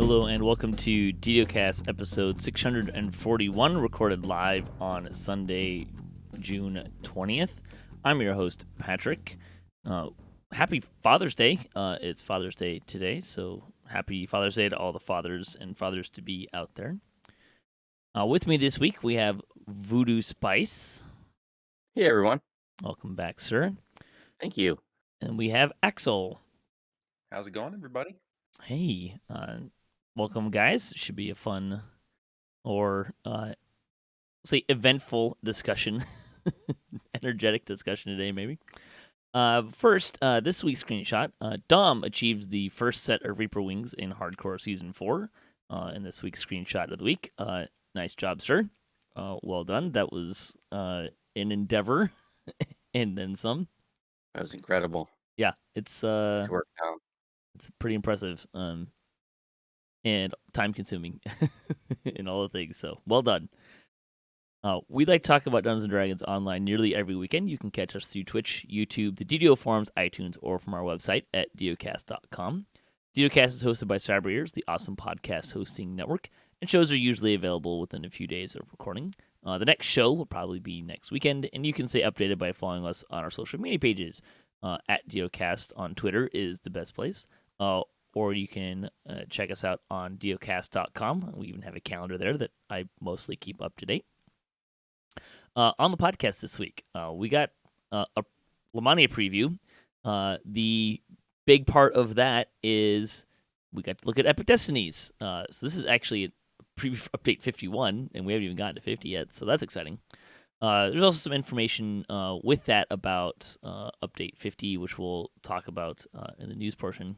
Hello and welcome to DDOCast episode 641, recorded live on Sunday, June 20th. I'm your host, Patrick. Happy Father's Day. It's Father's Day today, so happy Father's Day to all the fathers and fathers-to-be out there. With me this week, we have Vooduspyce. Hey, everyone. Welcome back, sir. Thank you. And we have Axel. How's it going, everybody? Hey, welcome, guys. Should be a fun or say eventful discussion, energetic discussion today, maybe. First, this week's screenshot. Dom achieves the first set of Reaper Wings in Hardcore Season 4 in this week's screenshot of the week. Nice job, sir. Well done. That was an endeavor and then some. That was incredible. Yeah, it's It worked out. It's pretty impressive and time-consuming in all the things, so well done. We like to talk about Dungeons & Dragons online nearly every weekend. You can catch us through Twitch, YouTube, the DDO forums, iTunes, or from our website at DDOcast.com. DDOcast is hosted by Cyberears, the awesome podcast hosting network, and shows are usually available within a few days of recording. The next show will probably be next weekend, and you can stay updated by following us on our social media pages. At DDOcast on Twitter is the best place. Or you can check us out on DDOcast.com. We even have a calendar there that I mostly keep up to date. On the podcast this week, we got a Lamania preview. The big part of that is we got to look at Epic Destinies. So this is actually preview for Update 51, and we haven't even gotten to 50 yet, so that's exciting. There's also some information with that about Update 50, which we'll talk about in the news portion.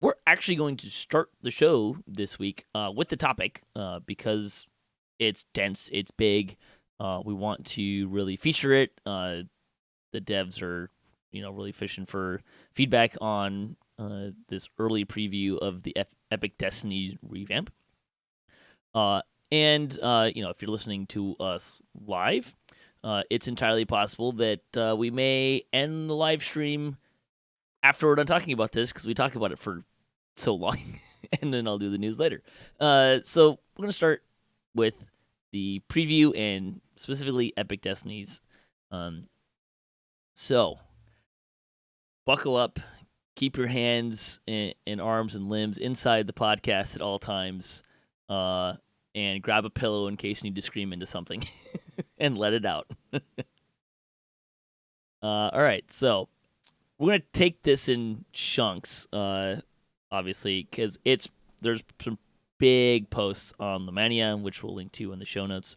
We're actually going to start the show this week with the topic because it's dense, it's big. We want to really feature it. The devs are, really fishing for feedback on this early preview of the Epic Destinies revamp. And if you're listening to us live, it's entirely possible that we may end the live stream after we're done talking about this, because we talk about it for so long, and then I'll do the news later. So we're going to start with the preview and specifically Epic Destinies. So buckle up, keep your hands and arms and limbs inside the podcast at all times, and grab a pillow in case you need to scream into something, and let it out. All right, so we're going to take this in chunks, obviously, because there's some big posts on Lamania, which we'll link to in the show notes.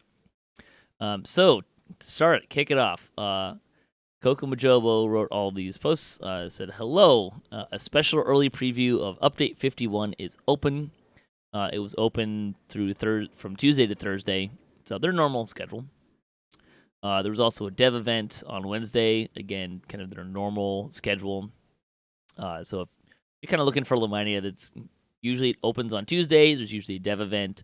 So, to start, kick it off. Coco Majobo wrote all these posts, said, hello, a special early preview of Update 51 is open. It was open through from Tuesday to Thursday, so their normal schedule. There was also a dev event on Wednesday, again, kind of their normal schedule. So if you're kind of looking for Lamania, that's usually it opens on Tuesday. There's usually a dev event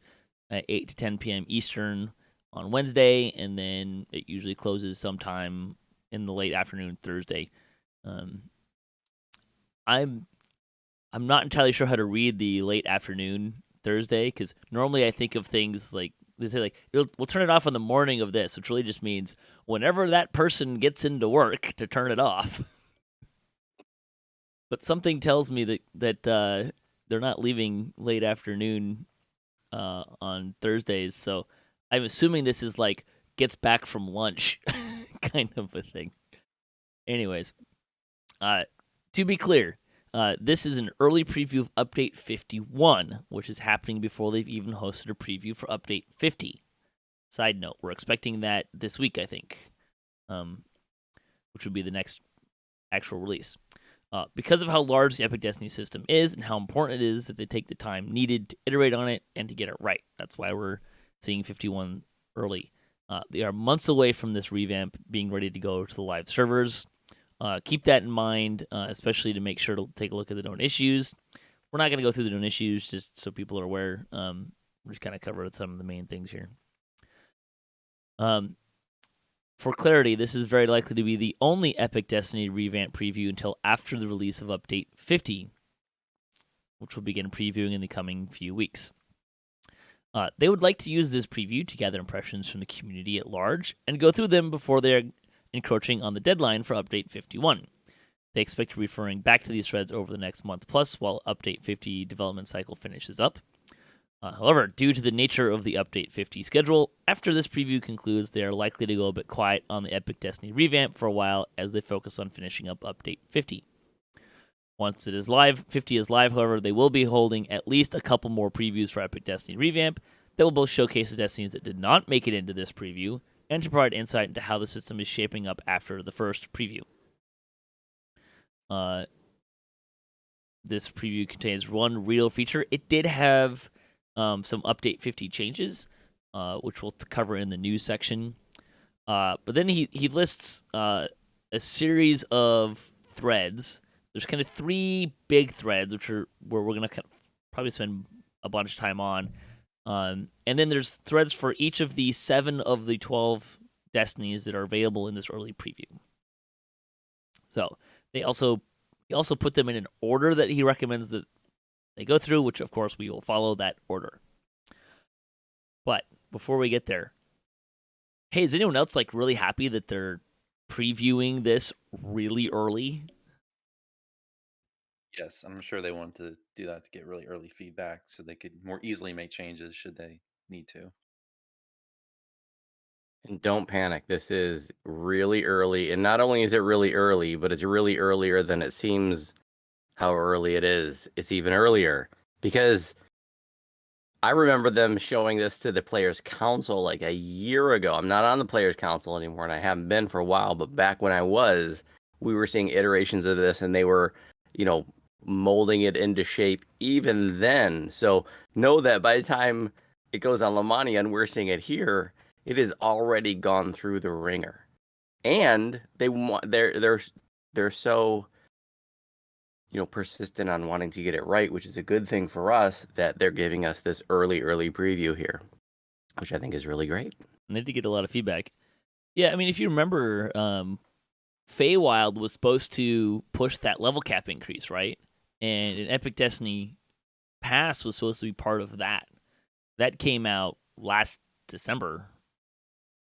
at 8 to 10 p.m. Eastern on Wednesday, and then it usually closes sometime in the late afternoon Thursday. I'm not entirely sure how to read the late afternoon Thursday, because normally I think of things like, they say like, we'll turn it off on the morning of this, which really just means whenever that person gets into work to turn it off. But something tells me that they're not leaving late afternoon on Thursdays, so I'm assuming this is like gets back from lunch kind of a thing. Anyways, to be clear, this is an early preview of Update 51, which is happening before they've even hosted a preview for Update 50. Side note, we're expecting that this week, I think, which would be the next actual release. Because of how large the Epic Destiny system is and how important it is that they take the time needed to iterate on it and to get it right. That's why we're seeing 51 early. They are months away from this revamp being ready to go to the live servers. Keep that in mind, especially to make sure to take a look at the known issues. We're not going to go through the known issues just so people are aware. We're just kind of cover some of the main things here. For clarity, this is very likely to be the only Epic Destiny revamp preview until after the release of Update 50, which will begin previewing in the coming few weeks. They would like to use this preview to gather impressions from the community at large and go through them before they're encroaching on the deadline for Update 51. They expect to be referring back to these threads over the next month plus while Update 50 development cycle finishes up. However, due to the nature of the Update 50 schedule, after this preview concludes, they are likely to go a bit quiet on the Epic Destiny revamp for a while as they focus on finishing up Update 50. Once it is live, 50 is live, however, they will be holding at least a couple more previews for Epic Destiny revamp that will both showcase the Destinies that did not make it into this preview and to provide insight into how the system is shaping up after the first preview. This preview contains one real feature. It did have some Update 50 changes, which we'll cover in the news section. But then he lists a series of threads. There's kind of 3 big threads, which are where we're going to probably spend a bunch of time on. And then there's threads for each of the 7 of the 12 Destinies that are available in this early preview. So he also put them in an order that he recommends that they go through, which of course we will follow that order. But before we get there, hey, is anyone else really happy that they're previewing this really early? Yes, I'm sure they wanted to do that to get really early feedback so they could more easily make changes should they need to. And don't panic. This is really early. And not only is it really early, but it's really earlier than it seems how early it is. It's even earlier because I remember them showing this to the Players Council like a year ago. I'm not on the Players Council anymore, and I haven't been for a while. But back when I was, we were seeing iterations of this, and they were, molding it into shape even then. So know that by the time it goes on Lamania and we're seeing it here, it has already gone through the ringer. And they're so persistent on wanting to get it right, which is a good thing for us that they're giving us this early preview here, which I think is really great. And they did get a lot of feedback. Yeah, I mean, if you remember, Feywild was supposed to push that level cap increase, right? And an Epic Destiny Pass was supposed to be part of that. That came out last December,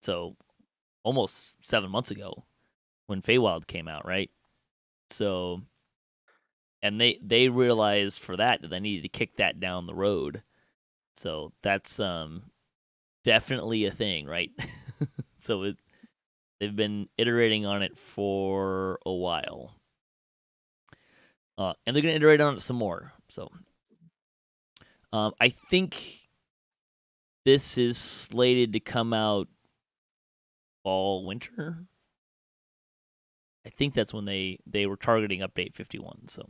so almost 7 months ago when Feywild came out, right? So, and they realized for that they needed to kick that down the road. So that's definitely a thing, right? So they've been iterating on it for a while. And they're going to iterate on it some more. So I think this is slated to come out fall, winter. I think that's when they were targeting Update 51. So,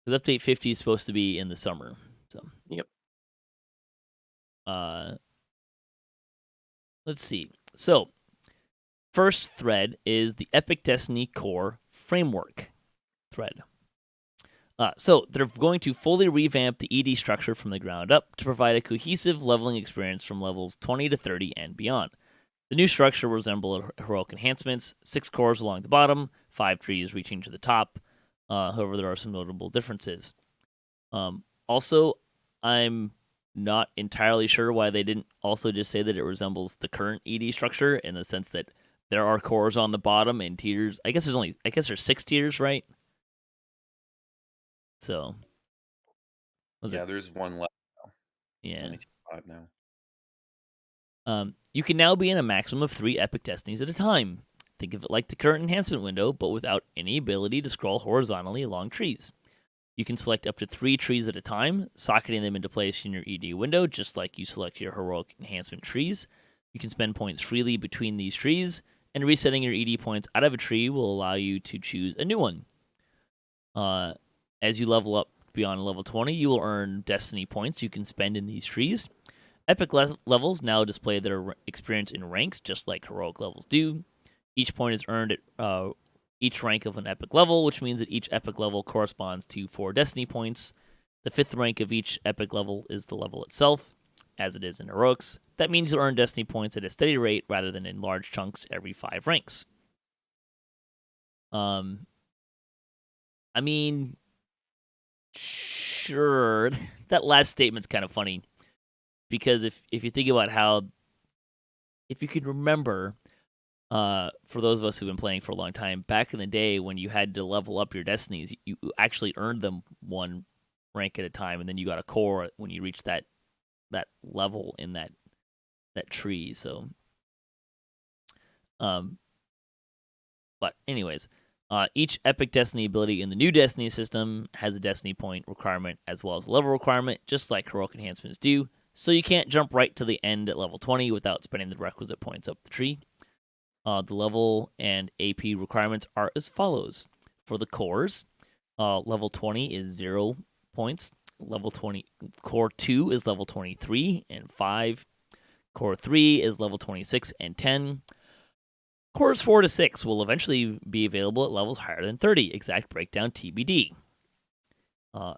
because Update 50 is supposed to be in the summer. So, yep. Let's see. So, first thread is the Epic Destiny Core Framework thread. So they're going to fully revamp the ED structure from the ground up to provide a cohesive leveling experience from levels 20 to 30 and beyond. The new structure will resemble heroic enhancements, 6 cores along the bottom, 5 trees reaching to the top. However, there are some notable differences. Also, I'm not entirely sure why they didn't also just say that it resembles the current ED structure in the sense that there are cores on the bottom and tiers. I guess there's 6 tiers, right? So, there's one left now. Yeah. There's only 5 now. You can now be in a maximum of 3 Epic Destinies at a time. Think of it like the current enhancement window, but without any ability to scroll horizontally along trees. You can select up to 3 trees at a time, socketing them into place in your ED window, just like you select your heroic enhancement trees. You can spend points freely between these trees, and resetting your ED points out of a tree will allow you to choose a new one. As you level up beyond level 20, you will earn Destiny points you can spend in these trees. Epic levels now display their experience in ranks, just like heroic levels do. Each point is earned at each rank of an epic level, which means that each epic level corresponds to 4 Destiny points. The 5th rank of each epic level is the level itself, as it is in heroics. That means you'll earn Destiny points at a steady rate rather than in large chunks every 5 ranks. I mean, Sure. That last statement's kind of funny because if you think about how, if you can remember, for those of us who've been playing for a long time, back in the day when you had to level up your destinies, you actually earned them one rank at a time, and then you got a core when you reached that level in that tree. So, but anyways, each Epic Destiny ability in the new Destiny system has a Destiny point requirement as well as a level requirement, just like heroic enhancements do. So you can't jump right to the end at level 20 without spending the requisite points up the tree. The level and AP requirements are as follows. For the cores, level 20 is 0 points. Level 20 core 2 is level 23 and 5. Core 3 is level 26 and 10. Cores 4 to 6 will eventually be available at levels higher than 30. Exact breakdown TBD.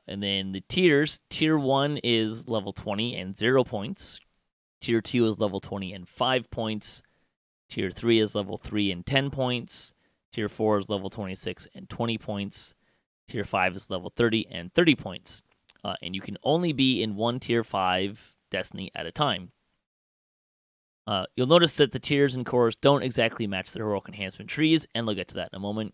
And then the tiers, tier 1 is level 20 and 0 points. Tier 2 is level 20 and 5 points. Tier 3 is level 3 and 10 points. Tier 4 is level 26 and 20 points. Tier 5 is level 30 and 30 points. And you can only be in one Tier 5 Destiny at a time. You'll notice that the tiers and cores don't exactly match the heroic enhancement trees, and we'll get to that in a moment.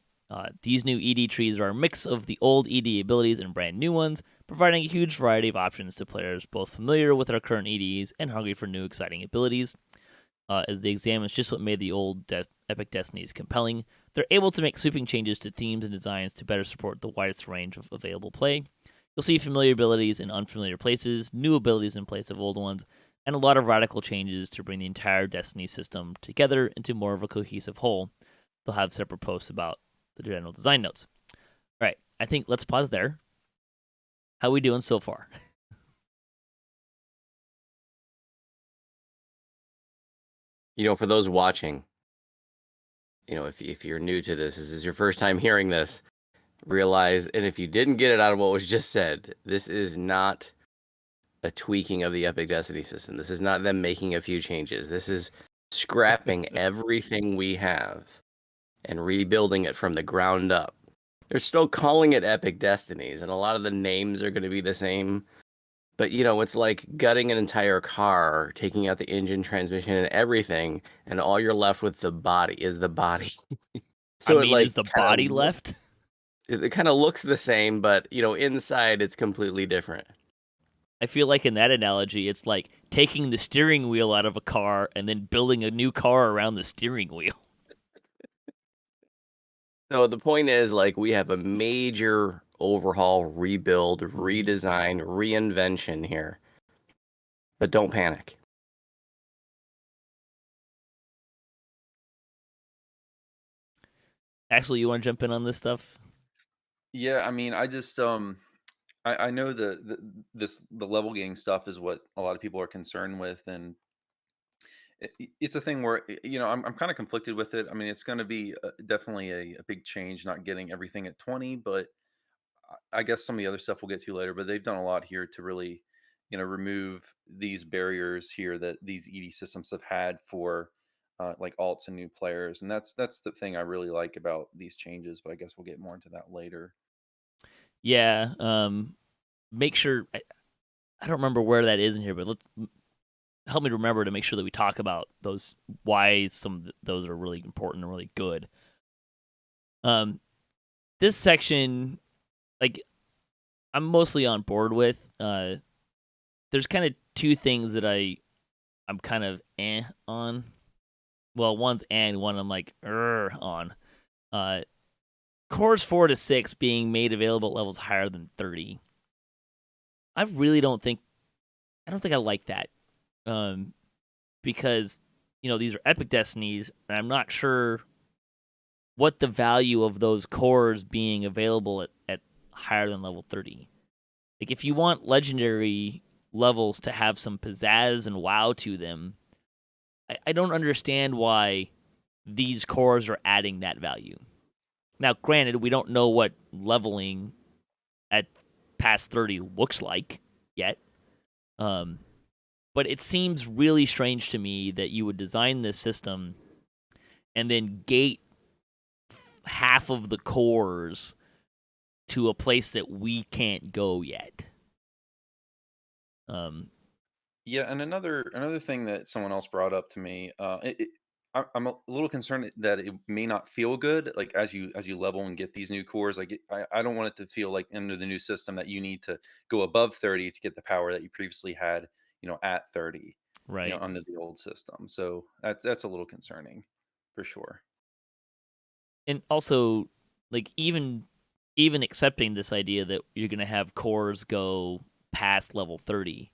These new ED trees are a mix of the old ED abilities and brand new ones, providing a huge variety of options to players both familiar with our current EDs and hungry for new exciting abilities. As they examine just what made the old Epic Destinies compelling, they're able to make sweeping changes to themes and designs to better support the widest range of available play. You'll see familiar abilities in unfamiliar places, new abilities in place of old ones, and a lot of radical changes to bring the entire Destiny system together into more of a cohesive whole. They'll have separate posts about the general design notes. All right, I think let's pause there. How are we doing so far? For those watching, if you're new to this is your first time hearing this, realize, and if you didn't get it out of what was just said, this is not a tweaking of the Epic Destiny system. This is not them making a few changes. This is scrapping everything we have and rebuilding it from the ground up. They're still calling it Epic Destinies, and a lot of the names are going to be the same. But, it's like gutting an entire car, taking out the engine, transmission, and everything, and all you're left with is the body. So is the body left? It kind of looks the same, but, inside it's completely different. I feel like in that analogy, it's like taking the steering wheel out of a car and then building a new car around the steering wheel. So the point is, we have a major overhaul, rebuild, redesign, reinvention here. But don't panic. Axel, you want to jump in on this stuff? Yeah, I mean, I just I know the level gain stuff is what a lot of people are concerned with, and it's a thing where I'm kind of conflicted with it. I mean, it's going to be definitely a big change, not getting everything at 20, but I guess some of the other stuff we'll get to later. But they've done a lot here to really, remove these barriers here that these ED systems have had for like alts and new players, and that's the thing I really like about these changes. But I guess we'll get more into that later. Yeah. Make sure. I don't remember where that is in here, but help me remember to make sure that we talk about those, why some of those are really important and really good. This section, I'm mostly on board with. There's kind of two things that I'm kind of on. Well, one's and one I'm like on. Cores 4 to 6 being made available at levels higher than 30. I really don't think I like that. Because these are Epic Destinies, and I'm not sure what the value of those cores being available at higher than level 30. Like, if you want legendary levels to have some pizzazz and wow to them, I don't understand why these cores are adding that value. Now, granted, we don't know what leveling at past 30 looks like yet. But it seems really strange to me that you would design this system and then gate half of the cores to a place that we can't go yet. Yeah, and another thing that someone else brought up to me, I'm a little concerned that it may not feel good, like as you level and get these new cores. Like I don't want it to feel like under the new system that you need to go above 30 to get the power that you previously had, at 30, Right. under the old system. So that's a little concerning, for sure. And also, like, even accepting this idea that you're going to have cores go past level 30,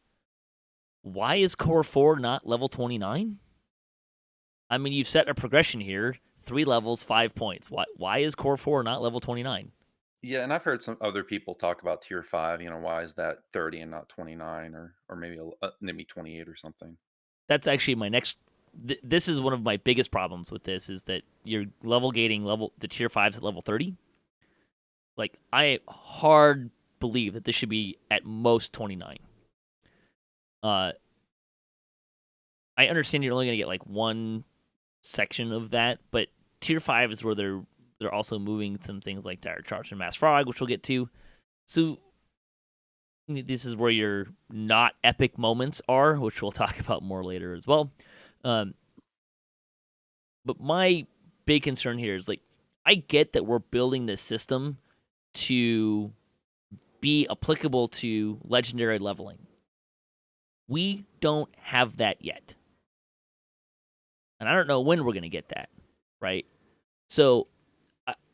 why is core 4 not level 29? I mean, you've set a progression here, 3 levels, 5 points. Why is core 4 not level 29? Yeah, and I've heard some other people talk about tier 5. Why is that 30 and not 29, or maybe 28 or something? That's actually my next. This is one of my biggest problems with this, is that you're level gating the tier 5s at level 30. Like, I hard believe that this should be at most 29. I understand you're only going to get like one section of that, but tier 5 is where they're also moving some things like Dire Charge and Mass Frog, which we'll get to. So this is where your not epic moments are, which we'll talk about more later as well. But my big concern here is, like, I get that we're building this system to be applicable to legendary leveling. We don't have that yet. And I don't know when we're going to get that, right? So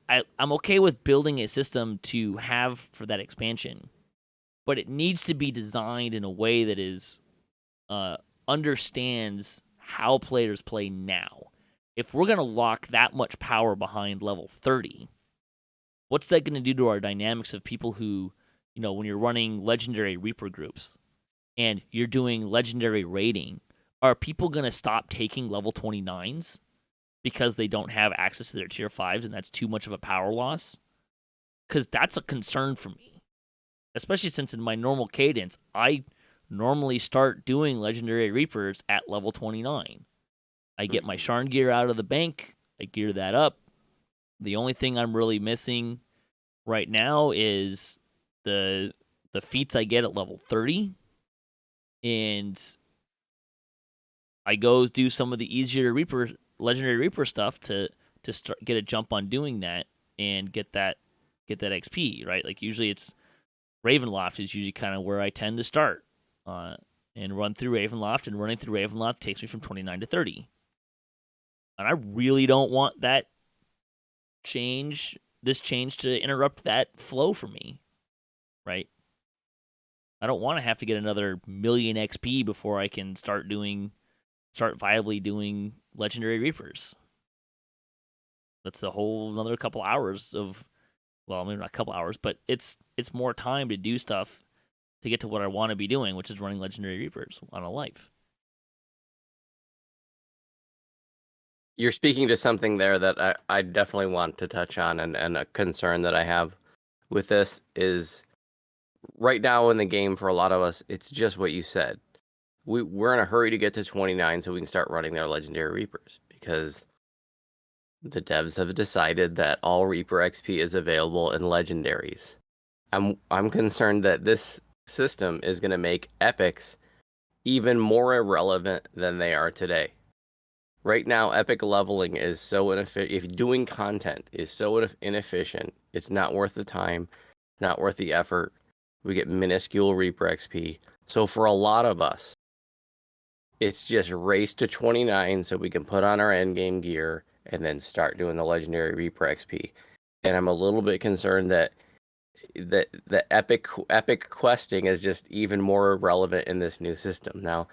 I'm okay with building a system to have for that expansion, but it needs to be designed in a way that is understands how players play now. If we're going to lock that much power behind level 30, what's that going to do to our dynamics of people who, when you're running legendary Reaper groups and you're doing legendary raiding, are people going to stop taking level 29s because they don't have access to their tier 5s and that's too much of a power loss? Because that's a concern for me, especially since in my normal cadence, I normally start doing legendary Reapers at level 29. I get my Sharn gear out of the bank, I gear that up. The only thing I'm really missing right now is the feats I get at level 30, and I go do some of the easier legendary Reaper stuff to get a jump on doing that and get that XP, right? Like, usually it's Ravenloft is usually kind of where I tend to start and run through Ravenloft, and running through Ravenloft takes me from 29 to 30. And I really don't want this change to interrupt that flow for me, right? I don't want to have to get another million XP before I can start viably doing legendary Reapers. That's a whole another couple hours of, well, maybe not a couple hours, but it's more time to do stuff to get to what I want to be doing, which is running legendary Reapers on a life. You're speaking to something there that I definitely want to touch on, and a concern that I have with this is, right now in the game for a lot of us, it's just what you said. We're in a hurry to get to 29 so we can start running their legendary Reapers, because the devs have decided that all Reaper XP is available in legendaries. I'm concerned that this system is going to make epics even more irrelevant than they are today. Right now, epic leveling is so inefficient. If doing content is so inefficient, it's not worth the time, not worth the effort. We get minuscule Reaper XP. So for a lot of us, it's just race to 29 so we can put on our endgame gear and then start doing the legendary Reaper XP. And I'm a little bit concerned that the epic questing is just even more relevant in this new system. Now,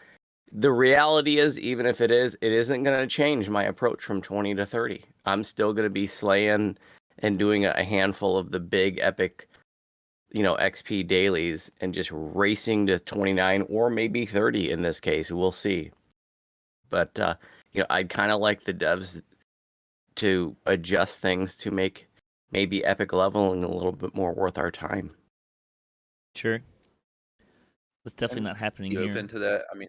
the reality is, even if it isn't going to change my approach from 20 to 30. I'm still going to be slaying and doing a handful of the big epic, XP dailies and just racing to 29 or maybe 30 in this case. We'll see. But, I'd kind of like the devs to adjust things to make maybe epic leveling a little bit more worth our time. Sure. That's definitely And not happening you here. open to that? I mean,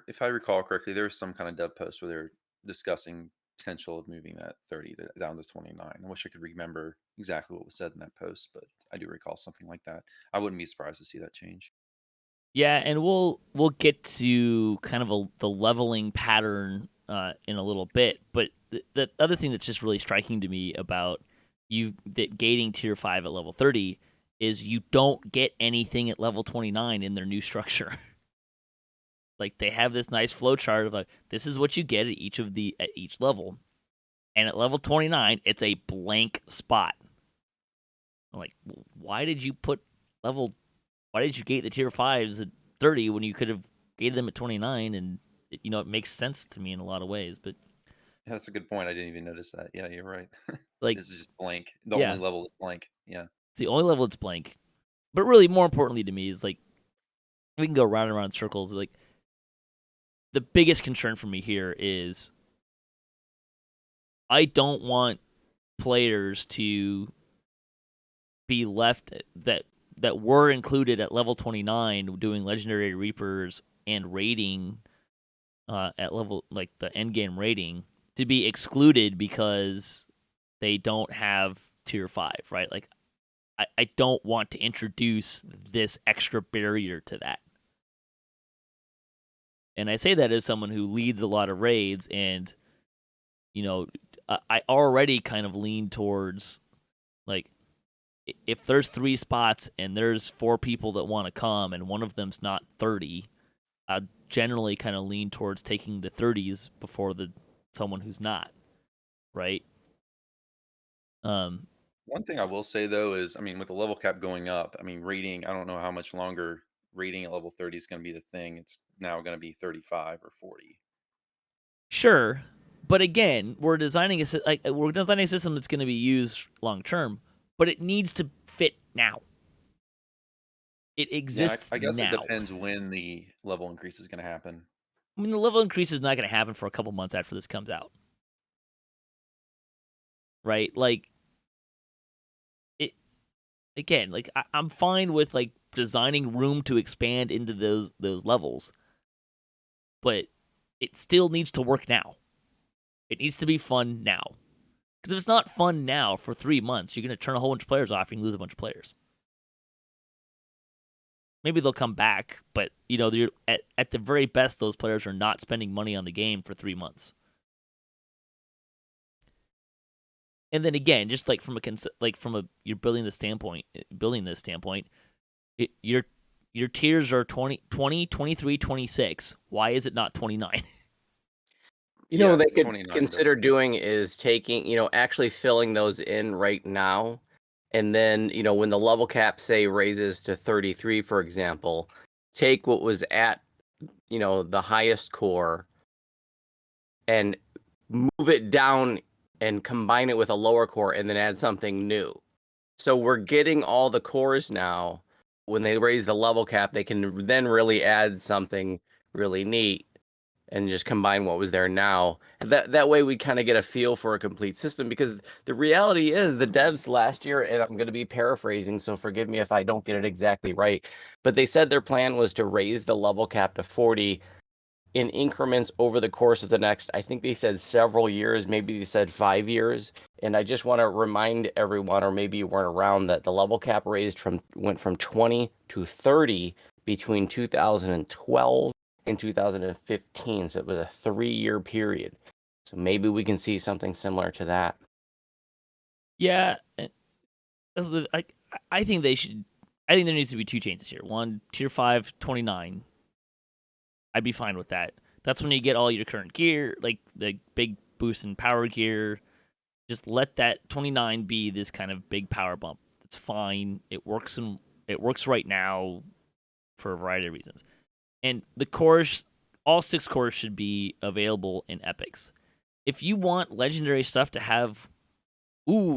if I recall correctly, there was some kind of dev post where they were discussing potential of moving that 30 down to 29. I wish I could remember exactly what was said in that post, but I do recall something like that. I wouldn't be surprised to see that change. Yeah, and we'll get to kind of the leveling pattern in a little bit. But the other thing that's just really striking to me about that gating tier 5 at level 30 is you don't get anything at level 29 in their new structure. Like, they have this nice flow chart of like, this is what you get at each level, and at level 29 it's a blank spot. I'm like, why did you gate the tier 5s at 30 when you could have gated them at 29? And it makes sense to me in a lot of ways. But Yeah, that's a good point. I didn't even notice that. Yeah, you're right. like, This is just blank. The yeah, only level is blank. Yeah. it's the only level that's blank. But really, more importantly to me is, like, we can go round and round in circles. Like, the biggest concern for me here is I don't want players to be left that were included at level 29 doing legendary reapers and raiding at level, like, the end game raiding, to be excluded because they don't have tier 5, right? Like, I don't want to introduce this extra barrier to that. And I say that as someone who leads a lot of raids, and I already kind of lean towards, like, if there's 3 spots and there's 4 people that want to come and one of them's not 30, I generally kind of lean towards taking the 30s before someone who's not, right? One thing I will say though is, I mean, with the level cap going up, I mean, rating, I don't know how much longer rating at level 30 is going to be the thing. It's now going to be 35 or 40. Sure, but again, we're designing a system that's going to be used long term, but it needs to fit now. It exists I guess now. it depends when the level increase is going to happen. I mean, the level increase is not going to happen for a couple months after this comes out, right? Like, again, like, I'm fine with, like, designing room to expand into those levels, but it still needs to work now. It needs to be fun now. Because if it's not fun now for 3 months, you're going to turn a whole bunch of players off and lose a bunch of players. Maybe they'll come back, but you're at the very best, those players are not spending money on the game for 3 months. And then again, just like from you're building this standpoint, your tiers are 20, 23, 26. Why is it not 29? What they could 29 consider does. doing is taking, actually filling those in right now. And then, when the level cap, say, raises to 33, for example, take what was at, the highest core and move it down and combine it with a lower core and then add something new. So we're getting all the cores now. When they raise the level cap, they can then really add something really neat and just combine what was there now. And that way we kind of get a feel for a complete system, because the reality is the devs last year, and I'm going to be paraphrasing, so forgive me if I don't get it exactly right, but they said their plan was to raise the level cap to 40 in increments over the course of the next, I think they said several years, maybe they said 5 years. And I just want to remind everyone, or maybe you weren't around, that the level cap went from 20 to 30 between 2012 in 2015, so it was a 3-year period. So maybe we can see something similar to that. Yeah, I think they should. I think there needs to be 2 changes here. One, tier 5, 29. I'd be fine with that. That's when you get all your current gear, like the big boost in power gear. Just let that 29 be this kind of big power bump. It's fine. It works right now for a variety of reasons. And the cores, all 6 cores should be available in epics. If you want legendary stuff to have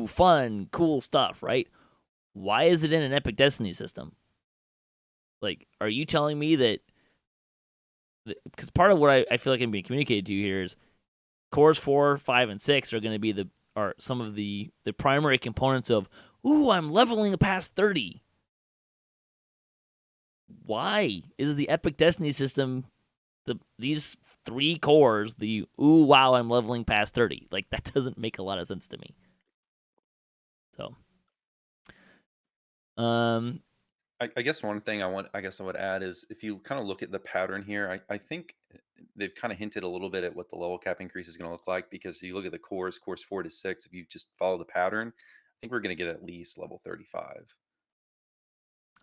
fun, cool stuff, right? Why is it in an Epic Destinies system? Like, are you telling me that? Because part of what I feel like I'm being communicated to here is cores 4, 5, and 6 are going to be some of the primary components of, I'm leveling past 30. Why is the Epic Destiny system these 3 cores, ooh, wow, I'm leveling past 30. Like, that doesn't make a lot of sense to me. So, I guess one thing I would add is if you kind of look at the pattern here, I think they've kind of hinted a little bit at what the level cap increase is going to look like, because you look at the cores 4 to 6, if you just follow the pattern, I think we're going to get at least level 35.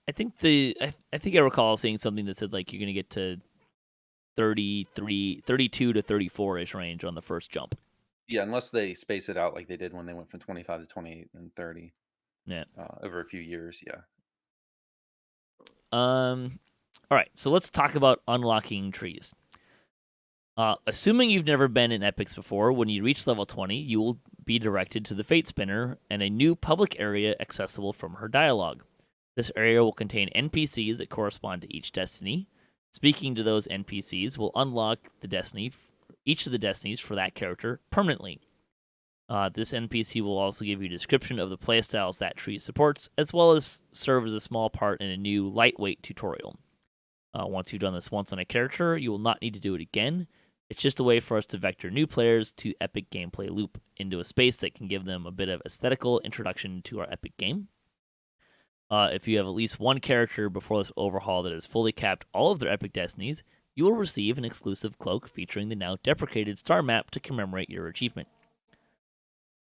I think I recall seeing something that said like you're going to get to 32 to 34-ish range on the first jump. Yeah, unless they space it out like they did when they went from 25 to 28 and 30. Yeah. Over a few years, yeah. All right, so let's talk about unlocking trees. Assuming you've never been in Epics before, when you reach level 20, you will be directed to the Fate Spinner and a new public area accessible from her dialogue. This area will contain NPCs that correspond to each destiny. Speaking to those NPCs will unlock each of the destinies for that character permanently. This NPC will also give you a description of the playstyles that tree supports, as well as serve as a small part in a new lightweight tutorial. Once you've done this once on a character, you will not need to do it again. It's just a way for us to vector new players to Epic gameplay loop into a space that can give them a bit of aesthetical introduction to our Epic game. If you have at least one character before this overhaul that has fully capped all of their Epic Destinies, you will receive an exclusive cloak featuring the now deprecated star map to commemorate your achievement.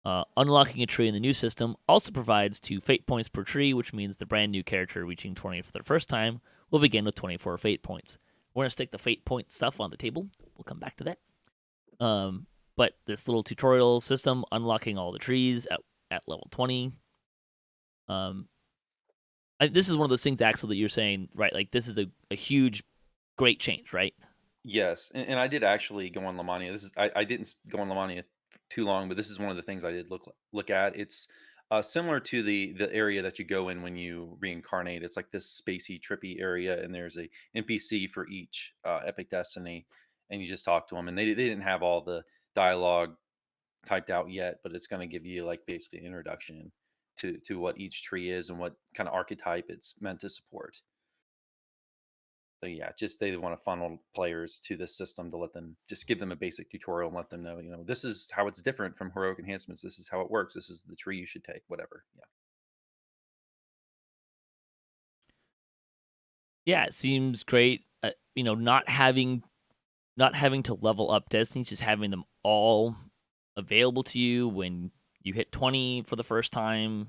Unlocking a tree in the new system also provides 2 fate points per tree, which means the brand new character reaching 20 for the first time will begin with 24 fate points. We're going to stick the fate point stuff on the table. We'll come back to that. But this little tutorial system, unlocking all the trees at level 20. This is one of those things, Axel, that you're saying, right? Like, this is a huge, great change, right? Yes, and I did actually go on Lamania. I didn't go on Lamania too long, but this is one of the things I did look at. It's similar to the area that you go in when you reincarnate. It's like this spacey, trippy area, and there's a NPC for each Epic Destiny, and you just talk to them. And they didn't have all the dialogue typed out yet, but it's going to give you like basically an introduction to what each tree is and what kind of archetype it's meant to support. So yeah, just they want to funnel players to this system to let them just give them a basic tutorial and let them know, this is how it's different from heroic enhancements. This is how it works. This is the tree you should take, whatever. Yeah. Yeah, it seems great. Not having to level up destinies, just having them all available to you when you hit 20 for the first time.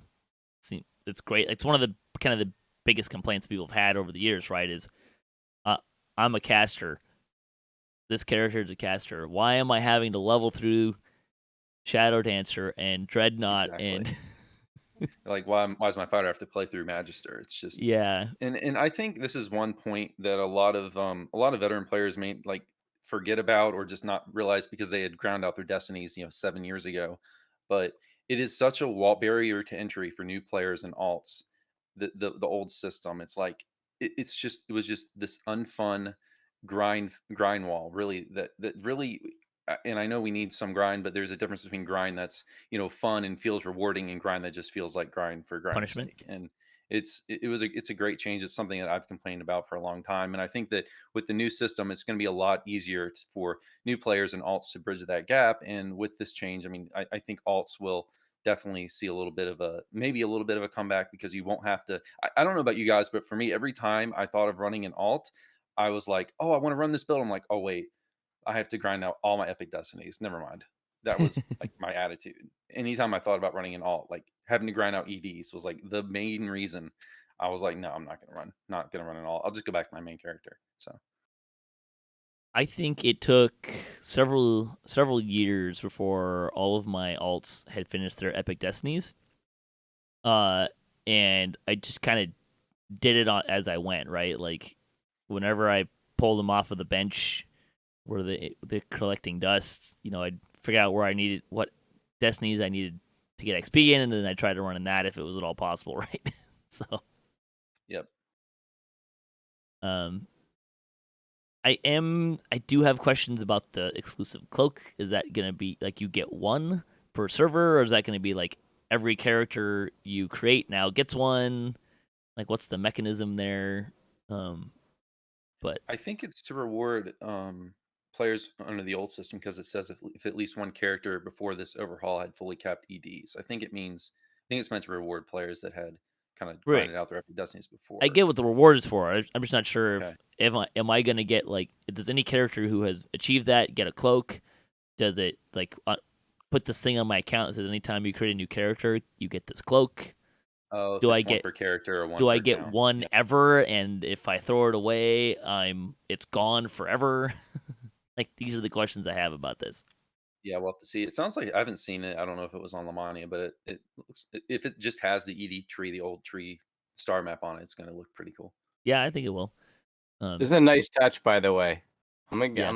It's great. It's one of the kind of the biggest complaints people have had over the years, right? Is I'm a caster. This character is a caster. Why am I having to level through Shadow Dancer and Dreadnought Exactly. Like, why does my fighter have to play through Magister? It's just yeah. And I think this is one point that a lot of veteran players may like forget about or just not realize because they had ground out their destinies 7 years ago. But it is such a wall barrier to entry for new players and alts. The old system, it's like it was just this unfun grind wall, really, that really. And I know we need some grind, but there's a difference between grind that's fun and feels rewarding and grind that just feels like grind for grind's Punishment. sake. And it's a great change. It's something that I've complained about for a long time, and I think that with the new system, it's going to be a lot easier for new players and alts to bridge that gap. And with this change, I mean, I think alts will definitely see a little bit of a comeback, because you won't have to. I don't know about you guys, but for me, every time I thought of running an alt, I was like, oh, I want to run this build. I'm like, oh wait, I have to grind out all my Epic Destinies. Never mind. That was like my attitude. Anytime I thought about running an alt, like having to grind out EDs was like the main reason. I was like, no, I'm not gonna run an alt. I'll just go back to my main character. So I think it took several years before all of my alts had finished their Epic Destinies. And I just kind of did it as I went, right? Like whenever I pulled them off of the bench where they're collecting dust, I'd figure out what destinies I needed to get XP in, and then I tried to run in that if it was at all possible, right? So, yep. I do have questions about the exclusive cloak. Is that going to be like you get one per server, or is that going to be like every character you create now gets one? Like, what's the mechanism there? But I think it's to reward players under the old system because it says if at least one character before this overhaul had fully capped EDs. I think it's meant to reward players that had kind of Right. grinded out their Epic Destinies before. I get what the reward is for. I'm just not sure Okay. if am I going to get, like, does any character who has achieved that get a cloak? Does it, like, put this thing on my account that says anytime you create a new character, you get this cloak? Oh, Do if I it's one get- per character or one Do per I get count. one Yeah. ever, and if I throw it away, it's gone forever? Like, these are the questions I have about this. Yeah, we'll have to see. It sounds like I haven't seen it. I don't know if it was on Lamania, but it looks, if it just has the ED tree, the old tree star map on it, it's going to look pretty cool. Yeah, I think it will. This is a nice touch, by the way. Yeah.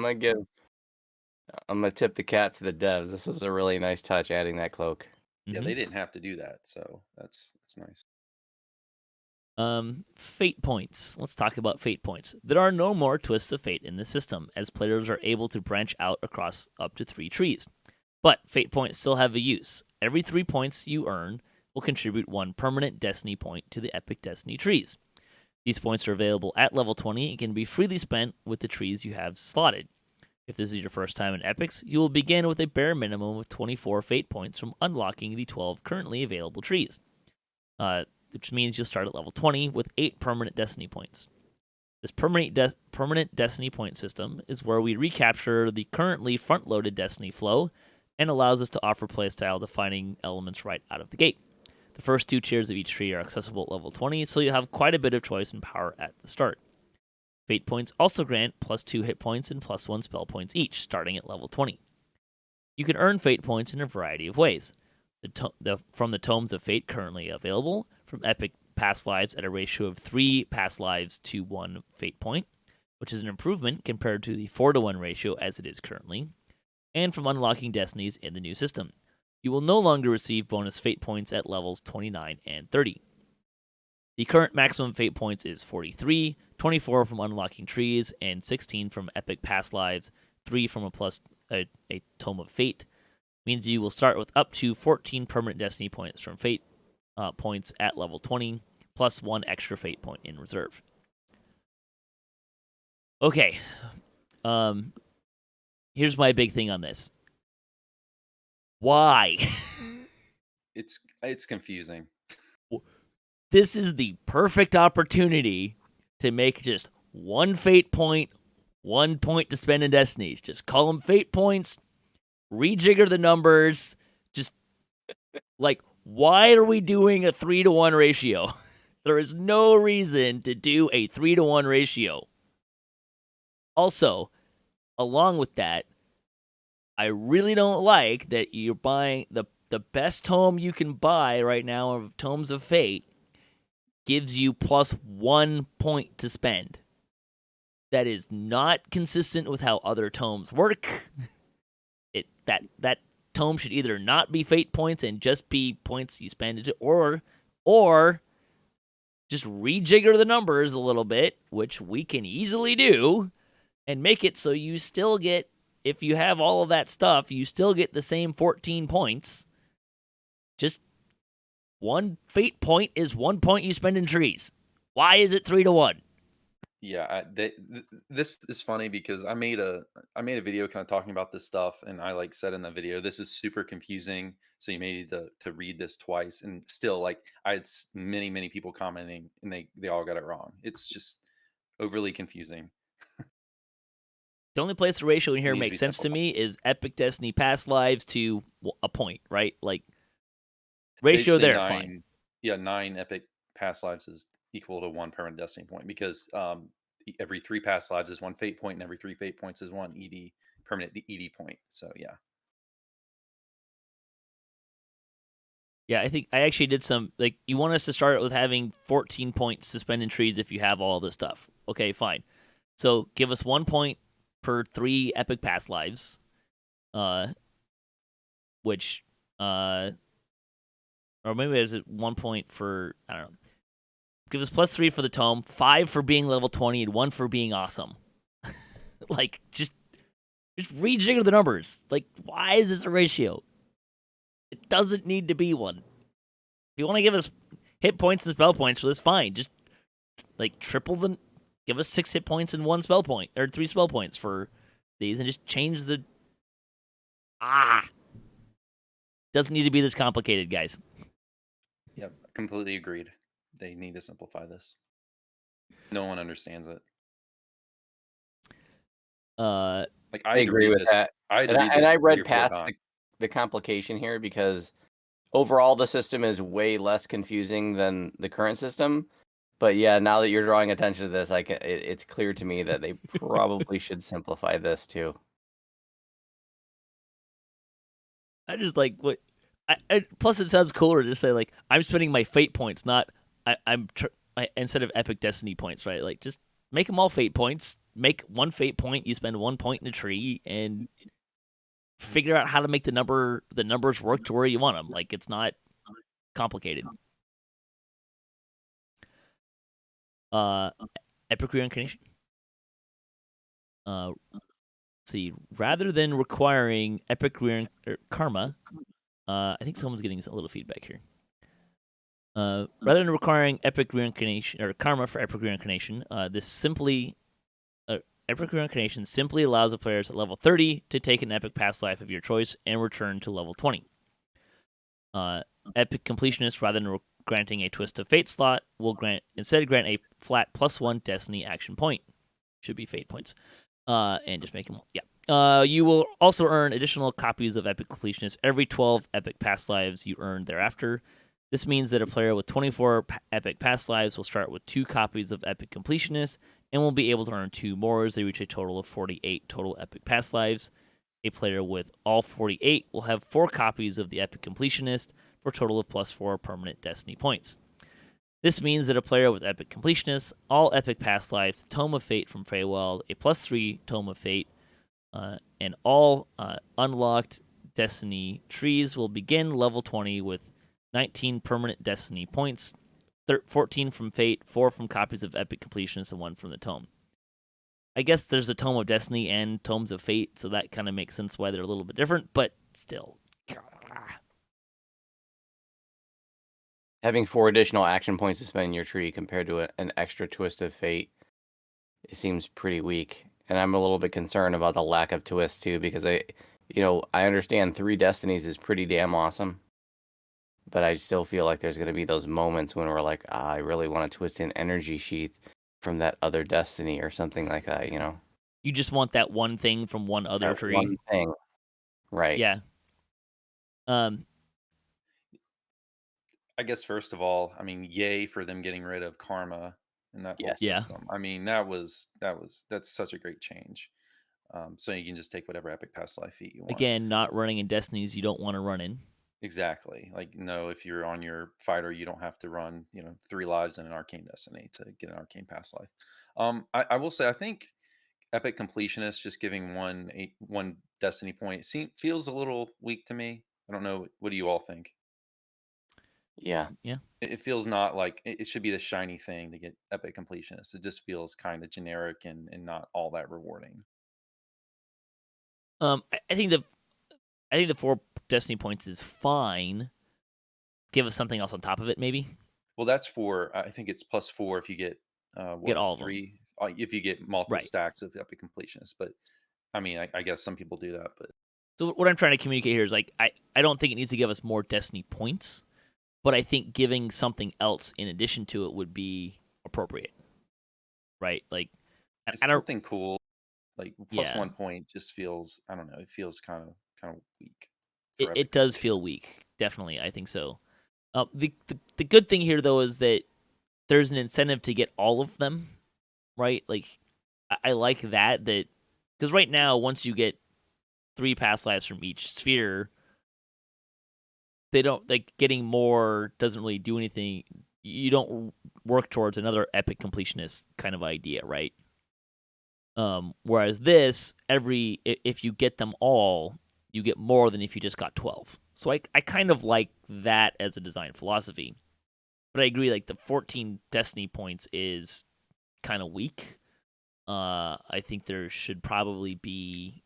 I'm gonna tip the cap to the devs. This was a really nice touch, adding that cloak. Yeah, Mhm. they didn't have to do that, so that's nice. Fate points. Let's talk about fate points. There are no more twists of fate in the system, as players are able to branch out across up to 3 trees. But fate points still have a use. Every 3 points you earn will contribute 1 permanent destiny point to the Epic Destiny trees. These points are available at level 20 and can be freely spent with the trees you have slotted. If this is your first time in Epics, you will begin with a bare minimum of 24 fate points from unlocking the 12 currently available trees. Which means you'll start at level 20 with 8 permanent destiny points. This permanent destiny point system is where we recapture the currently front-loaded destiny flow and allows us to offer playstyle defining elements right out of the gate. The first 2 tiers of each tree are accessible at level 20, so you'll have quite a bit of choice and power at the start. Fate points also grant +2 hit points and +1 spell points each, starting at level 20. You can earn fate points in a variety of ways. From the Tomes of Fate currently available, from Epic Past Lives at a ratio of 3 past lives to 1 fate point, which is an improvement compared to the 4-to-1 ratio as it is currently, and from unlocking destinies in the new system. You will no longer receive bonus fate points at levels 29 and 30. The current maximum fate points is 43, 24 from unlocking trees, and 16 from Epic Past Lives, 3 from a Tome of Fate. Means you will start with up to 14 permanent destiny points from fate points at level 20, plus 1 extra fate point in reserve. Okay. Here's my big thing on this. Why? It's confusing. This is the perfect opportunity to make just 1 fate point, 1 point to spend in destinies. Just call them fate points, rejigger the numbers. Just, like, why are we doing a 3-to-1 ratio? There is no reason to do a 3-to-1 ratio. Also, along with that, I really don't like that you're buying the best tome you can buy right now of Tomes of Fate gives you +1 point to spend. That is not consistent with how other tomes work. That tome should either not be fate points and just be points you spend, or just rejigger the numbers a little bit, which we can easily do, and make it so you still get, if you have all of that stuff, you still get the same 14 points. Just 1 fate point is 1 point you spend in trees. Why is it 3-to-1? Yeah, this is funny because I made a video kind of talking about this stuff, and I said in the video, this is super confusing. So you may need to read this twice, and still, I had many people commenting, and they all got it wrong. It's just overly confusing. The only place the ratio in here needs to makes be sense to simplified. me is Epic Destiny Past Lives to a point, right? Like, ratio Basically there, 9, fine. Yeah, 9 epic past lives is equal to 1 permanent destiny point because every 3 past lives is 1 fate point, and every 3 fate points is 1 permanent ED point. So yeah. Yeah, I think I actually did some, like, you want us to start with having 14 points to spend in trees if you have all this stuff. Okay, fine. So give us 1 point per 3 Epic Past Lives, which, or maybe it's 1 point for, I don't know. Give us +3 for the tome, 5 for being level 20, and 1 for being awesome. Like, just rejigger the numbers. Like, why is this a ratio? It doesn't need to be one. If you want to give us hit points and spell points, well, that's fine. Just, like, give us 6 hit points and 1 spell point, or 3 spell points for these and just change the. Doesn't need to be this complicated, guys. Yep, completely agreed. They need to simplify this. No one understands it. Like I agree with that. I had to read And this I 3 read or 4 past times. the complication here because overall the system is way less confusing than the current system. But yeah, now that you're drawing attention to this, it's clear to me that they probably should simplify this too. I just like what. Plus, it sounds cooler to just say like I'm spending my fate points, not instead of epic destiny points, right? Like just make them all fate points. Make one fate point. You spend 1 point in a tree and figure out how to make the numbers work to where you want them. Like it's not complicated. Epic reincarnation. See, rather than requiring epic karma, I think someone's getting a little feedback here. Rather than requiring epic reincarnation or karma for epic reincarnation, epic reincarnation simply allows the players at level 30 to take an epic past life of your choice and return to level 20. Epic completionist, rather than granting a twist of fate slot, will instead grant a flat +1 destiny action point. Should be fate points. And just make them. Yeah. You will also earn additional copies of Epic Completionist every 12 Epic Past Lives you earn thereafter. This means that a player with 24 Epic Past Lives will start with 2 copies of Epic Completionist and will be able to earn 2 more as they reach a total of 48 total Epic Past Lives. A player with all 48 will have 4 copies of the Epic Completionist for a total of +4 permanent Destiny points. This means that a player with Epic Completionist, all Epic Past Lives, Tome of Fate from Feywild, a +3 Tome of Fate, and all unlocked Destiny trees will begin level 20 with 19 permanent Destiny points, 14 from Fate, 4 from copies of Epic Completionist, and 1 from the Tome. I guess there's a Tome of Destiny and Tomes of Fate, so that kind of makes sense why they're a little bit different, but still. Having 4 additional action points to spend in your tree compared to an extra twist of fate, it seems pretty weak. And I'm a little bit concerned about the lack of twists too, because I understand 3 destinies is pretty damn awesome, but I still feel like there's going to be those moments when we're like, I really want to twist an energy sheath from that other destiny or something like that. You just want that one thing from one other That tree. one thing, right? Yeah. I guess first of all, I mean, yay for them getting rid of karma and that whole Yes. Yeah. system. I mean, that's such a great change. So you can just take whatever epic past life feat you want. Again, not running in destinies you don't want to run in. Exactly. Like, no, if you're on your fighter, you don't have to run, 3 lives in an arcane destiny to get an arcane past life. I will say, I think epic completionist just giving one destiny point feels a little weak to me. I don't know. What do you all think? Yeah. It feels not like it should be the shiny thing to get epic completionist. It just feels kind of generic and not all that rewarding. I think the 4 destiny points is fine. Give us something else on top of it, maybe. Well, that's I think it's +4 if you get Get all of 3 if you get multiple Right. stacks of epic completionist. But I mean, I guess some people do that, but So what I'm trying to communicate here is like I don't think it needs to give us more destiny points, but I think giving something else in addition to it would be appropriate. Right? Like it's I don't something cool. Like Yeah. +1 point just feels, I don't know, it feels kind of weak. It does feel weak. Definitely, I think so. The good thing here though is that there's an incentive to get all of them, right? Like I like that because right now once you get 3 past lives from each sphere, they don't like getting more doesn't really do anything. You don't work towards another epic completionist kind of idea, right? Whereas this, if you get them all, you get more than if you just got 12. So I kind of like that as a design philosophy. But I agree, like the 14 destiny points is kind of weak. I think there should probably be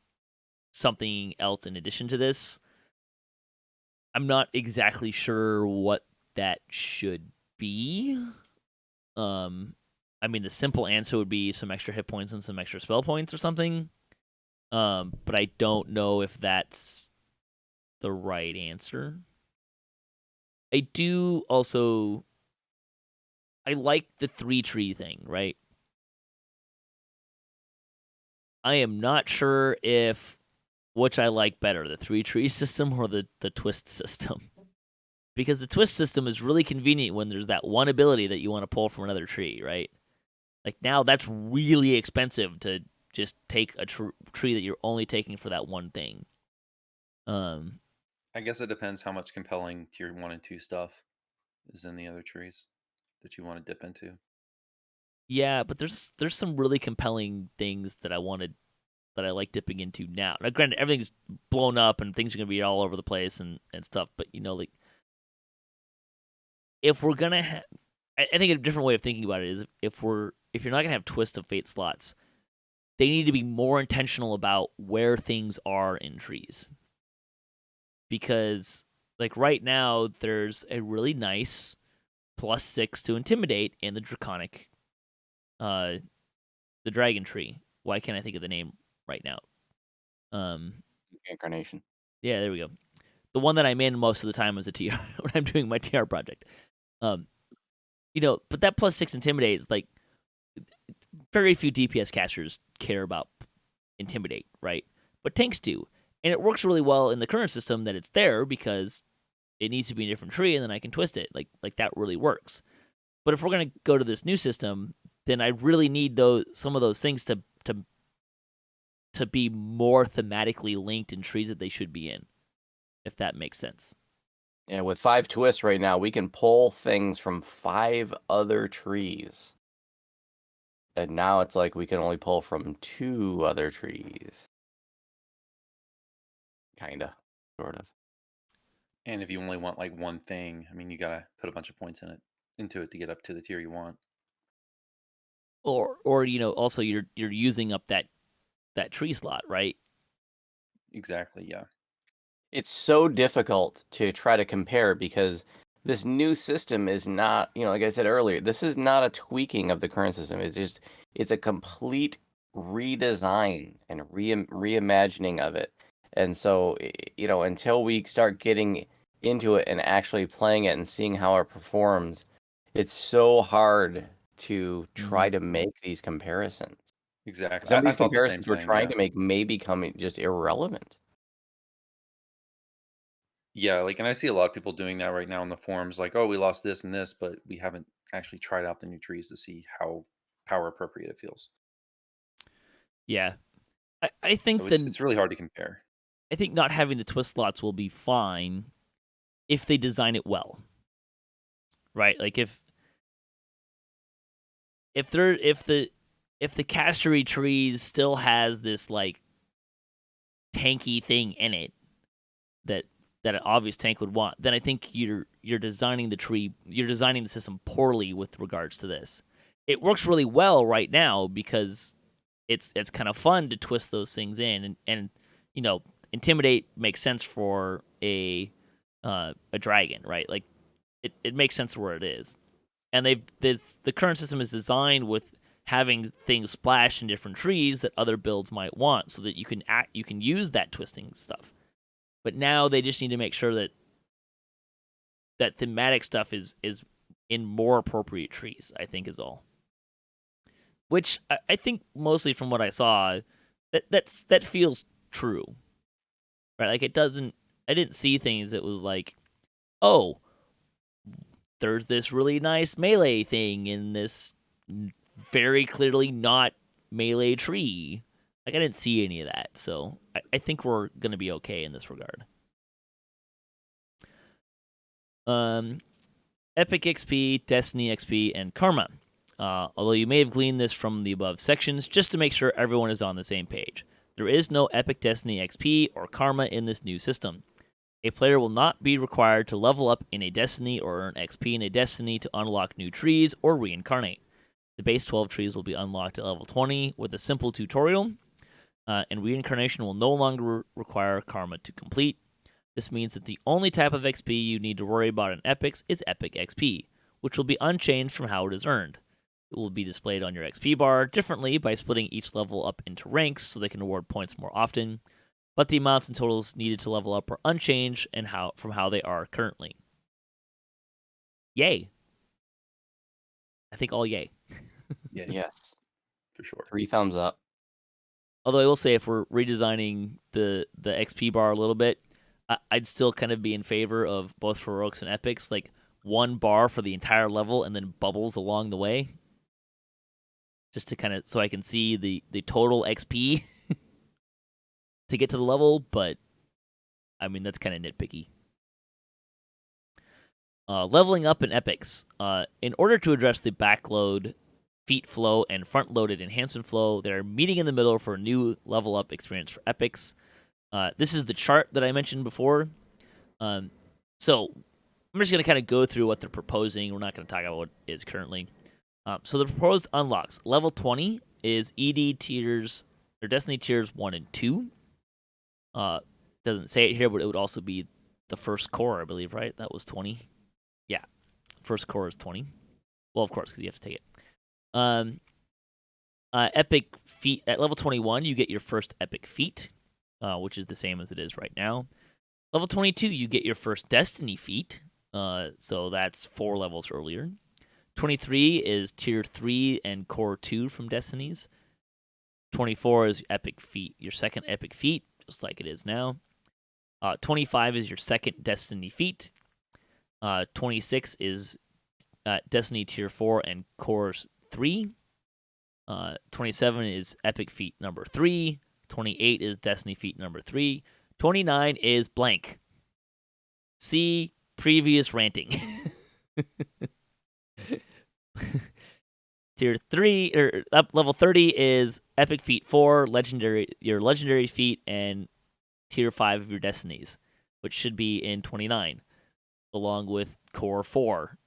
something else in addition to this. I'm not exactly sure what that should be. I mean, the simple answer would be some extra hit points and some extra spell points or something. but I don't know if that's the right answer. I do also. I like the 3-tree thing, right? I am not sure if which I like better, the 3-tree system or the twist system. Because the twist system is really convenient when there's that one ability that you want to pull from another tree, right? Like now that's really expensive to just take a tree that you're only taking for that one thing. I guess it depends how much compelling tier 1 and 2 stuff is in the other trees that you want to dip into. Yeah, but there's some really compelling things that I like dipping into now. Now, granted, everything's blown up and things are gonna be all over the place and stuff. But like if we're gonna I think a different way of thinking about it is if you're not gonna have twist of fate slots, they need to be more intentional about where things are in trees. Because like right now, there's a really nice +6 to intimidate in the draconic, the dragon tree. Why can't I think of the name right now? Incarnation. Yeah, there we go. The one that I'm in most of the time as a TR when I'm doing my TR project. But that +6 intimidate is like very few DPS casters care about intimidate, right? But tanks do. And it works really well in the current system that it's there because it needs to be a different tree and then I can twist it. Like that really works. But if we're gonna go to this new system, then I really need some of those things to be more thematically linked in trees that they should be in, if that makes sense. Yeah, with 5 twists right now, we can pull things from 5 other trees. And now it's like we can only pull from 2 other trees. Kinda. Sort of. And if you only want like one thing, I mean, you gotta put a bunch of points into it to get up to the tier you want. Or also you're using up that tree slot, right? Exactly, yeah. It's so difficult to try to compare because this new system is not, like I said earlier, this is not a tweaking of the current system. It's a complete redesign and reimagining of it. And so, until we start getting into it and actually playing it and seeing how it performs, it's so hard to try to make these comparisons. Exactly. Some of I these thought the same comparisons we're thing, trying yeah. to make may become just irrelevant. Yeah, like, and I see a lot of people doing that right now in the forums, like, oh, we lost this and this, but we haven't actually tried out the new trees to see how power appropriate it feels. Yeah. I think So it's really hard to compare. I think not having the twist slots will be fine if they design it well. Right? Like if the castery trees still has this like tanky thing in it that an obvious tank would want, then I think you're designing the system poorly with regards to this. It works really well right now because it's kind of fun to twist those things in and intimidate makes sense for a dragon, right? Like it makes sense where it is. And the current system is designed with having things splash in different trees that other builds might want so that you can use that twisting stuff. But now they just need to make sure that thematic stuff is in more appropriate trees, I think is all. Which I think mostly from what I saw, that feels true. Right? Like I didn't see things that was like, oh, there's this really nice melee thing in this very clearly not melee tree. Like I didn't see any of that, so I think we're gonna be okay in this regard. Epic XP, Destiny XP, and Karma. Although you may have gleaned this from the above sections, just to make sure everyone is on the same page. There is no Epic Destiny XP or Karma in this new system. A player will not be required to level up in a Destiny or earn XP in a Destiny to unlock new trees or reincarnate. The base 12 trees will be unlocked at level 20 with a simple tutorial, and reincarnation will no longer require Karma to complete. This means that the only type of XP you need to worry about in Epics is Epic XP, which will be unchanged from how it is earned. It will be displayed on your XP bar differently by splitting each level up into ranks so they can award points more often, but the amounts and totals needed to level up are unchanged from how they are currently. Yay. I think all yay. Yeah, Yes. for sure. 3 thumbs up. Although I will say, if we're redesigning the XP bar a little bit, I'd still kind of be in favor of both for heroics and epics, like 1 bar for the entire level and then bubbles along the way, just to kind of so I can see the total XP to get to the level. But I mean, that's kind of nitpicky. Leveling up in epics. In order to address the backload, feat flow, and front-loaded enhancement flow, they're meeting in the middle for a new level up experience for epics. This is the chart that I mentioned before. So I'm just going to kind of go through what they're proposing. We're not going to talk about what is currently. So the proposed unlocks. Level 20 is ED tiers, or Destiny tiers 1 and 2. Doesn't say it here, but it would also be the first core, I believe, right? That was 20. Yeah, first core is 20. Well, of course, because you have to take it. Epic feat at level 21, you get your first epic feat, which is the same as it is right now. Level 22, you get your first Destiny feat, so that's 4 levels earlier. 23 is tier 3 and core 2 from Destinies. 24 is epic feat, your second epic feat, just like it is now. 25 is your second Destiny feat. 26 is Destiny tier 4 and core 3. 27 is epic feat number 3. 28 is Destiny feat number 3. 29 is blank. See previous ranting. Tier 3 or up level 30 is epic feat 4, your legendary feat, and tier 5 of your Destinies, which should be in 29, along with core 4.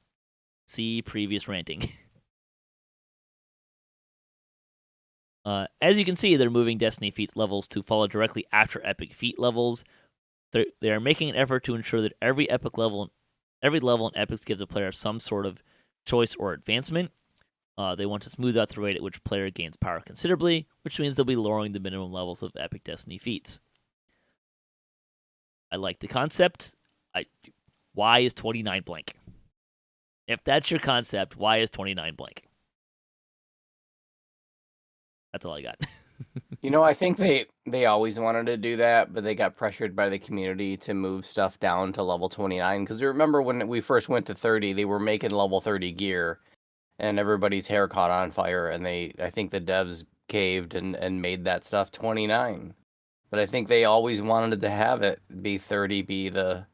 See previous ranting. As you can see, they're moving Destiny feat levels to follow directly after epic feat levels. They are making an effort to ensure that every level in epics gives a player some sort of choice or advancement. They want to smooth out the rate at which player gains power considerably, which means they'll be lowering the minimum levels of epic Destiny feats. I like the concept. Why is 29 blank? If that's your concept, why is 29 blank? That's all I got. I think they always wanted to do that, but they got pressured by the community to move stuff down to level 29. Because remember when we first went to 30, they were making level 30 gear, and everybody's hair caught on fire, and I think the devs caved and made that stuff 29. But I think they always wanted to have it be 30, be the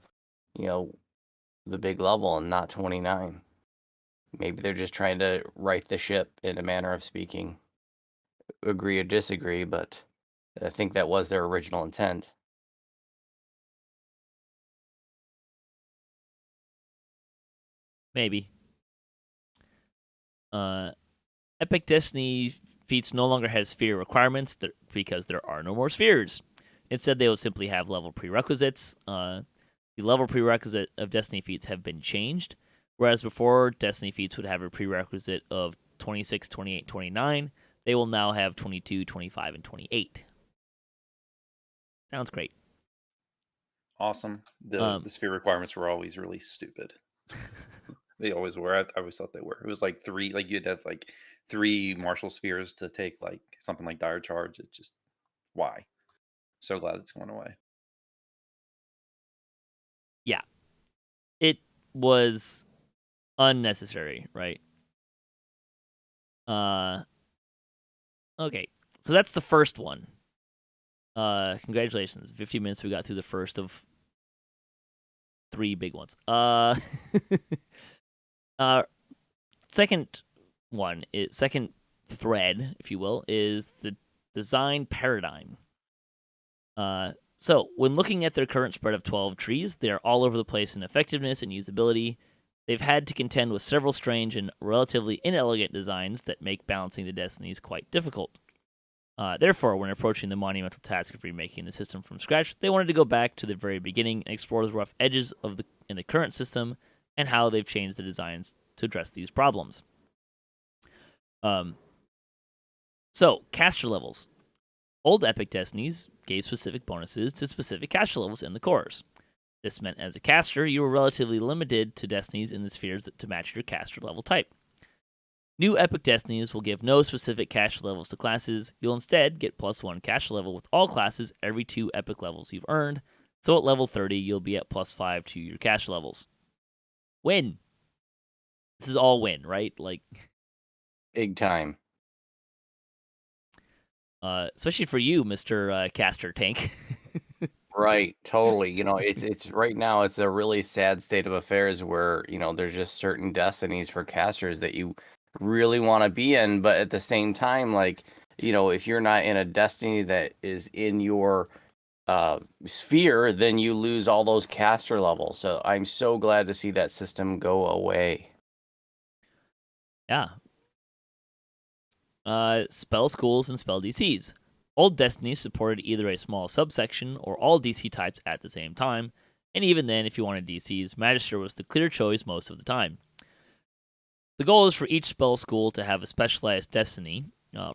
big level, and not 29. Maybe they're just trying to right the ship in a manner of speaking. Agree or disagree, but I think that was their original intent. Maybe. Epic Destiny feats no longer has sphere requirements because there are no more spheres. Instead, they will simply have level prerequisites. The level prerequisite of Destiny feats have been changed, whereas before, Destiny feats would have a prerequisite of 26, 28, 29. They will now have 22, 25, and 28. Sounds great. Awesome. The sphere requirements were always really stupid. They always were. I always thought they were. It was like 3, like you'd have like 3 martial spheres to take like something like dire charge. It's just why? So glad it's going away. Yeah. It was unnecessary, right? Okay. So that's the first one. Congratulations. 15 minutes, we got through the first of 3 big ones. Second thread, if you will, is the design paradigm. So when looking at their current spread of 12 trees, they are all over the place in effectiveness and usability. They've had to contend with several strange and relatively inelegant designs that make balancing the Destinies quite difficult. Therefore, when approaching the monumental task of remaking the system from scratch, they wanted to go back to the very beginning and explore the rough edges in the current system and how they've changed the designs to address these problems. So, caster levels. Old Epic Destinies gave specific bonuses to specific caster levels in the cores. This meant as a caster, you were relatively limited to destinies in the spheres to match your caster level type. New Epic Destinies will give no specific caster levels to classes. You'll instead get +1 caster level with all classes every 2 epic levels you've earned. So at level 30, you'll be at +5 to your caster levels. Win. This is all win, right? Like, Big time. especially for you, Mr. Caster Tank. Right, totally. It's right now it's a really sad state of affairs where, there's just certain destinies for casters that you really want to be in, but at the same time, like, if you're not in a destiny that is in your sphere, then you lose all those caster levels. So I'm so glad to see that system go away. Yeah. Spell schools and spell DCs. Old Destiny supported either a small subsection or all DC types at the same time, and even then, if you wanted DCs, Magister was the clear choice most of the time. The goal is for each spell school to have a specialized destiny,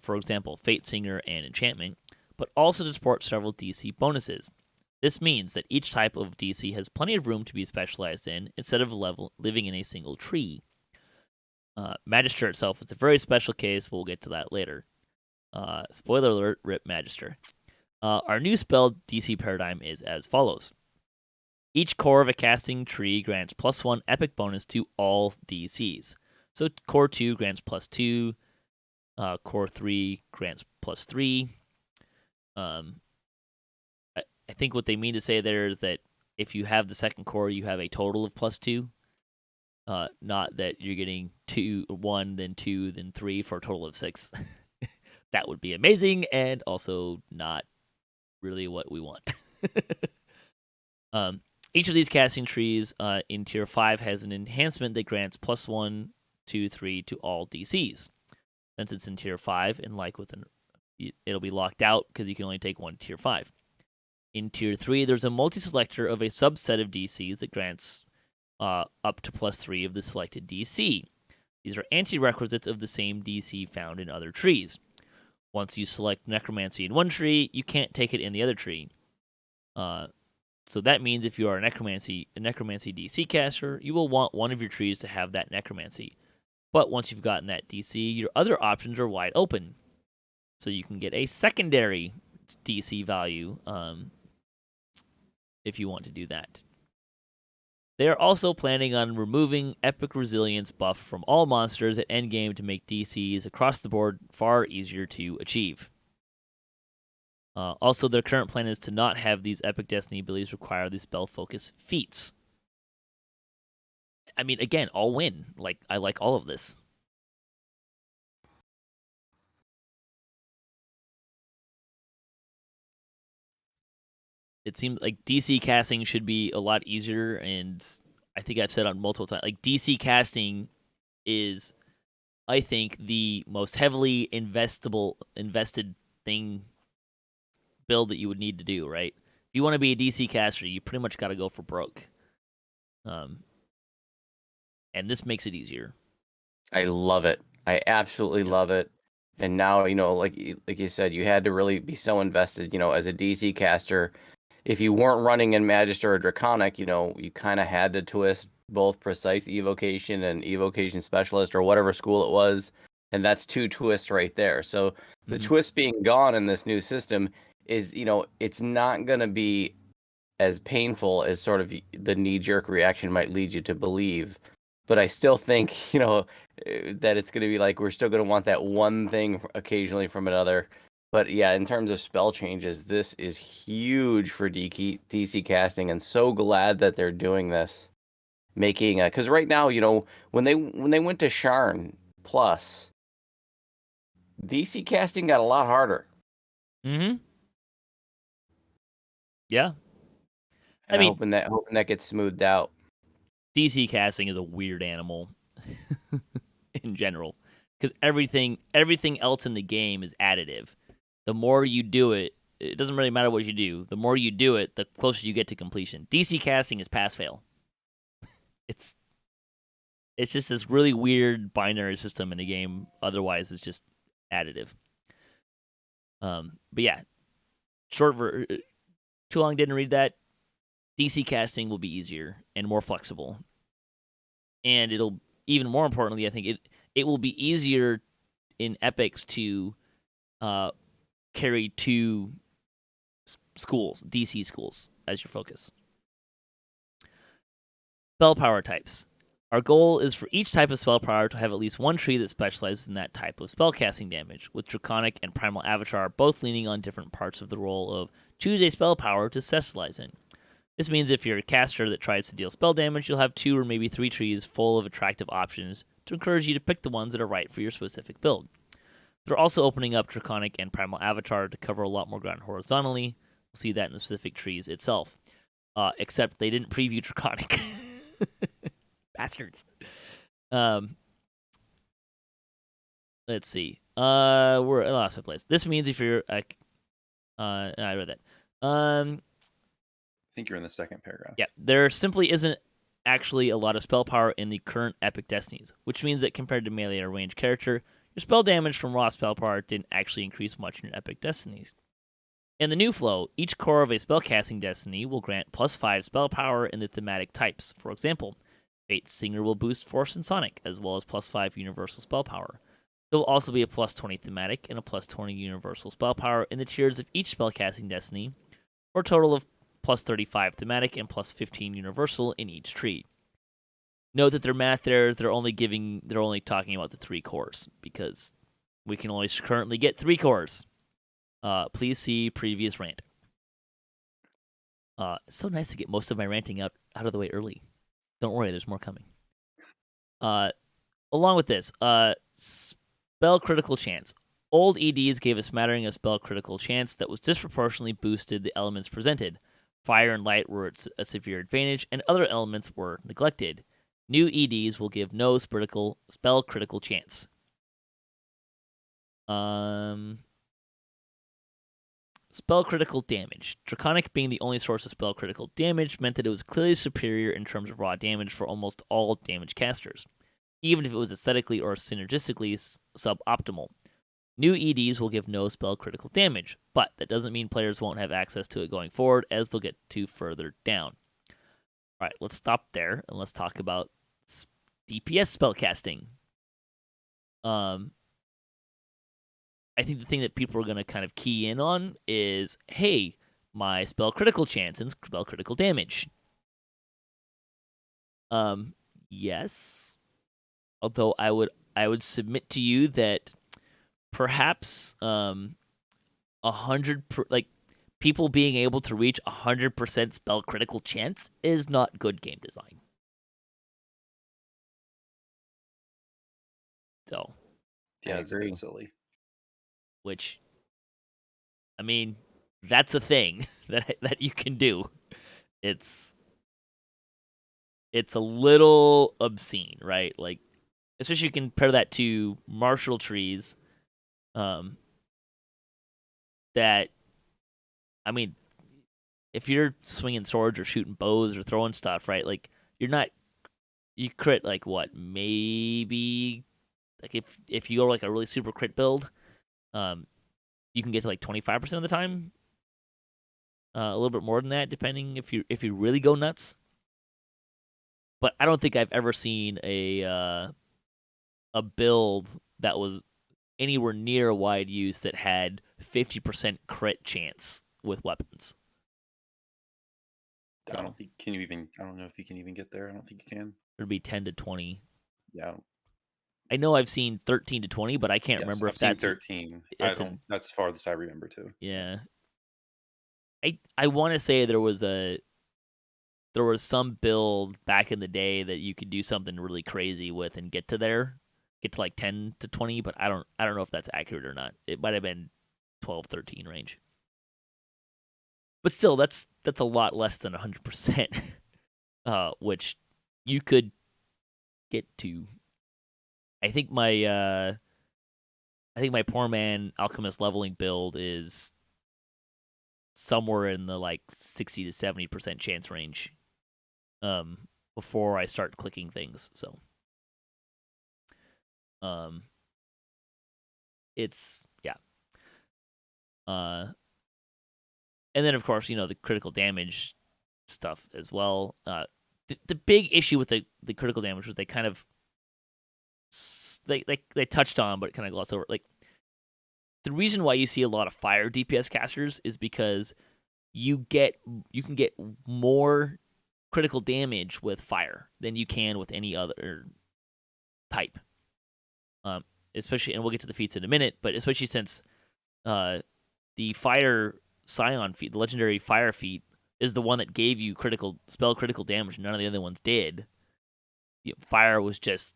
for example, Fate Singer and Enchantment, but also to support several DC bonuses. This means that each type of DC has plenty of room to be specialized in instead of living in a single tree. Magister itself is a very special case, but we'll get to that later. Spoiler alert, rip Magister. Our new spell DC paradigm is as follows. Each core of a casting tree grants +1 epic bonus to all DCs. So core 2 grants +2, core 3 grants +3. I think what they mean to say there is that if you have the second core, you have a total of +2. Not that you're getting 2, 1, then 2, then 3 for a total of 6. That would be amazing, and also not really what we want. Each of these casting trees in Tier 5 has an enhancement that grants +1, 2, 3 to all DCs. Since it's in Tier 5, and it'll be locked out because you can only take one Tier 5. In Tier 3, there's a multi-selector of a subset of DCs that grants up to +3 of the selected DC. These are anti-requisites of the same DC found in other trees. Once you select Necromancy in one tree, you can't take it in the other tree. So that means if you are a Necromancy DC caster, you will want one of your trees to have that Necromancy. But once you've gotten that DC, your other options are wide open. So you can get a secondary DC value if you want to do that. They are also planning on removing Epic Resilience buff from all monsters at endgame to make DCs across the board far easier to achieve. Also, their current plan is to not have these Epic Destiny abilities require these spell focus feats. I mean, again, all win. I like all of this. It seems like DC casting should be a lot easier, and I think I've said on multiple times, like DC casting is, I think, the most heavily invested thing build that you would need to do, right? If you want to be a DC caster, you pretty much got to go for broke. And this makes it easier. I love it. I absolutely love it. And now, like you said, you had to really be so invested, as a DC caster. If you weren't running in Magister or Draconic, you kind of had to twist both Precise Evocation and Evocation Specialist or whatever school it was. And that's 2 twists right there. So the twist being gone in this new system is, it's not going to be as painful as sort of the knee-jerk reaction might lead you to believe. But I still think, that it's going to be like we're still going to want that one thing occasionally from another. But yeah, in terms of spell changes, this is huge for DC casting, and so glad that they're doing this. Making because right now, when they went to Sharn Plus, DC casting got a lot harder. Mm-hmm. Yeah. And hoping that gets smoothed out. DC casting is a weird animal in general, because everything else in the game is additive. The more you do it, it doesn't really matter what you do. The more you do it, the closer you get to completion. DC casting is pass-fail. It's It's just this really weird binary system in a game. Otherwise, it's just additive. But yeah, too long didn't read that. DC casting will be easier and more flexible, and it'll even more importantly, I think it will be easier in epics to carry two schools, DC schools, as your focus. Spell power types. Our goal is for each type of spell power to have at least one tree that specializes in that type of spellcasting damage, with Draconic and Primal Avatar both leaning on different parts of the role of choose a spell power to specialize in. This means if you're a caster that tries to deal spell damage, you'll have 2 or maybe 3 trees full of attractive options to encourage you to pick the ones that are right for your specific build. They're also opening up Draconic and Primal Avatar to cover a lot more ground horizontally. We'll see that in the specific trees itself. Except they didn't preview Draconic. Bastards. Let's see. I lost my place. This means if you're I read that. I think you're in the second paragraph. Yeah, there simply isn't actually a lot of spell power in the current Epic Destinies, which means that compared to melee or ranged character, your spell damage from raw spell power didn't actually increase much in your Epic Destinies. In the new flow, each core of a spellcasting destiny will grant +5 spell power in the thematic types. For example, Fate's Singer will boost Force and Sonic, as well as +5 universal spell power. There will also be a +20 thematic and a +20 universal spell power in the tiers of each spellcasting destiny, for a total of +35 thematic and +15 universal in each tree. Note that their math there is they're only talking about the 3 cores, because we can only currently get 3 cores. Please see previous rant. It's so nice to get most of my ranting out of the way early. Don't worry, there's more coming. Along with this, spell critical chance. Old EDs gave a smattering of spell critical chance that was disproportionately boosted the elements presented. Fire and light were at a severe advantage, and other elements were neglected. New EDs will give no spell critical chance. Spell critical damage. Draconic being the only source of spell critical damage meant that it was clearly superior in terms of raw damage for almost all damage casters, even if it was aesthetically or synergistically suboptimal. New EDs will give no spell critical damage, but that doesn't mean players won't have access to it going forward, as they'll get to further down. All right, let's stop there and let's talk about DPS spellcasting. I think the thing that people are going to kind of key in on is, hey, my spell critical chance and spell critical damage. Yes. Although I would submit to you that perhaps 100 people being able to reach 100% spell critical chance is not good game design. So, yeah, it's a bit silly. Which, I mean, that's a thing that you can do. It's a little obscene, right? Like, especially you can compare that to martial trees. That, I mean, if you're swinging swords or shooting bows or throwing stuff, right? Like, you crit like what? Maybe like if you go like a really super crit build, you can get to like 25% of the time. A little bit more than that, depending if you really go nuts. But I don't think I've ever seen a build that was anywhere near wide use that had 50% crit chance with weapons. So, I don't think I don't know if you can even get there. I don't think you can. It'd be 10 to 20. Yeah. I know I've seen 13 to 20, but I can't remember if that's 13. That's farthest I remember too. Yeah. I want to say there was some build back in the day that you could do something really crazy with and get to like 10 to 20, but I don't know if that's accurate or not. It might have been 12, 13 range. But still, that's a lot less than 100%, which you could get to. I think my poor man alchemist leveling build is somewhere in the like 60 to 70% chance range. Before I start clicking things, so It's yeah. And then of course, the critical damage stuff as well. The big issue with the critical damage was they kind of they touched on, but kind of glossed over. Like the reason why you see a lot of fire DPS casters is because you can get more critical damage with fire than you can with any other type. Especially, and we'll get to the feats in a minute, but especially since the fire Scion feat, the legendary fire feat, is the one that gave you critical damage. None of the other ones did. Fire was just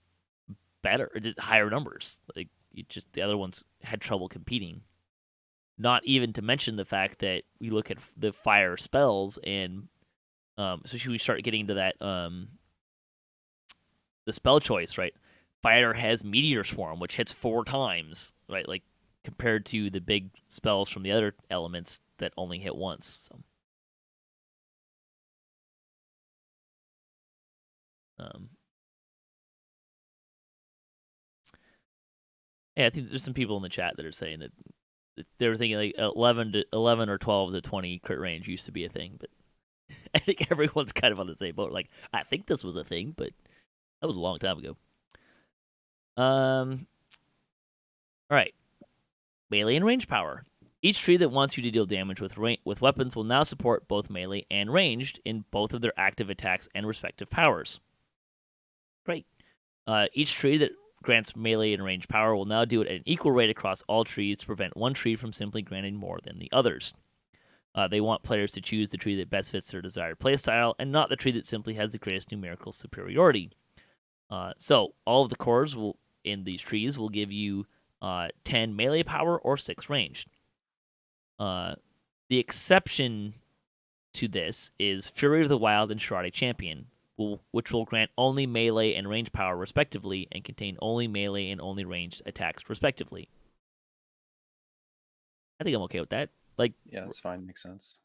better, it did higher numbers. Like the other ones had trouble competing. Not even to mention the fact that we look at the fire spells, and especially we start getting into that the spell choice, right? Fire has Meteor Swarm, which hits 4 times, right? Like compared to the big spells from the other elements that only hit once. So, yeah, I think there's some people in the chat that are saying that they were thinking like 11 or 12 to 20 crit range used to be a thing, but I think everyone's kind of on the same boat. Like, I think this was a thing, but that was a long time ago. All right. Melee and range power. Each tree that wants you to deal damage with weapons will now support both melee and ranged in both of their active attacks and respective powers. Great. Each tree that grants melee and range power will now do it at an equal rate across all trees to prevent one tree from simply granting more than the others. They want players to choose the tree that best fits their desired playstyle and not the tree that simply has the greatest numerical superiority. So all of the cores in these trees will give you 10 melee power or 6 ranged. The exception to this is Fury of the Wild and Shirati Champion, which will grant only melee and range power respectively and contain only melee and only ranged attacks respectively. I think I'm okay with that. Like, yeah, that's fine. Makes sense.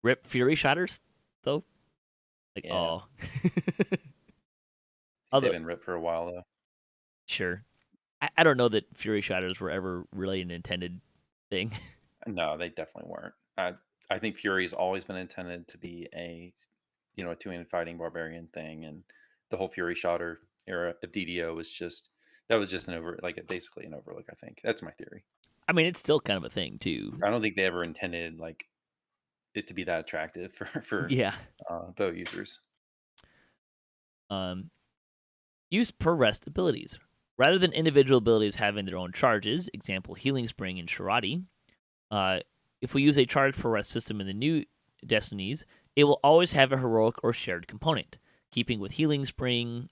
Rip Fury Shatters, though. Like, Yeah. oh. They've been ripped for a while, though. Sure. I don't know that Fury Shatters were ever really an intended thing. No, they definitely weren't. I think Fury's always been intended to be a two-handed fighting barbarian thing, and the whole Fury Shatter era of DDO was just basically an overlook. I think that's my theory. I mean, it's still kind of a thing too. I don't think they ever intended it to be that attractive for bow users. Use per rest abilities. Rather than individual abilities having their own charges, example Healing Spring and Shirati, if we use a charge per rest system in the new Destinies, it will always have a heroic or shared component. Keeping with Healing Spring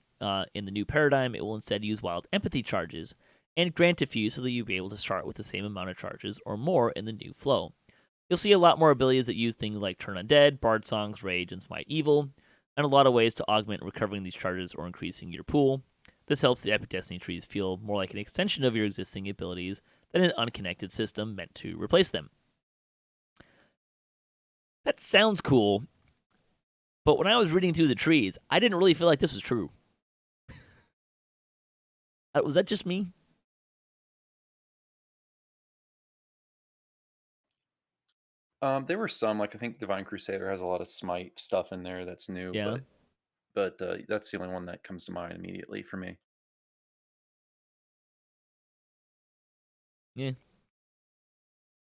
in the new paradigm, it will instead use Wild Empathy charges and grant a few so that you'll be able to start with the same amount of charges or more in the new flow. You'll see a lot more abilities that use things like Turn Undead, Bard Songs, Rage, and Smite Evil, and a lot of ways to augment recovering these charges or increasing your pool. This helps the Epic Destiny trees feel more like an extension of your existing abilities than an unconnected system meant to replace them. That sounds cool, but when I was reading through the trees, I didn't really feel like this was true. Was that just me? There were some, I think Divine Crusader has a lot of Smite stuff in there that's new, Yeah. but that's the only one that comes to mind immediately for me. Yeah.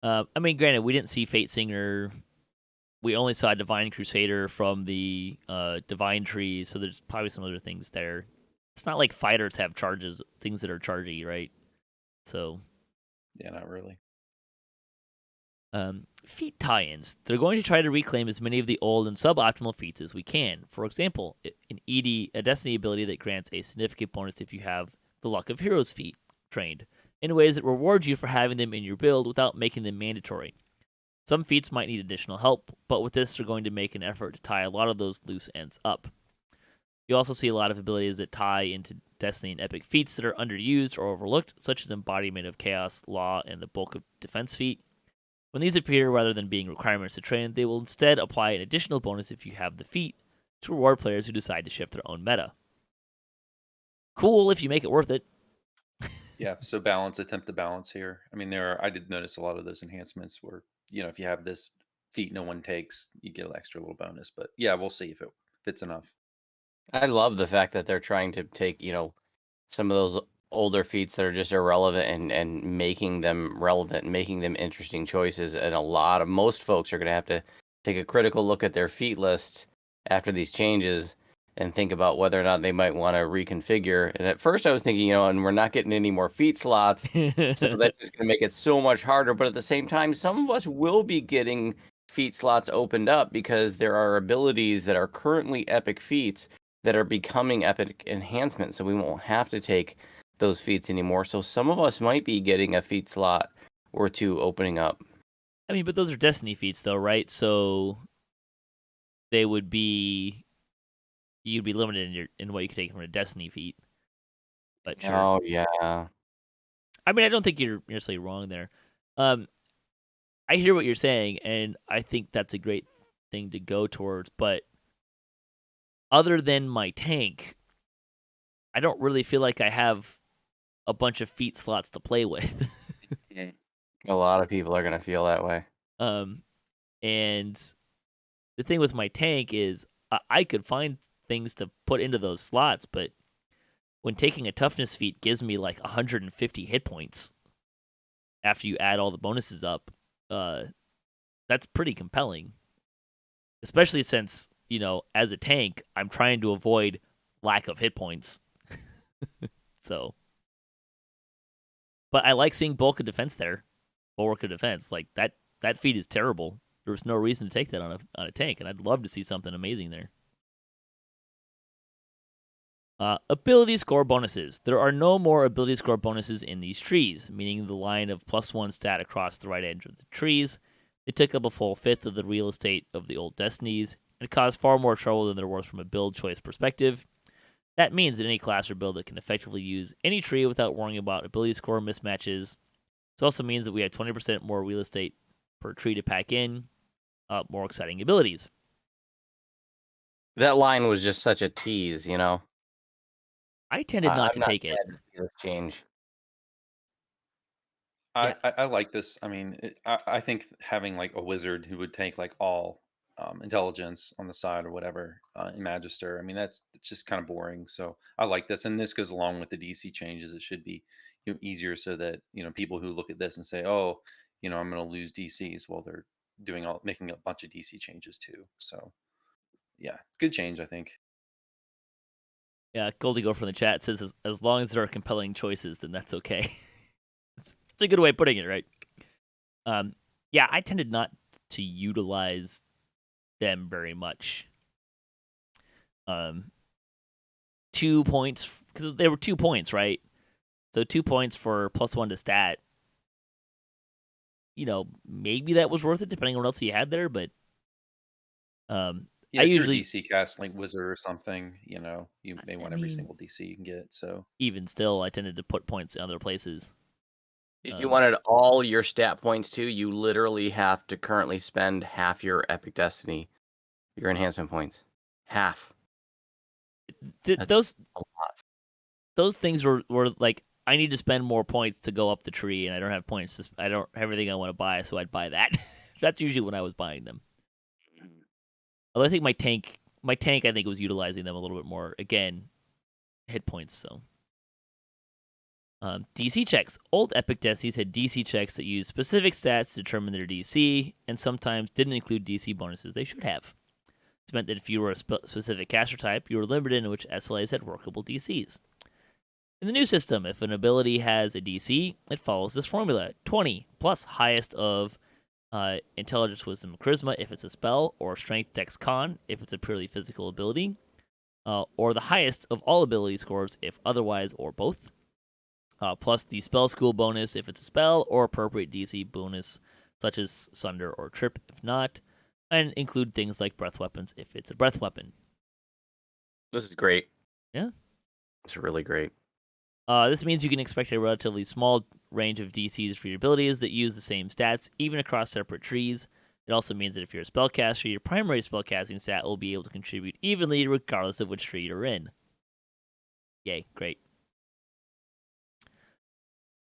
I mean, granted, we didn't see Fate Singer. We only saw Divine Crusader from the Divine Tree, so there's probably some other things there. It's not like fighters have charges, things that are chargy, right? So. Yeah, not really. Feat tie-ins. They're going to try to reclaim as many of the old and suboptimal feats as we can. For example, a Destiny ability that grants a significant bonus if you have the Luck of Heroes feat trained, in ways that reward you for having them in your build without making them mandatory. Some feats might need additional help, but with this, they're going to make an effort to tie a lot of those loose ends up. You also see a lot of abilities that tie into Destiny and Epic feats that are underused or overlooked, such as Embodiment of Chaos, Law, and the Bulk of Defense feat. When these appear, rather than being requirements to train, they will instead apply an additional bonus if you have the feat to reward players who decide to shift their own meta. cool if you make it worth it. Yeah, so attempt to balance here. I mean, I did notice a lot of those enhancements where, if you have this feat no one takes, you get an extra little bonus. But yeah, we'll see if it's enough. I love the fact that they're trying to take, some of those older feats that are just irrelevant and making them relevant, making them interesting choices. And most folks are going to have to take a critical look at their feat list after these changes and think about whether or not they might want to reconfigure. And at first I was thinking, and we're not getting any more feat slots, so that's just going to make it so much harder. But at the same time, some of us will be getting feat slots opened up because there are abilities that are currently epic feats that are becoming epic enhancements, so we won't have to take those feats anymore. So some of us might be getting a feat slot or two opening up. I mean, but those are Destiny feats, though, right? So they would be, you'd be limited in what you could take from a Destiny feat. But sure. Oh yeah. I mean, I don't think you're necessarily wrong there. I hear what you're saying, and I think that's a great thing to go towards. But other than my tank, I don't really feel like I have a bunch of feat slots to play with. A lot of people are going to feel that way. And the thing with my tank is I could find things to put into those slots, but when taking a toughness feat gives me like 150 hit points after you add all the bonuses up, that's pretty compelling. Especially since, as a tank, I'm trying to avoid lack of hit points. So, but I like seeing bulk of defense there. Bulwark of defense, like that feat is terrible. There was no reason to take that on a tank, and I'd love to see something amazing there. Ability score bonuses. There are no more ability score bonuses in these trees, meaning the line of +1 stat across the right edge of the trees. They took up a full fifth of the real estate of the old Destinies, and caused far more trouble than there was from a build choice perspective. That means that any class or build that can effectively use any tree without worrying about ability score mismatches. This also means that we have 20% more real estate per tree to pack in, more exciting abilities. That line was just such a tease, I tended not to take it. To see this change. I like this. I mean, I think having like a wizard who would take like all intelligence on the side or whatever in Magister, I mean, it's just kind of boring. So I like this. And this goes along with the DC changes. It should be easier so that, people who look at this and say, oh, I'm going to lose DCs. Well, they're making a bunch of DC changes too. So yeah, good change, I think. Yeah, Goldie Go from the chat says as long as there are compelling choices, then that's okay. It's a good way of putting it, right? Yeah, I tended not to utilize them very much. 2 points, because they were 2 points, right? So 2 points for +1 to stat. Maybe that was worth it depending on what else you had there, but Yeah, I if usually you're a DC cast like wizard or something, you may want every single DC you can get. So even still, I tended to put points in other places. If you wanted all your stat points too, you literally have to currently spend half your Epic Destiny, your enhancement points. Half. Those a lot. Those things were like, I need to spend more points to go up the tree, and I don't have points. I don't have everything I want to buy, so I'd buy that. That's usually when I was buying them. Although I think my tank, I think was utilizing them a little bit more. Again, hit points. So, DC checks. Old Epic Destinies had DC checks that used specific stats to determine their DC, and sometimes didn't include DC bonuses they should have. This meant that if you were a specific caster type, you were limited in which SLAs had workable DCs. In the new system, if an ability has a DC, it follows this formula: 20 plus highest of intelligence, wisdom, charisma if it's a spell, or strength, dex, con if it's a purely physical ability, or the highest of all ability scores if otherwise or both, plus the spell school bonus if it's a spell, or appropriate DC bonus such as sunder or trip if not, and include things like breath weapons if it's a breath weapon. This is great. Yeah. It's really great. This means you can expect a relatively small range of DCs for your abilities that use the same stats, even across separate trees. It also means that if you're a spellcaster, your primary spellcasting stat will be able to contribute evenly regardless of which tree you're in. Yay, great.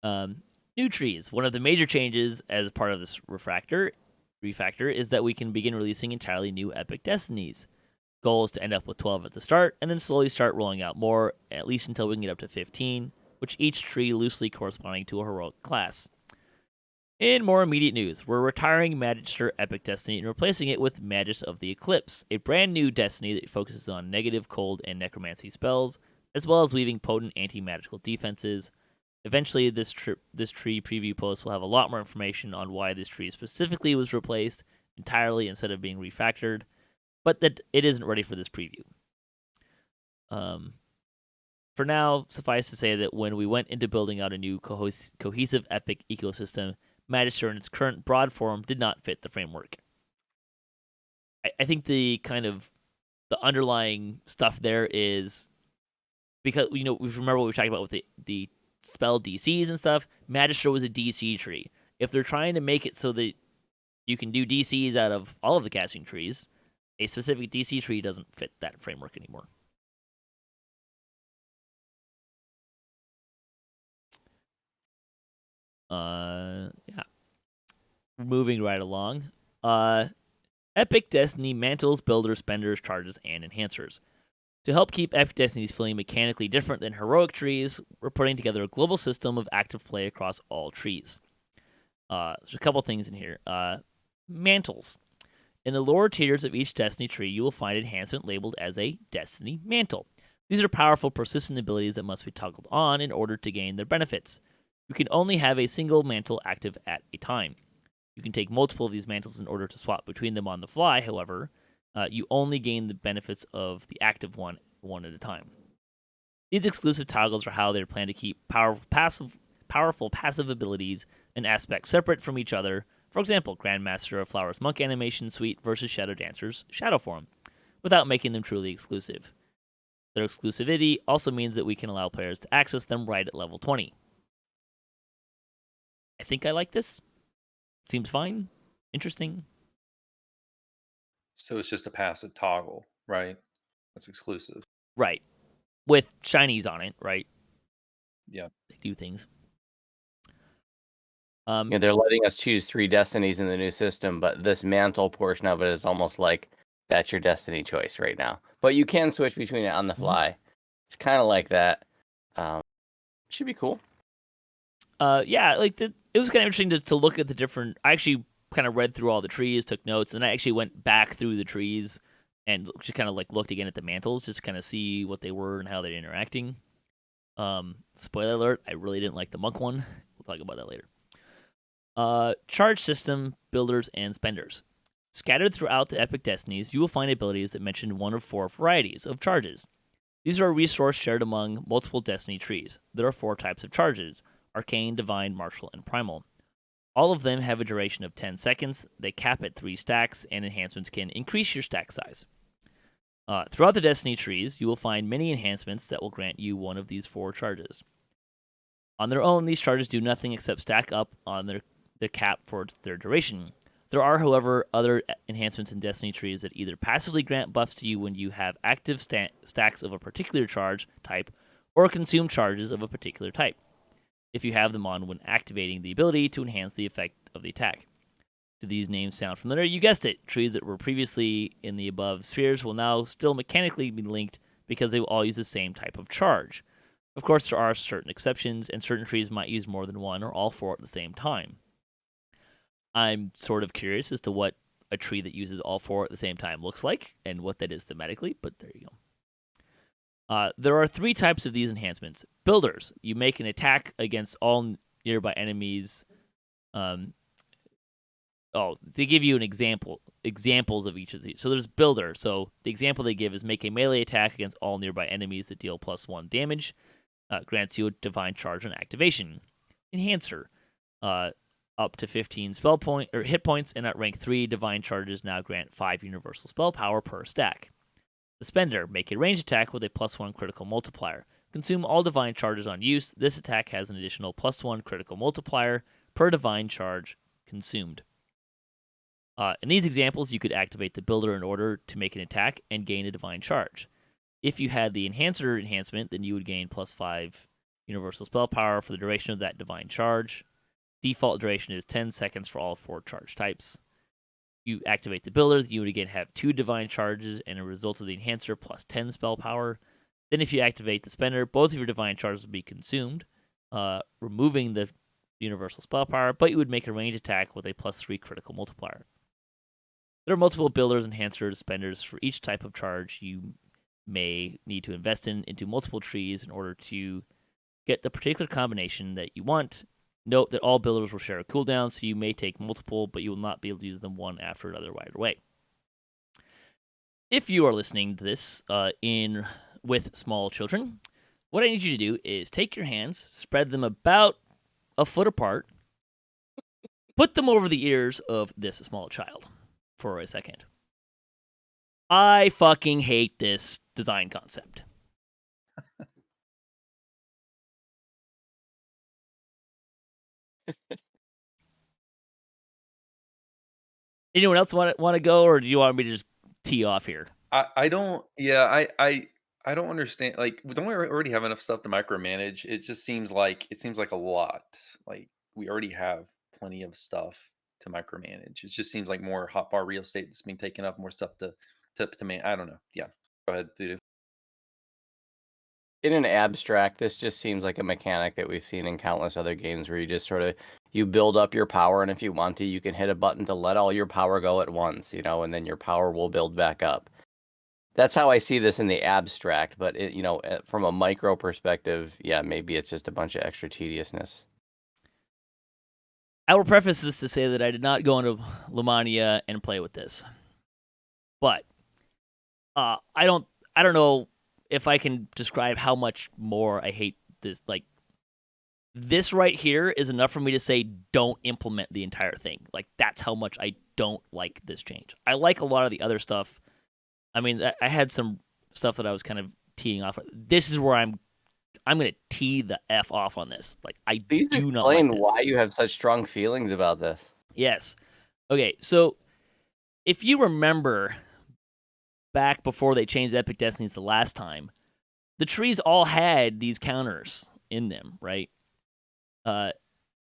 New trees. One of the major changes as part of this refactor is that we can begin releasing entirely new Epic Destinies. Goal is to end up with 12 at the start, and then slowly start rolling out more, at least until we can get up to 15, which each tree loosely corresponding to a heroic class. In more immediate news, we're retiring Magister Epic Destiny and replacing it with Magus of the Eclipse, a brand new destiny that focuses on negative, cold, and necromancy spells, as well as leaving potent anti-magical defenses. Eventually, this tree preview post will have a lot more information on why this tree specifically was replaced entirely instead of being refactored, but that it isn't ready for this preview. For now, suffice to say that when we went into building out a new cohesive epic ecosystem, Magister in its current broad form did not fit the framework. I think the kind of the underlying stuff there is because we remember what we were talking about with the spell DCs and stuff. Magister was a DC tree. If they're trying to make it so that you can do DCs out of all of the casting trees, a specific DC tree doesn't fit that framework anymore. Yeah. Moving right along. Epic Destiny mantles, builders, spenders, charges, and enhancers. To help keep Epic Destinies feeling mechanically different than heroic trees, we're putting together a global system of active play across all trees. There's a couple things in here. Mantles. In the lower tiers of each Destiny tree, you will find enhancement labeled as a Destiny Mantle. These are powerful, persistent abilities that must be toggled on in order to gain their benefits. You can only have a single mantle active at a time. You can take multiple of these mantles in order to swap between them on the fly, however. You only gain the benefits of the active one at a time. These exclusive toggles are how they're planned to keep powerful passive abilities and aspects separate from each other. For example, Grandmaster of Flower's Monk animation suite versus Shadow Dancer's Shadow form, without making them truly exclusive. Their exclusivity also means that we can allow players to access them right at level 20. I think I like this. Seems fine. Interesting. So it's just a passive toggle, right? That's exclusive. Right. With shinies on it, right? Yeah. They do things. Yeah, they're letting us choose 3 destinies in the new system, but this mantle portion of it is almost like that's your destiny choice right now. But you can switch between it on the fly. Mm-hmm. It's kind of like that. Should be cool. Yeah, like it was kind of interesting to look at the different. I actually kind of read through all the trees, took notes, and then I actually went back through the trees and just kind of like looked again at the mantles, just kind of see what they were and how they're interacting. Spoiler alert: I really didn't like the monk one. We'll talk about that later. Charge system, builders, and spenders. Scattered throughout the Epic Destinies, you will find abilities that mention one of 4 varieties of charges. These are a resource shared among multiple Destiny trees. There are 4 types of charges: Arcane, Divine, Martial, and Primal. All of them have a duration of 10 seconds, they cap at 3 stacks, and enhancements can increase your stack size. Throughout the Destiny trees, you will find many enhancements that will grant you one of these 4 charges. On their own, these charges do nothing except stack up on their cap for their duration. There are, however, other enhancements in Destiny trees that either passively grant buffs to you when you have active stacks of a particular charge type, or consume charges of a particular type, if you have them on when activating the ability to enhance the effect of the attack. Do these names sound familiar? You guessed it. Trees that were previously in the above spheres will now still mechanically be linked because they will all use the same type of charge. Of course, there are certain exceptions, and certain trees might use more than one or all 4 at the same time. I'm sort of curious as to what a tree that uses all 4 at the same time looks like and what that is thematically, but there you go. There are 3 types of these enhancements. Builders. You make an attack against all nearby enemies. They give you examples of each of these. So there's Builder. So the example they give is make a melee attack against all nearby enemies that deal +1 damage. Grants you a divine charge on activation. Enhancer. Up to 15 spell point or hit points, and at rank 3, divine charges now grant 5 universal spell power per stack. The Spender. Make a ranged attack with a +1 critical multiplier. Consume all divine charges on use. This attack has an additional +1 critical multiplier per divine charge consumed. In these examples, you could activate the Builder in order to make an attack and gain a divine charge. If you had the Enhancer enhancement, then you would gain +5 universal spell power for the duration of that divine charge. Default duration is 10 seconds for all 4 charge types. You activate the builder, you would again have 2 divine charges and a result of the enhancer plus 10 spell power. Then if you activate the spender, both of your divine charges will be consumed, removing the universal spell power, but you would make a range attack with a +3 critical multiplier. There are multiple builders, enhancers, spenders for each type of charge you may need to invest into multiple trees in order to get the particular combination that you want. Note that all builders will share a cooldown, so you may take multiple, but you will not be able to use them one after another right away. If you are listening to this with small children, what I need you to do is take your hands, spread them about a foot apart, put them over the ears of this small child for a second. I fucking hate this design concept. Anyone else want to go, or do you want me to just tee off here? I don't. Yeah, I don't understand. Like, don't we already have enough stuff to micromanage? It seems like a lot. Like, we already have plenty of stuff to micromanage. It just seems like more hotbar real estate that's being taken up, more stuff to man. I don't know. Yeah, go ahead, Voodoo. In an abstract, this just seems like a mechanic that we've seen in countless other games where you just sort of you build up your power, and if you want to, you can hit a button to let all your power go at once, and then your power will build back up. That's how I see this in the abstract, but from a micro perspective, yeah, maybe it's just a bunch of extra tediousness. I will preface this to say that I did not go into Lumania and play with this, but I don't know if I can describe how much more I hate this. Like, this right here is enough for me to say don't implement the entire thing. Like, that's how much I don't like this change. I like a lot of the other stuff. I mean, I had some stuff that I was kind of teeing off. This is where I'm going to tee the F off on this. Like, I Please do not like explain this. why you have such strong feelings about this. Yes. Okay, so if you remember back before they changed Epic Destinies the last time, the trees all had these counters in them, right? And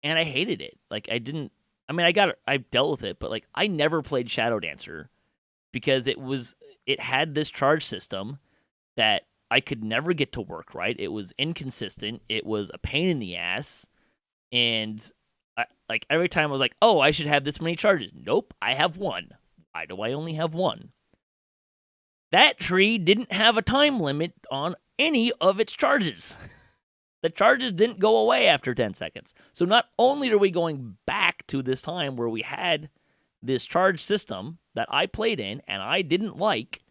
I hated it. Like, I dealt with it, but like, I never played Shadow Dancer because it had this charge system that I could never get to work right. It was inconsistent. It was a pain in the ass. And like, every time I was like, oh, I should have this many charges. Nope, I have one. Why do I only have one? That tree didn't have a time limit on any of its charges. The charges didn't go away after 10 seconds. So not only are we going back to this time where we had this charge system that I played in and I didn't like,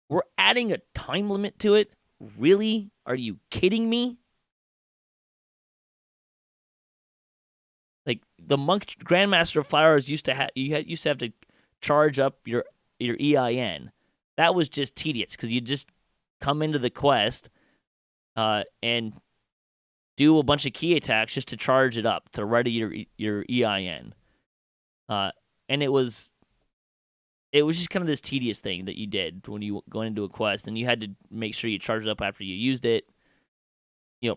we're adding a time limit to it? Really? Are you kidding me? Like, the Monk Grandmaster of Flowers used to have to charge up your EIN. That was just tedious because you just come into the quest and do a bunch of key attacks just to charge it up to ready your EIN. And it was just kind of this tedious thing that you did when you go into a quest, and you had to make sure you charged up after you used it.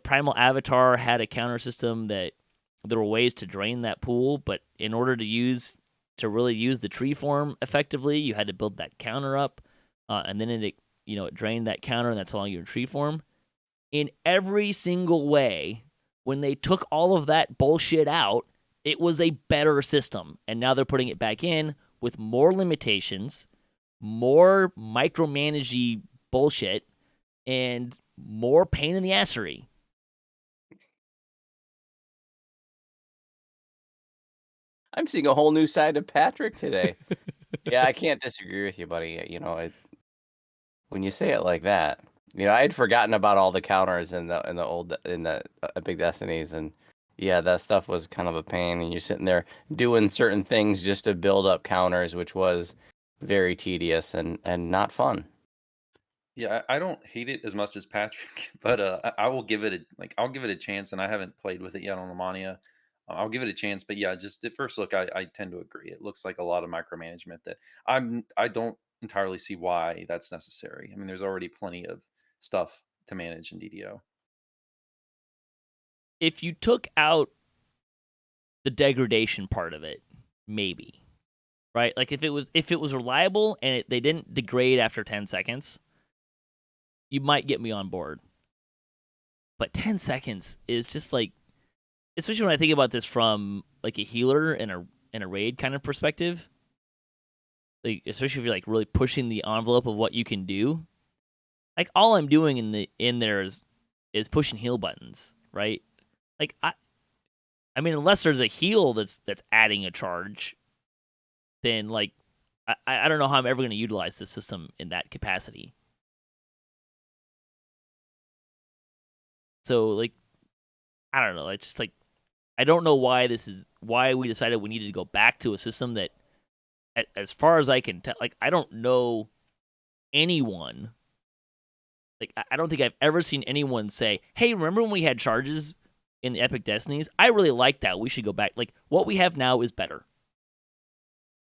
Primal Avatar had a counter system that there were ways to drain that pool, but in order to really use the tree form effectively, you had to build that counter up, and then it drained that counter, and that's allowing you to tree form. In every single way, when they took all of that bullshit out, it was a better system, and now they're putting it back in with more limitations, more micromanagey bullshit, and more pain in the assery. I'm seeing a whole new side of Patrick today. Yeah, I can't disagree with you, buddy. When you say it like that, I had forgotten about all the counters in the Epic Destinies, and yeah, that stuff was kind of a pain. And you're sitting there doing certain things just to build up counters, which was very tedious and not fun. Yeah, I don't hate it as much as Patrick, but I will give it I'll give it a chance, and I haven't played with it yet on Lamania. I'll give it a chance, but yeah, just at first look, I tend to agree. It looks like a lot of micromanagement that I don't entirely see why that's necessary. I mean, there's already plenty of stuff to manage in DDO. if you took out the degradation part of it, maybe, right? Like if it was reliable and they didn't degrade after 10 seconds, you might get me on board. But 10 seconds is just like, especially when I think about this from like a healer and a raid kind of perspective, like especially if you're like really pushing the envelope of what you can do. Like all I'm doing in there is pushing heal buttons, right? Like I mean, unless there's a heal that's adding a charge, then like I don't know how I'm ever going to utilize this system in that capacity. So like I don't know. It's just like I don't know why we decided we needed to go back to a system that, as far as I can tell, like I don't know anyone. Like I don't think I've ever seen anyone say, "Hey, remember when we had charges in the Epic Destinies? I really like that. We should go back. Like what we have now is better."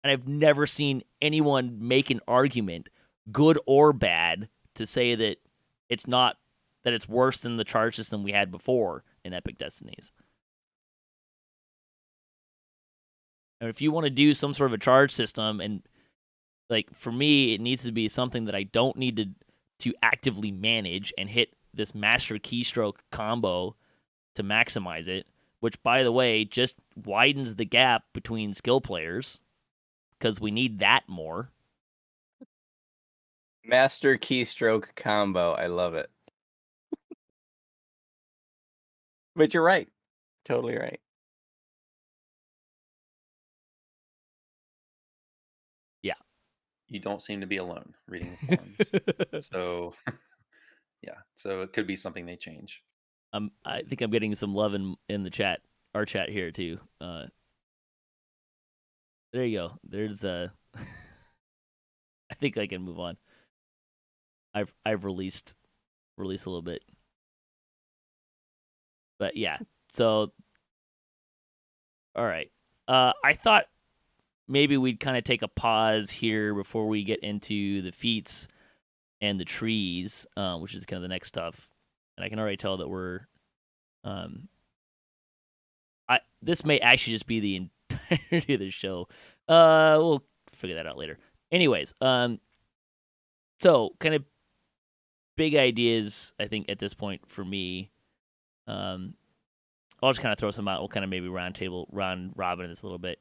And I've never seen anyone make an argument, good or bad, to say that it's not that it's worse than the charge system we had before in Epic Destinies. And if you want to do some sort of a charge system, and like for me, it needs to be something that I don't need to actively manage and hit this master keystroke combo to maximize it, which, by the way, just widens the gap between skill players because we need that more. Master keystroke combo. I love it. But you're right. Totally right. Yeah. You don't seem to be alone reading the forums. So, yeah. So it could be something they change. I think I'm getting some love in the chat, our chat here too. There you go. There's I think I can move on. I've released a little bit, but yeah. So, all right. I thought maybe we'd kind of take a pause here before we get into the feats and the trees, which is kind of the next stuff. And I can already tell that we're, this may actually just be the entirety of the show. We'll figure that out later. Anyways, so kind of big ideas, I think, at this point for me. I'll just kind of throw some out. We'll kind of maybe round robin this a little bit.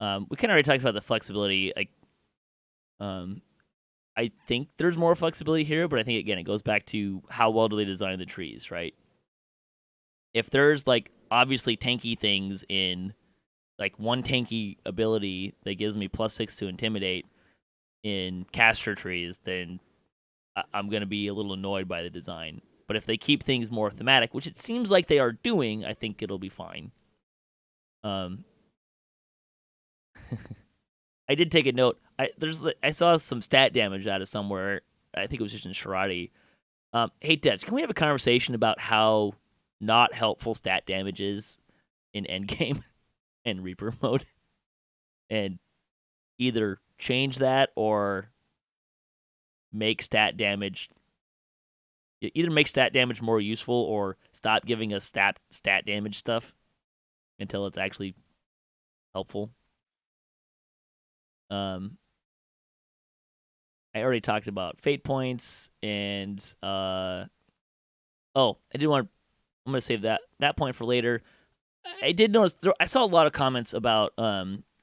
We kind of already talked about the flexibility. Like, I think there's more flexibility here, but I think again it goes back to how well do they design the trees, right? If there's like obviously tanky things in, like one tanky ability that gives me +6 to intimidate in caster trees, then I'm going to be a little annoyed by the design. But if they keep things more thematic, which it seems like they are doing, I think it'll be fine. I did take a note. I saw some stat damage out of somewhere. I think it was just in Shirati. Hey, Debs, can we have a conversation about how not helpful stat damage is in endgame and Reaper mode? And either change that or make stat damage... Either make stat damage more useful or stop giving us stat damage stuff until it's actually helpful. I already talked about fate points and I'm gonna save that point for later. I did notice I saw a lot of comments about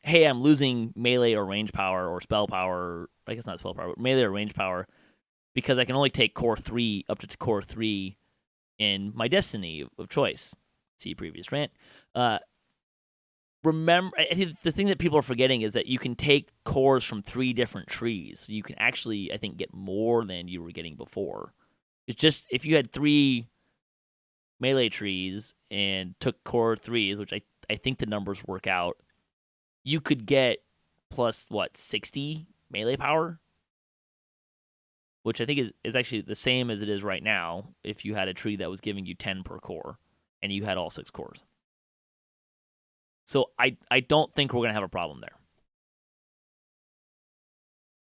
hey, I'm losing melee or range power or spell power. I guess not spell power, but melee or range power because I can only take core 3 up to core 3 in my destiny of choice. See previous rant. Remember, I think the thing that people are forgetting is that you can take cores from 3 different trees. So you can actually, I think, get more than you were getting before. It's just if you had 3 melee trees and took core 3s, which I think the numbers work out, you could get plus 60 melee power, which I think is actually the same as it is right now if you had a tree that was giving you 10 per core and you had all 6 cores. So I don't think we're gonna have a problem there.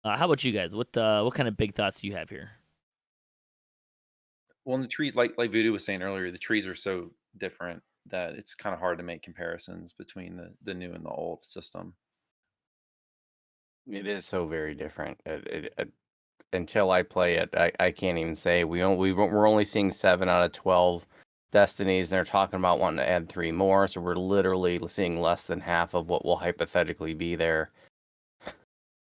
How about you guys? What kind of big thoughts do you have here? Well, in the trees, like Voodoo was saying earlier, the trees are so different that it's kind of hard to make comparisons between the new and the old system. It is so very different. Until I play it, I can't even say. We're only seeing 7 out of 12 destinies, and they're talking about wanting to add 3 more. So we're literally seeing less than half of what will hypothetically be there.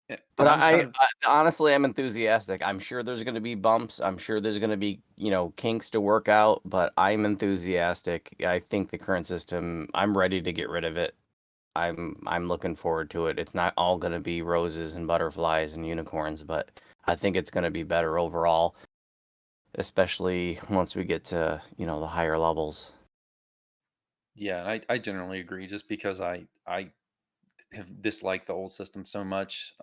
Yeah, But and I'm kind of honestly, I'm enthusiastic. I'm sure there's going to be bumps. I'm sure there's going to be, kinks to work out, but I'm enthusiastic. I think the current system, I'm ready to get rid of it. I'm looking forward to it. It's not all going to be roses and butterflies and unicorns, but I think it's going to be better overall, especially once we get to, the higher levels. yeah, and I generally agree just because I have disliked the old system so much.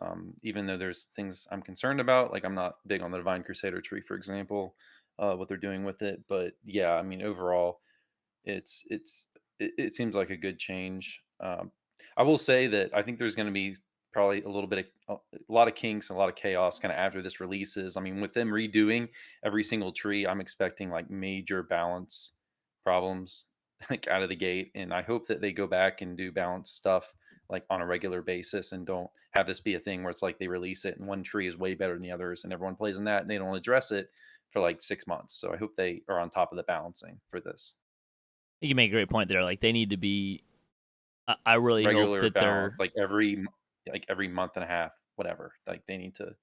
Even though there's things I'm concerned about, like I'm not big on the Divine Crusader tree, for example, what they're doing with it. But yeah, I mean, overall, it seems like a good change. I will say that I think there's going to be probably a little bit of a lot of kinks and a lot of chaos kind of after this releases. I mean, with them redoing every single tree, I'm expecting like major balance problems like out of the gate, and I hope that they go back and do balance stuff like on a regular basis and don't have this be a thing where it's like they release it and one tree is way better than the others and everyone plays in that and they don't address it for like 6 months. So I hope they are on top of the balancing for this. You make a great point there. Like they need to be. I really hope Regular that balance, they're. like every month and a half, whatever. Like they need to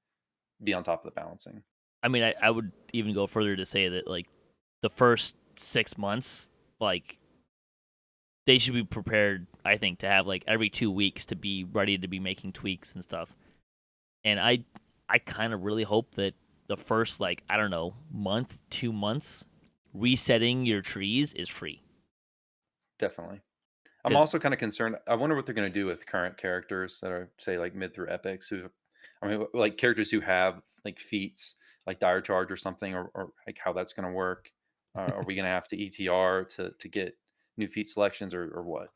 be on top of the balancing. I mean, I would even go further to say that like the first 6 months, like they should be prepared. I think to have like every 2 weeks to be ready to be making tweaks and stuff. And I kind of really hope that the first like I don't know month, 2 months, resetting your trees is free. Definitely. I'm Because also kind of concerned. I wonder what they're going to do with current characters that are, say, like mid through epics. Who, I mean, like characters who have like feats, like dire charge or something, or like how that's going to work. Are we going to have to ETR to get new feat selections, or what?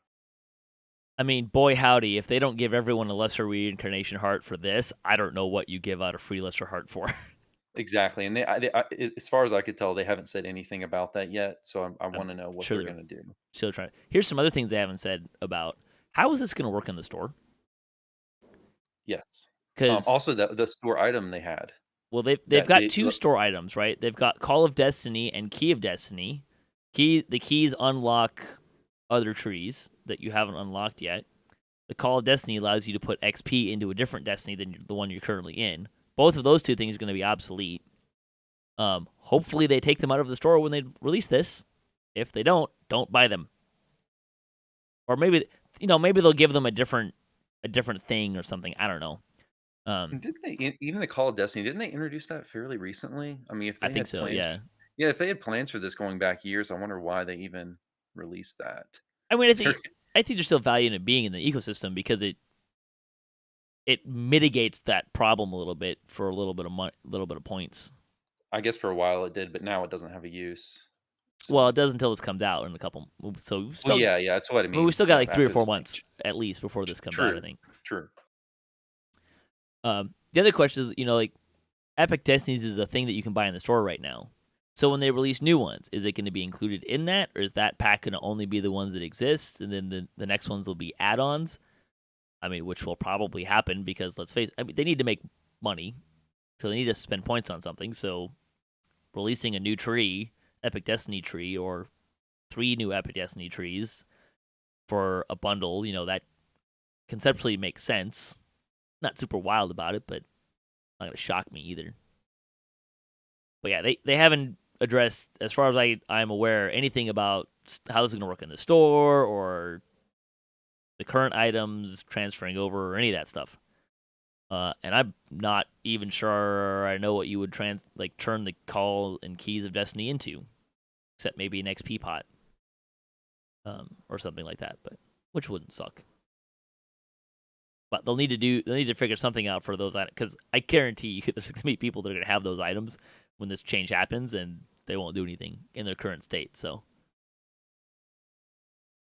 I mean, boy howdy, if they don't give everyone a lesser reincarnation heart for this, I don't know what you give out a free lesser heart for. Exactly, and as far as I could tell, they haven't said anything about that yet. So I I'm want to know what sure they're they're going to do. still trying. Here's some other things they haven't said about how is this going to work in the store. Yes. Because Also, the store item they had well, they've that got they two store items, right? They've got Call of Destiny and Key of Destiny. The keys unlock other trees that you haven't unlocked yet. The Call of Destiny allows you to put XP into a different Destiny than the one you're currently in. Both of those two things are going to be obsolete. Hopefully they take them out of the store when they release this. If they don't buy them. Or maybe maybe they'll give them a different thing or something. I don't know. didn't they even the Call of Destiny, didn't they introduce that fairly recently? I mean, if I they think had so. plans, Yeah. yeah, if they had plans for this going back years, I wonder why they even released that. I mean, They're- I think there's still value in it being in the ecosystem because it mitigates that problem a little bit for a little bit of points. I guess for a while it did, but now it doesn't have a use. Well, So, it does until this comes out in a couple. So we've well, still, yeah, that's what I I mean, we've mean. still got like 3 or After 4 this months change, at least before this comes out. I true, think. true. The other question is, like Epic Destinies is a thing that you can buy in the store right now. So when they release new ones, is it going to be included in that, or is that pack going to only be the ones that exist, and then the next ones will be add-ons? I mean, which will probably happen because let's face it, I mean, they need to make money, so they need to spend points on something. So releasing a new tree, Epic Destiny tree, or 3 new Epic Destiny trees for a bundle, that conceptually makes sense. Not super wild about it, but not going to shock me either. But yeah, they haven't addressed, as far as I'm aware, anything about how this is going to work in the store or the current items transferring over or any of that stuff. And I'm not even sure I know what you would turn the Call and Keys of Destiny into, except maybe an XP pot, or something like that. But which wouldn't suck. But they'll need to figure something out for those items, because I guarantee you there's going to be people that are going to have those items when this change happens, and they won't do anything in their current state. So,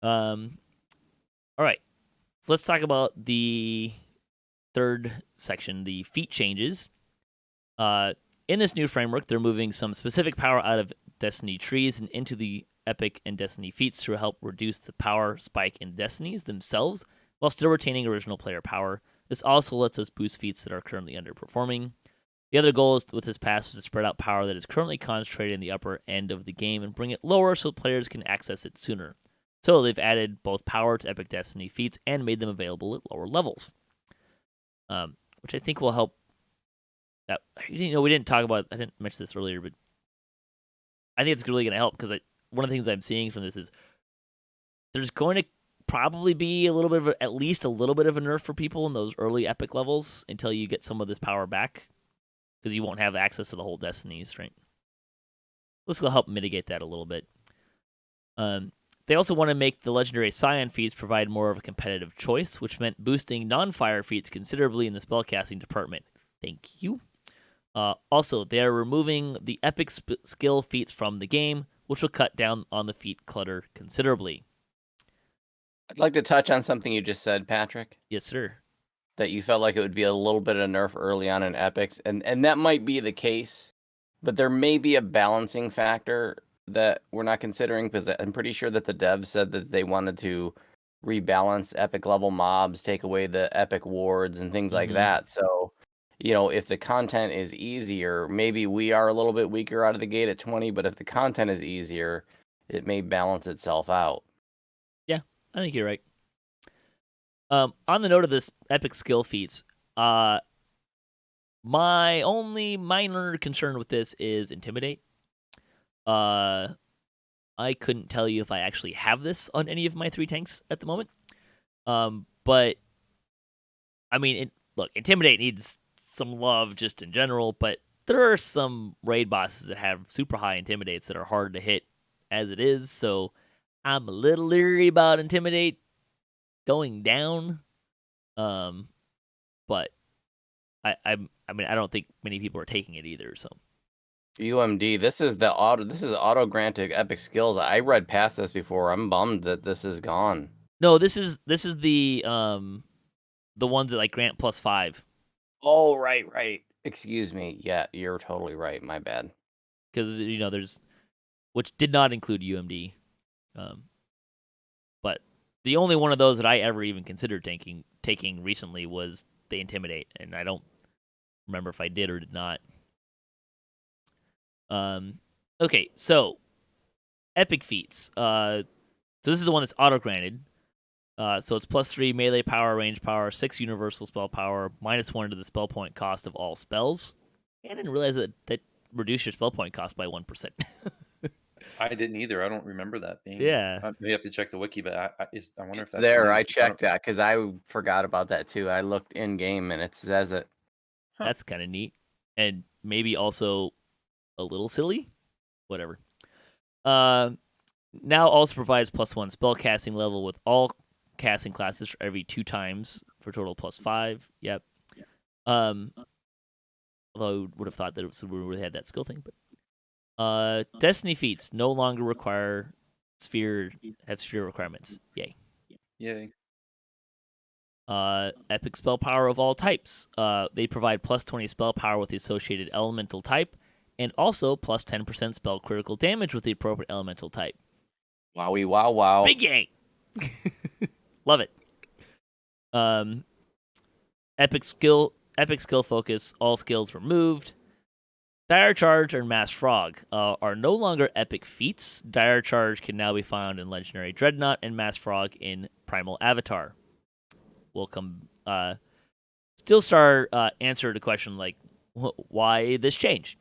all right. So let's talk about the third section, the feat changes. In this new framework, they're moving some specific power out of Destiny trees and into the Epic and Destiny feats to help reduce the power spike in Destinies themselves while still retaining original player power. This also lets us boost feats that are currently underperforming. The other goal with this pass is to spread out power that is currently concentrated in the upper end of the game and bring it lower so players can access it sooner. So they've added both power to Epic Destiny feats and made them available at lower levels, which I think will help. That we didn't talk about. I didn't mention this earlier, but I think it's really going to help because one of the things I'm seeing from this is there's going to probably be at least a little bit of a nerf for people in those early Epic levels until you get some of this power back, because you won't have access to the whole Destinies, right? This will help mitigate that a little bit. They also want to make the Legendary Scion feats provide more of a competitive choice, which meant boosting non-fire feats considerably in the spellcasting department. Thank you. Also, they are removing the epic skill feats from the game, which will cut down on the feat clutter considerably. I'd like to touch on something you just said, Patrick. Yes, sir. That you felt like it would be a little bit of nerf early on in epics, and that might be the case, but there may be a balancing factor that we're not considering, because I'm pretty sure that the devs said that they wanted to rebalance epic level mobs, take away the epic wards and things like that. So, if the content is easier, maybe we are a little bit weaker out of the gate at 20, but if the content is easier, it may balance itself out. Yeah, I think you're right. On the note of this epic skill feats, my only minor concern with this is Intimidate. I couldn't tell you if I actually have this on any of my 3 tanks at the moment. But I mean, look, Intimidate needs some love just in general, but there are some raid bosses that have super high Intimidates that are hard to hit as it is, so I'm a little leery about Intimidate going down. But I mean, I don't think many people are taking it either, so. UMD, this is auto granted epic skills. I read past this before. I'm bummed that this is gone. No, this is the ones that like grant +5. Oh, right. Excuse me. Yeah, you're totally right. My bad. Because there's, which did not include UMD, but the only one of those that I ever even considered taking recently was the Intimidate, and I don't remember if I did or did not. Okay, so epic feats. So this is the one that's auto granted. So it's +3 melee power, range power, 6 universal spell power, -1 to the spell point cost of all spells. I didn't realize that reduced your spell point cost by 1%. I didn't either. I don't remember that being. Yeah. Maybe have to check the wiki, but I wonder if that's there. new. I checked that because I forgot about that too. I looked in game and it says it. Huh. That's kind of neat, and maybe also a little silly. Whatever. Now also provides +1 spell casting level with all casting classes for every 2 times for total +5. Yep. Although I would have thought that we would have had that skill thing, but Destiny feats no longer require sphere requirements. Yay. Epic spell power of all types. They provide +20 spell power with the associated elemental type, and also +10% spell critical damage with the appropriate elemental type. Wowie wow. Big yay! Love it. Epic skill focus. All skills removed. Dire Charge and Mass Frog are no longer epic feats. Dire Charge can now be found in Legendary Dreadnought and Mass Frog in Primal Avatar. We'll come. Steelstar answered a question like, why this change?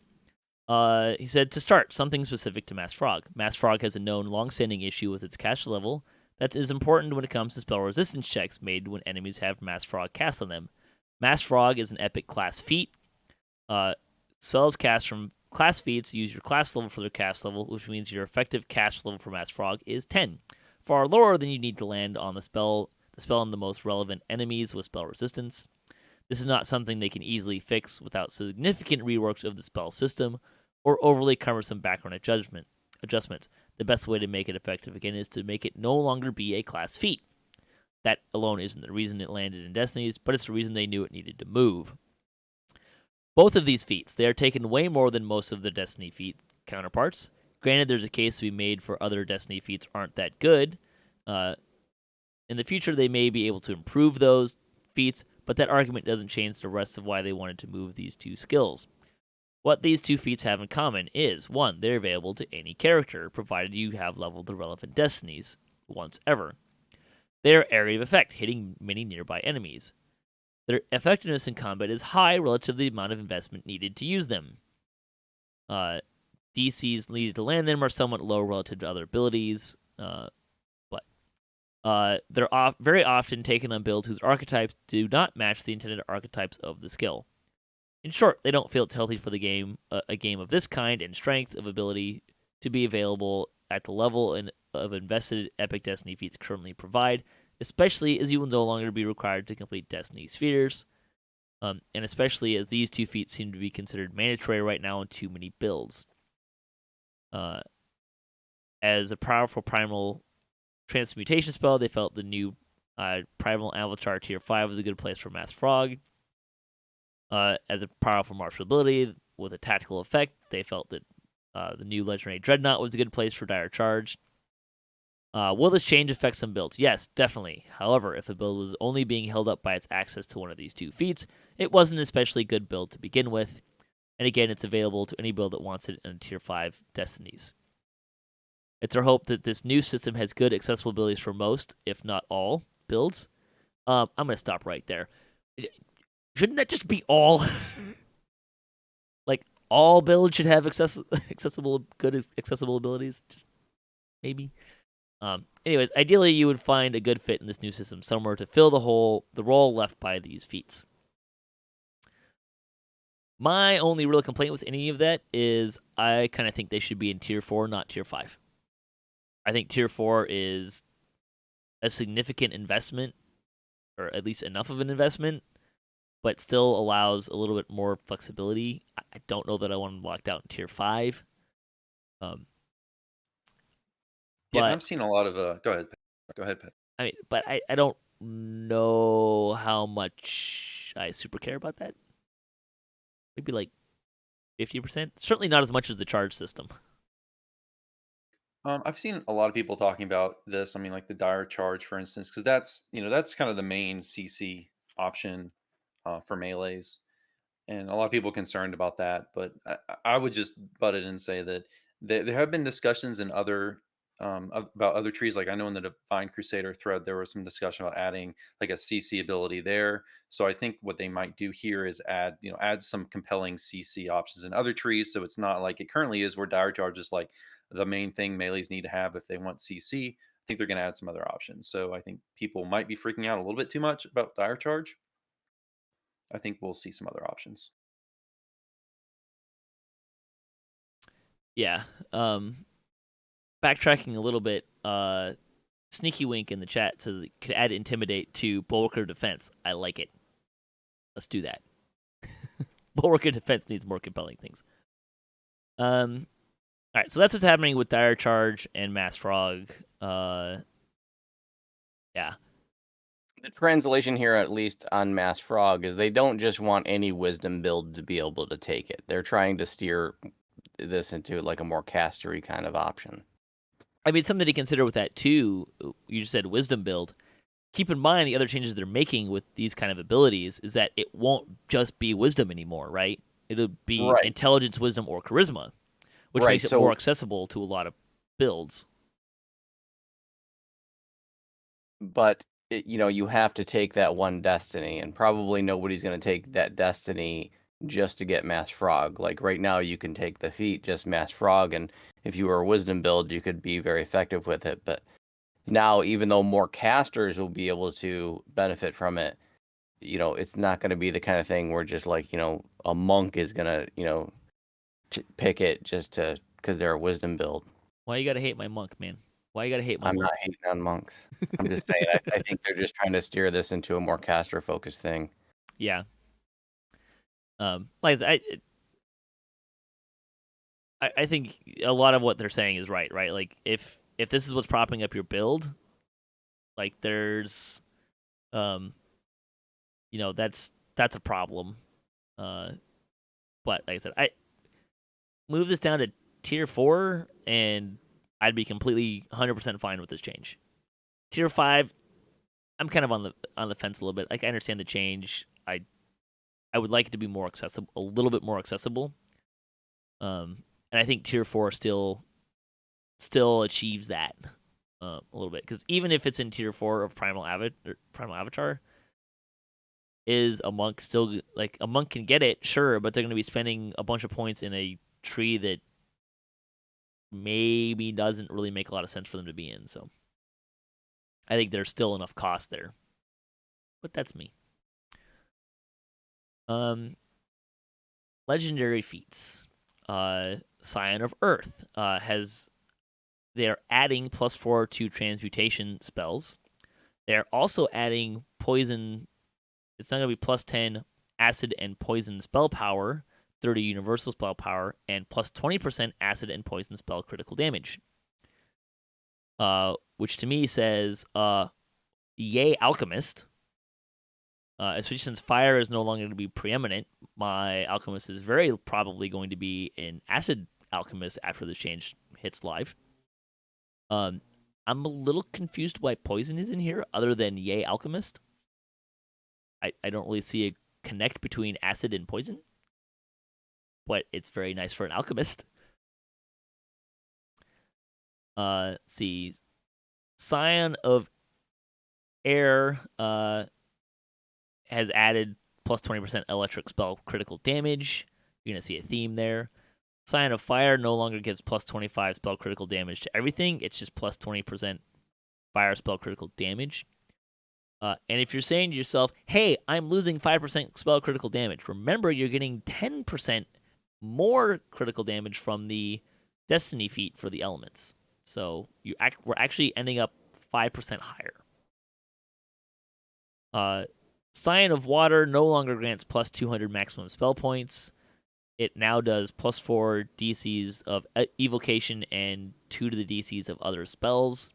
He said, to start, something specific to Mass Frog. Mass Frog has a known long-standing issue with its cast level that is important when it comes to spell resistance checks made when enemies have Mass Frog cast on them. Mass Frog is an epic class feat. Spells cast from class feats use your class level for their cast level, which means your effective cast level for Mass Frog is 10. Far lower than you need to land on the spell on the most relevant enemies with spell resistance. This is not something they can easily fix without significant reworks of the spell system or overly cumbersome background adjustments. The best way to make it effective again is to make it no longer be a class feat. That alone isn't the reason it landed in Destinies, but it's the reason they knew it needed to move. Both of these feats, they are taken way more than most of the Destiny feat counterparts, Granted, there's a case to be made for other Destiny feats aren't that good. In the future, they may be able to improve those feats, but that argument doesn't change the rest of why they wanted to move these two skills. What these two feats have in common is, 1, they're available to any character, provided you have leveled the relevant destinies once ever. They are area of effect, hitting many nearby enemies. Their effectiveness in combat is high relative to the amount of investment needed to use them. DCs needed to land them are somewhat low relative to other abilities, but they're very often taken on builds whose archetypes do not match the intended archetypes of the skill. In short, they don't feel it's healthy for the game, a game of this kind and strength of ability to be available at the level of invested Epic Destiny feats currently provide, especially as you will no longer be required to complete Destiny spheres, and especially as these two feats seem to be considered mandatory right now in too many builds. As a powerful primal transmutation spell, they felt the new Primal Avatar Tier 5 was a good place for Mass Frog. As a powerful martial ability with a tactical effect, they felt that the new Legendary Dreadnought was a good place for Dire Charge. Will this change affect some builds? Yes, definitely. However, if a build was only being held up by its access to one of these two feats, it wasn't an especially good build to begin with. And again, it's available to any build that wants it in Tier 5 Destinies. It's our hope that this new system has good accessible abilities for most, if not all, builds. I'm going to stop right there. Shouldn't that just be all? Like, all builds should have good accessible abilities? Just maybe. Anyways, ideally, you would find a good fit in this new system somewhere to fill the role left by these feats. My only real complaint with any of that is I kind of think they should be in Tier 4, not Tier 5. I think Tier 4 is a significant investment, or at least enough of an investment, but still allows a little bit more flexibility. I don't know that I want them locked out in Tier 5. Yeah, But I've seen a lot of. Go ahead. Go ahead, Pat. I mean, but I don't know how much I super care about that. Maybe like 50%. Certainly not as much as the charge system. I've seen a lot of people talking about this. I mean, like the Dire Charge, for instance, because that's kind of the main CC option for melees, and a lot of people concerned about that. But I would just butt it and say that there have been discussions in other about other trees. Like I know in the Divine Crusader thread, there was some discussion about adding like a CC ability there. So I think what they might do here is add some compelling CC options in other trees. So it's not like it currently is, where Dire Charge is like the main thing melees need to have if they want CC. I think they're going to add some other options. So I think people might be freaking out a little bit too much about Dire Charge. I think we'll see some other options. Yeah. Backtracking a little bit, Sneaky Wink in the chat says it could add Intimidate to Bulwarker Defense. I like it. Let's do that. Bulwarker Defense needs more compelling things. All right, so that's what's happening with Dire Charge and Mass Frog. Yeah. The translation here, at least on Mass Frog, is they don't just want any wisdom build to be able to take it. They're trying to steer this into like a more castery kind of option. I mean, something to consider with that too. You just said wisdom build. Keep in mind the other changes they're making with these kind of abilities is that it won't just be wisdom anymore, right? It'll be intelligence, wisdom, or charisma, which makes it more accessible to a lot of builds. But you have to take that one destiny, and probably nobody's going to take that destiny just to get Mass Frog. Like right now, you can take the feat just Mass Frog, and if you were a wisdom build, you could be very effective with it. But now, even though more casters will be able to benefit from it, it's not going to be the kind of thing where just like a monk is going to pick it just because they're a wisdom build. Why you gotta hate my monk, man? Why you gotta hate my monk? I'm not hating on monks. I'm just saying I think they're just trying to steer this into a more caster focused thing. Yeah. Like I think a lot of what they're saying is right? Like if this is what's propping up your build, like there's that's a problem. But like I said, I move this down to Tier 4 and I'd be completely 100% fine with this change. Tier 5, I'm kind of on the fence a little bit. Like, I understand the change. I would like it to be more accessible, a little bit more accessible. And I think Tier 4 still achieves that a little bit, because even if it's in Tier 4 of Primal Avatar, is a monk still, like, a monk can get it, sure, but they're going to be spending a bunch of points in a tree that maybe doesn't really make a lot of sense for them to be in. So I think there's still enough cost there, but that's me. Legendary feats. Scion of Earth they are adding +4 to transmutation spells. They're also adding poison. It's not going to be +10 acid and poison spell power, 30 universal spell power, and +20% acid and poison spell critical damage. Which to me says, yay, Alchemist. Especially since fire is no longer going to be preeminent, my Alchemist is very probably going to be an Acid Alchemist after this change hits live. I'm a little confused why Poison is in here, other than yay, Alchemist. I don't really see a connect between Acid and Poison, but it's very nice for an Alchemist. Let's see. Scion of Air has added +20% electric spell critical damage. You're going to see a theme there. Scion of Fire no longer gives +25 spell critical damage to everything. It's just +20% fire spell critical damage. And if you're saying to yourself, hey, I'm losing 5% spell critical damage, remember you're getting 10% more critical damage from the Destiny feat for the elements. So we're actually ending up 5% higher. Scion of Water no longer grants +200 maximum spell points. It now does +4 DCs of evocation and 2 to the DCs of other spells,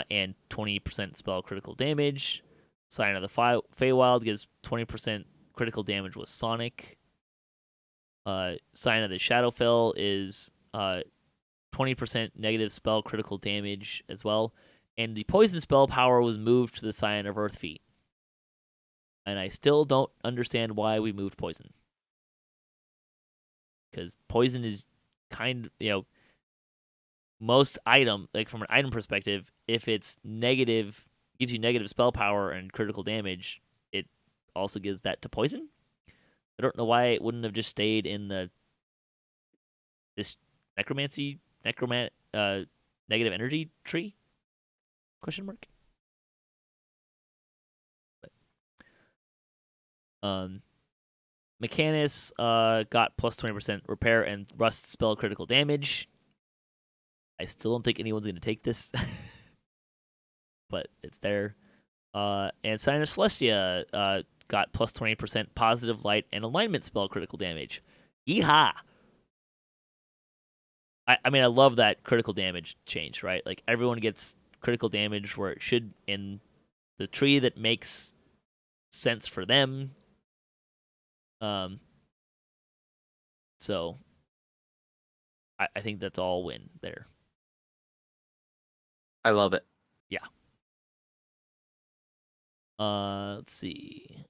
and 20% spell critical damage. Scion of the Feywild gives 20% critical damage with Sonic. Scion of the Shadowfell is 20% negative spell critical damage as well. And the poison spell power was moved to the Scion of Earth feat. And I still don't understand why we moved poison. Because poison is most item, like from an item perspective, if it's negative, gives you negative spell power and critical damage, it also gives that to poison. I don't know why it wouldn't have just stayed in this negative energy tree? Question mark. Mechanus got +20% repair and rust spell critical damage. I still don't think anyone's going to take this, but it's there. And Scion of Celestia got +20% positive light and alignment spell critical damage. Yeehaw! I mean, I love that critical damage change, right? Like, everyone gets critical damage where it should in the tree that makes sense for them. So I think that's all win there. I love it. Yeah. Let's see.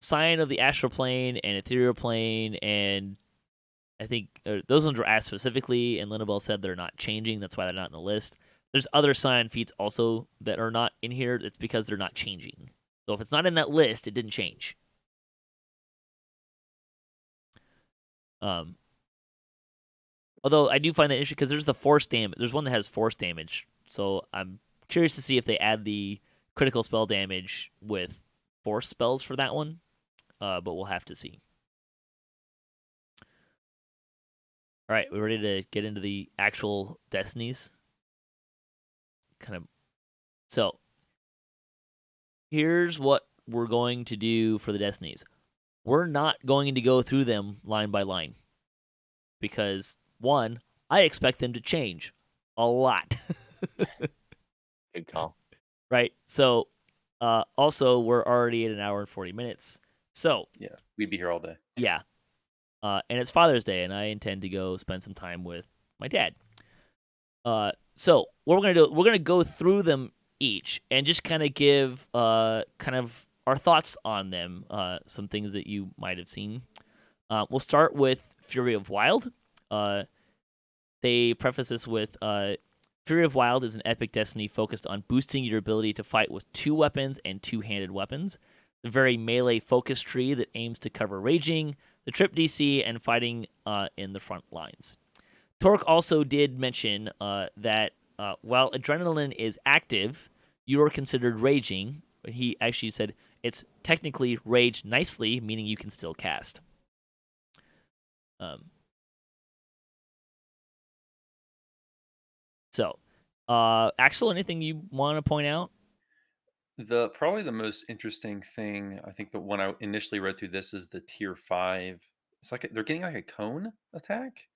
Scion of the Astral Plane and Ethereal Plane, and I think those ones were asked specifically, and Linabelle said they're not changing. That's why they're not in the list. There's other Scion feats also that are not in here. It's because they're not changing. So if it's not in that list, it didn't change. Although I do find that interesting because there's the force damage. There's one that has force damage. So I'm curious to see if they add the critical spell damage with force spells for that one. But we'll have to see. All right, we're ready to get into the actual Destinies. So here's what we're going to do for the Destinies. We're not going to go through them line by line because, one, I expect them to change a lot. Good call. Right? So, also, we're already at 1 hour and 40 minutes. So, yeah, we'd be here all day. Yeah. and it's Father's Day, and I intend to go spend some time with my dad. So what we're gonna do, we're gonna go through them each and just kind of give kind of our thoughts on them, some things that you might have seen. We'll start with Fury of Wild. They preface this with Fury of Wild is an epic destiny focused on boosting your ability to fight with 2 weapons and 2-handed weapons. The very melee focus tree that aims to cover raging, the trip DC, and fighting in the front lines. Torque also did mention that while adrenaline is active, you are considered raging. He actually said it's technically rage nicely, meaning you can still cast. So, Axel, anything you want to point out? Probably the most interesting thing, I think, that when I initially read through this is the tier 5. It's like they're getting like a cone attack,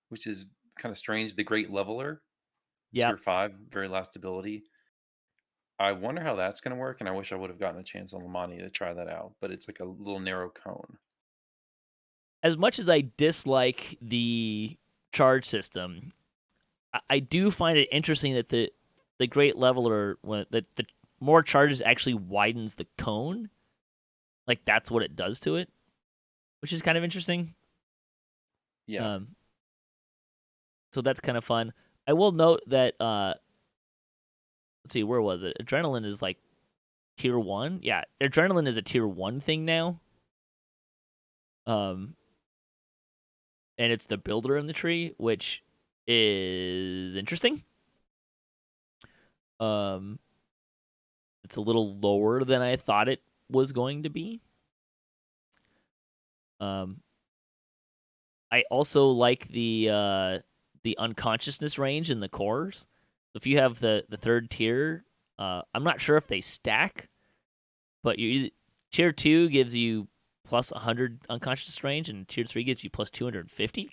which is kind of strange. The Great Leveler, Yep. tier 5, very last ability. I wonder how that's going to work, and I wish I would have gotten a chance on Lamani to try that out. But it's like a little narrow cone. As much as I dislike the charge system, I do find it interesting that the Great Leveler, that the more charges actually widens the cone. Like, that's what it does to it, which is kind of interesting. Yeah. So that's kind of fun. I will note that, let's see, where was it? Adrenaline is like tier 1. Yeah, adrenaline is a tier 1 thing now. And it's the builder in the tree, which is interesting. It's a little lower than I thought it was going to be. I also like the unconsciousness range in the cores. If you have the 3rd tier, I'm not sure if they stack, but tier 2 gives you plus 100 unconscious range, and tier 3 gives you plus 250.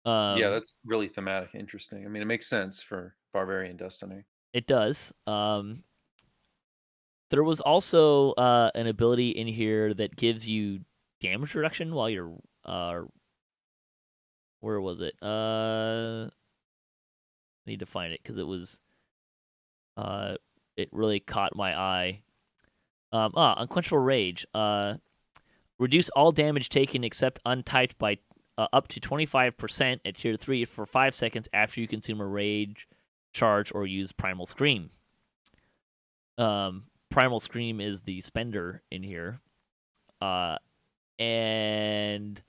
Yeah, that's really thematic, interesting. I mean, it makes sense for Barbarian Destiny. It does. There was also an ability in here that gives you damage reduction while you're where was it? I need to find it because it was it really caught my eye. Unquenchable Rage. Reduce all damage taken except untyped by up to 25% at tier 3 for 5 seconds after you consume a rage charge or use Primal Scream. Primal Scream is the spender in here. And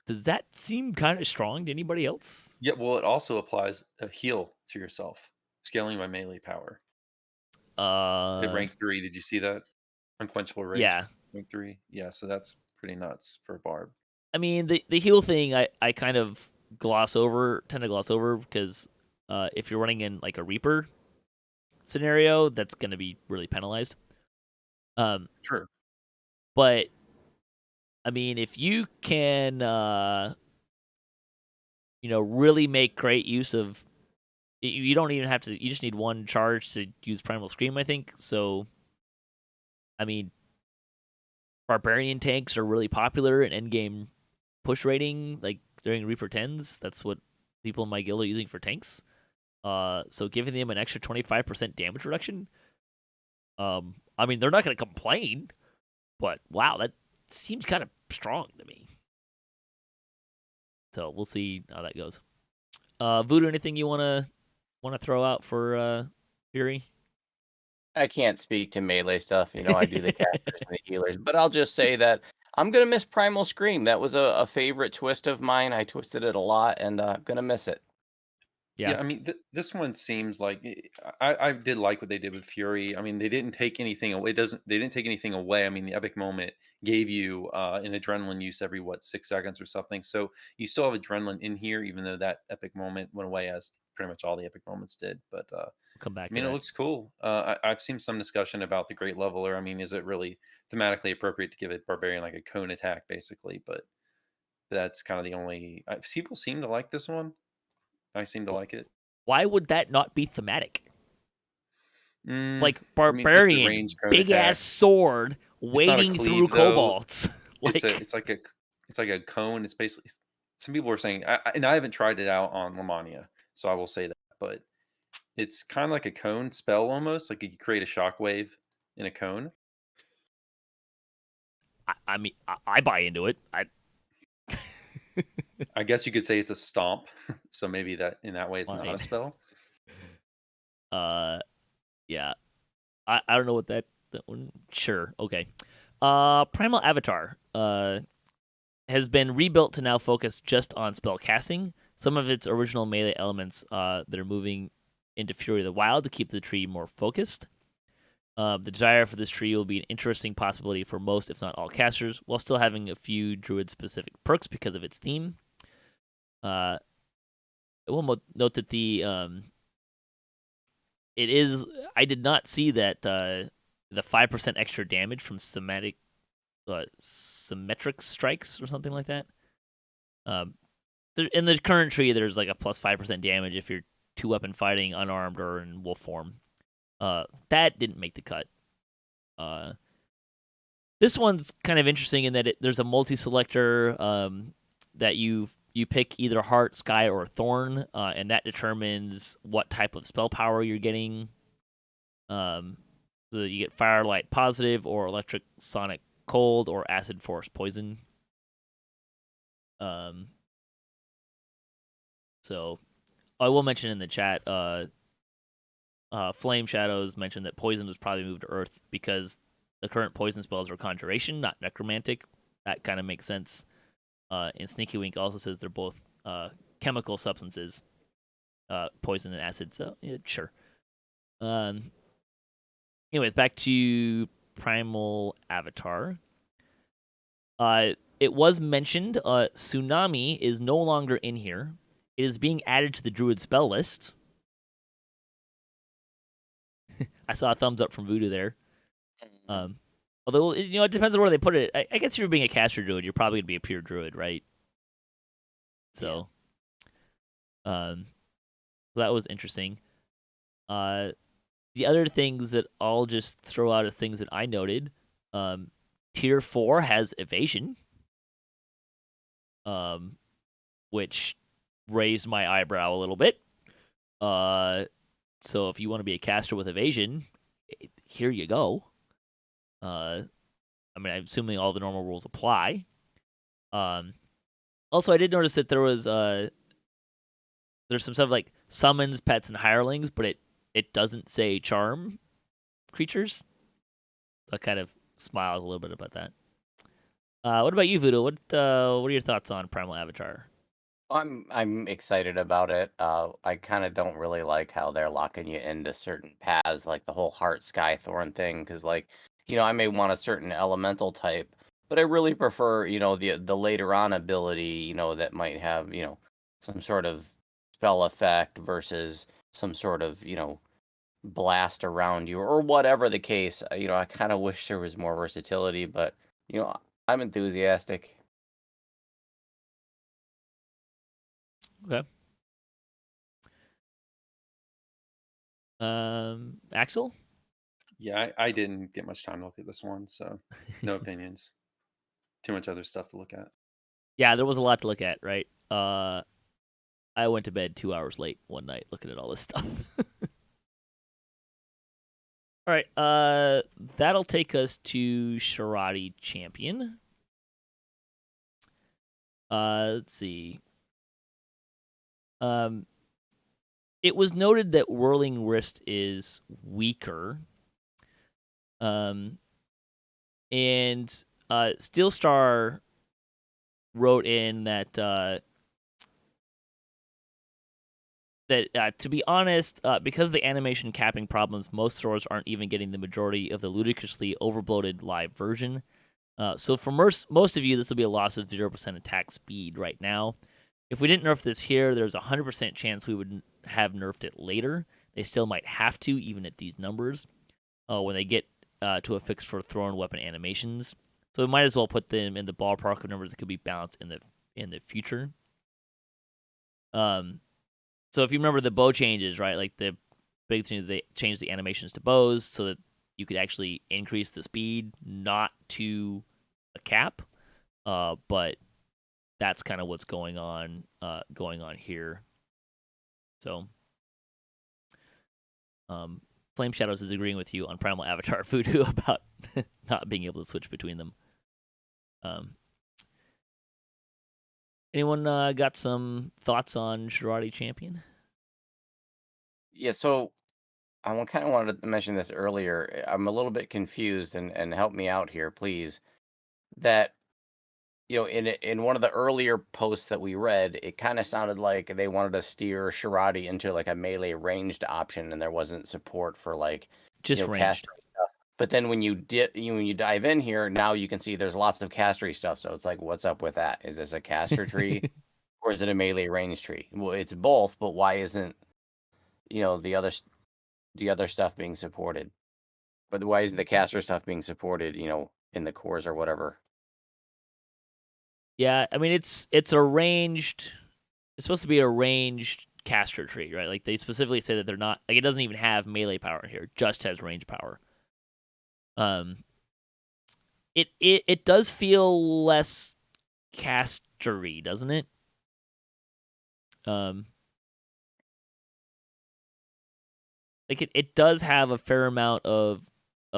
does that seem kind of strong to anybody else? Yeah, well, it also applies a heal to yourself, scaling by melee power. At rank 3, did you see that? Unquenchable Rage. Yeah. Rank 3. Yeah, so that's pretty nuts for Barb. I mean, the heal thing I kind of tend to gloss over because if you're running in like a Reaper scenario, that's going to be really penalized. True. But I mean, if you can, really make great use of, you don't even have to. You just need 1 charge to use Primal Scream, I think. So, I mean, Barbarian tanks are really popular in endgame push rating, like during Reaper 10s. That's what people in my guild are using for tanks. So giving them an extra 25% damage reduction, I mean, they're not going to complain, but wow, that seems kind of strong to me. So we'll see how that goes. Voodoo, anything you want to throw out for Fury? I can't speak to melee stuff. I do the casters and the healers, but I'll just say that I'm going to miss Primal Scream. That was a favorite twist of mine. I twisted it a lot, and I'm going to miss it. Yeah, I mean, this one seems like I did like what they did with Fury. I mean, they didn't take anything away. They didn't take anything away. I mean, the epic moment gave you an adrenaline use every 6 seconds or something. So you still have adrenaline in here, even though that epic moment went away, as pretty much all the epic moments did. But we'll come back. I mean, it looks cool. I've seen some discussion about the Great Leveler. I mean, is it really thematically appropriate to give it Barbarian like a cone attack, basically? But that's kind of the only. People seem to like this one. I seem to like it. Why would that not be thematic? Like I mean, it's the Barbarian, range cone big attack. ass sword, wading through cleave, though. kobolds. like? It's like a cone. It's basically, some people are saying, and I haven't tried it out on Lamania, so I will say that, but it's kind of like a cone spell almost. Like you could create a shockwave in a cone. I mean, I buy into it. I guess you could say it's a stomp. So maybe that in that way it's not a Fine. spell. Yeah. I don't know what that one. Sure. Okay. Primal Avatar has been rebuilt to now focus just on spell casting. Some of its original melee elements that are moving into Fury of the Wild to keep the tree more focused. The desire for this tree will be an interesting possibility for most, if not all, casters, while still having a few druid-specific perks because of its theme. I will note that it is. I did not see that the 5% extra damage from symmetric strikes or something like that. In the current tree, there's like a plus 5% damage if you're 2-weapon fighting, unarmed, or in wolf form. That didn't make the cut. This one's kind of interesting in that there's a multi-selector that you pick either Heart, Sky, or Thorn, and that determines what type of spell power you're getting. So you get Fire, Light, Positive, or Electric, Sonic, Cold, or Acid, Force, Poison. So I will mention in the chat, Flame Shadows mentioned that Poison was probably moved to Earth because the current poison spells are Conjuration, not Necromantic. That kind of makes sense. And Sneaky Wink also says they're both chemical substances, poison and acid. So yeah, sure. Anyways, back to Primal Avatar. It was mentioned Tsunami is no longer in here. It is being added to the Druid spell list. I saw a thumbs up from Voodoo there. Although, it depends on where they put it. I guess if you're being a caster druid, you're probably going to be a pure druid, right? So, that was interesting. The other things that I'll just throw out as things that I noted, Tier 4 has Evasion, which raised my eyebrow a little bit. So if you want to be a caster with Evasion, here you go. I'm assuming all the normal rules apply. Also, I did notice that there's some stuff like summons, pets, and hirelings, but it doesn't say charm creatures. So I kind of smiled a little bit about that. What about you, Voodoo? What are your thoughts on Primal Avatar? I'm excited about it. I kind of don't really like how they're locking you into certain paths, like the whole Heart Sky Thorn thing, because I may want a certain elemental type, but I really prefer the later on ability that might have some sort of spell effect versus some sort of blast around you or whatever the case. I kind of wish there was more versatility, but I'm enthusiastic. Okay. Axel? Yeah, I didn't get much time to look at this one, so no opinions. Too much other stuff to look at. Yeah, there was a lot to look at, right? I went to bed 2 hours late one night looking at all this stuff. All right, that'll take us to Sharadi Champion. Let's see. It was noted that Whirling Wrist is weaker. And Steelstar wrote in that to be honest, because of the animation capping problems, most throwers aren't even getting the majority of the ludicrously overbloated live version. So for most of you, this will be a loss of 0% attack speed right now. If we didn't nerf this here, there's a 100% chance we would have nerfed it later. They still might have to, even at these numbers, when they get to a fix for thrown weapon animations. So we might as well put them in the ballpark of numbers that could be balanced in the future. So if you remember the bow changes, right? Like the big thing is they changed the animations to bows so that you could actually increase the speed, not to a cap. But that's kind of what's going on here. So, Flame Shadows is agreeing with you on Primal Avatar Voodoo about not being able to switch between them. Anyone got some thoughts on Shirati Champion? Yeah, so I kind of wanted to mention this earlier. I'm a little bit confused, and help me out here, please. That in one of the earlier posts that we read, it kind of sounded like they wanted to steer Shirati into like a melee ranged option, and there wasn't support for like Just ranged. castery stuff. But then when you when you dive in here, now you can see there's lots of castery stuff. So it's like, what's up with that? Is this a caster tree, or is it a melee range tree? Well, it's both, but why isn't the other stuff being supported? But why is the caster stuff being supported? In the cores or whatever. Yeah, I mean it's a ranged. It's supposed to be a ranged caster tree, right? Like they specifically say that they're not like it doesn't even have melee power here; it just has range power. It does feel less castery, doesn't it? Like it does have a fair amount of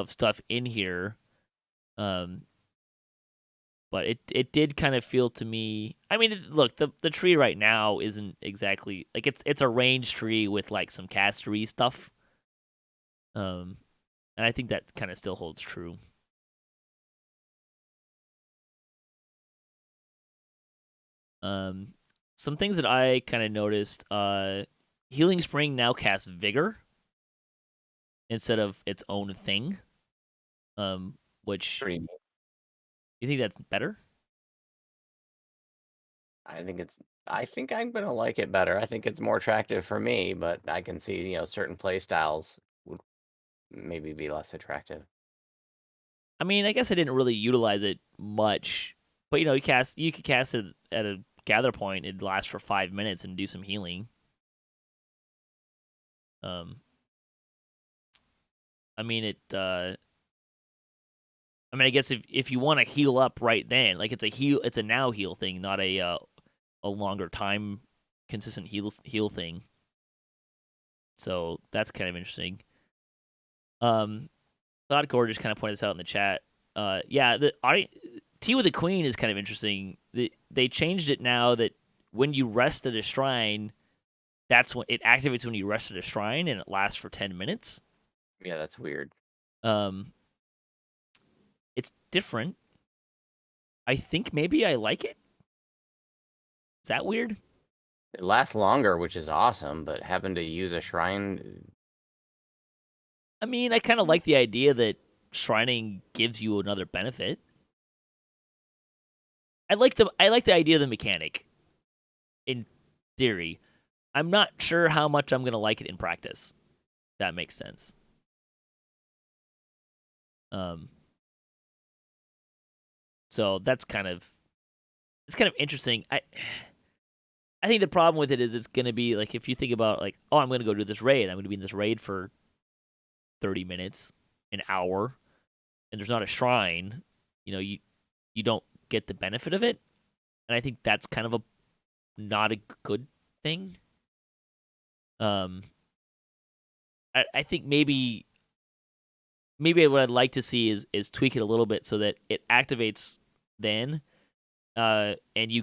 stuff in here. But it did kind of feel to me. I mean, look, the tree right now isn't exactly like it's a range tree with like some castery stuff. And I think that kind of still holds true. Some things that I kind of noticed. Healing Spring now casts Vigor instead of its own thing. Which Pretty neat. you think that's better? I think I'm gonna like it better. I think it's more attractive for me, but I can see, certain play styles would maybe be less attractive. I mean, I guess I didn't really utilize it much, but you could cast it at a gather point. It'd last for 5 minutes and do some healing. I mean I guess if you want to heal up right then, like it's a now heal thing, not a longer time consistent heal thing. So that's kind of interesting. Thoughtcore just kind of pointed this out in the chat. Yeah, Tea with the Queen is kind of interesting. They changed it now that when you rest at a shrine, that's when it activates when you rest at a shrine, and it lasts for 10 minutes. Yeah, that's weird. It's different. I think maybe I like it. Is that weird? It lasts longer, which is awesome, but having to use a shrine. I mean, I kind of like the idea that shrining gives you another benefit. I like the idea of the mechanic. In theory, I'm not sure how much I'm gonna like it in practice. That makes sense. So that's kind of interesting. I think the problem with it is it's gonna be like if you think about like, oh, I'm gonna go do this raid. I'm gonna be in this raid for 30 minutes, an hour, and there's not a shrine. You don't get the benefit of it, and I think that's kind of not a good thing. I think maybe what I'd like to see is tweak it a little bit so that it activates then, and you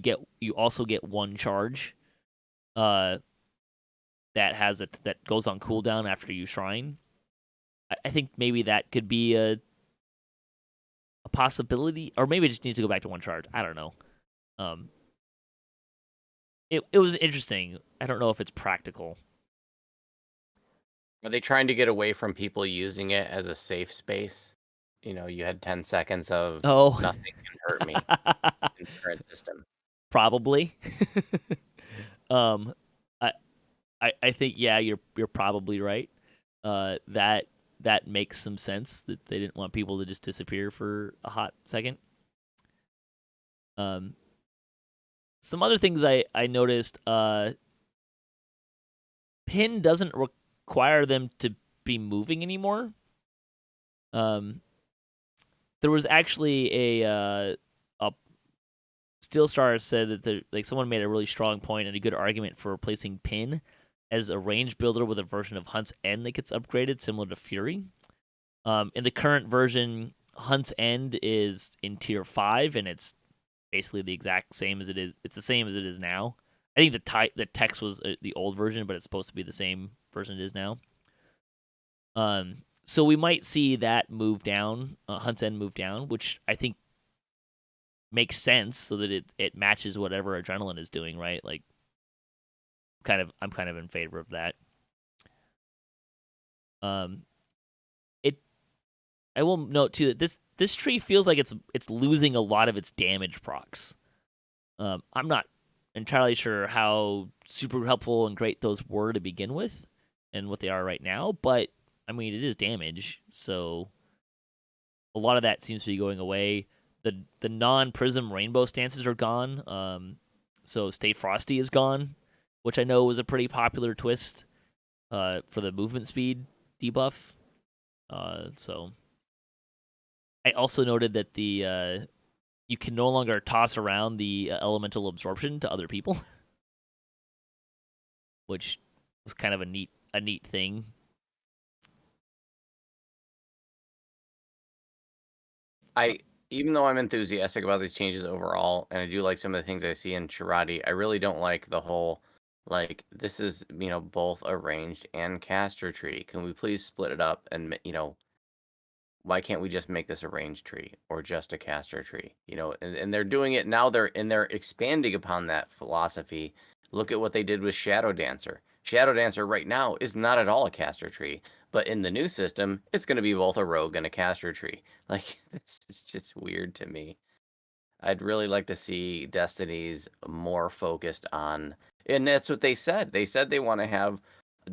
also get one charge, that goes on cooldown after you shrine. I think maybe that could be a possibility, or maybe it just needs to go back to one charge. I don't know. It was interesting. I don't know if it's practical. Are they trying to get away from people using it as a safe space? You had 10 seconds of nothing can hurt me in the current system. Probably. I think you're probably right. That makes some sense that they didn't want people to just disappear for a hot second. Some other things I noticed. Pin doesn't require them to be moving anymore. There was actually a Steelstar said that someone made a really strong point and a good argument for replacing Pin as a range builder with a version of Hunt's End that gets upgraded, similar to Fury. In the current version, Hunt's End is in tier 5, and it's basically the exact same as it is. It's the same as it is now. I think the text was the old version, but it's supposed to be the same version it is now. So we might see that move down, Hunt's End move down, which I think makes sense so that it matches whatever Adrenaline is doing, right? Like, I'm kind of in favor of that. I will note too that this tree feels like it's losing a lot of its damage procs. I'm not entirely sure how super helpful and great those were to begin with, and what they are right now. But I mean, it is damage, so a lot of that seems to be going away. The non-prism rainbow stances are gone. So Stay Frosty is gone, which I know was a pretty popular twist for the movement speed debuff. So I also noted that you can no longer toss around the elemental absorption to other people, which was kind of a neat thing. Even though I'm enthusiastic about these changes overall, and I do like some of the things I see in Shirati, I really don't like the whole, like, this is, both a ranged and caster tree. Can we please split it up and, why can't we just make this a ranged tree or just a caster tree? And they're doing it now. They're expanding upon that philosophy. Look at what they did with Shadow Dancer. Shadow Dancer right now is not at all a caster tree, but in the new system, it's going to be both a rogue and a caster tree. Like, this is just weird to me. I'd really like to see Destinies more focused on, and that's what they said. They said they want to have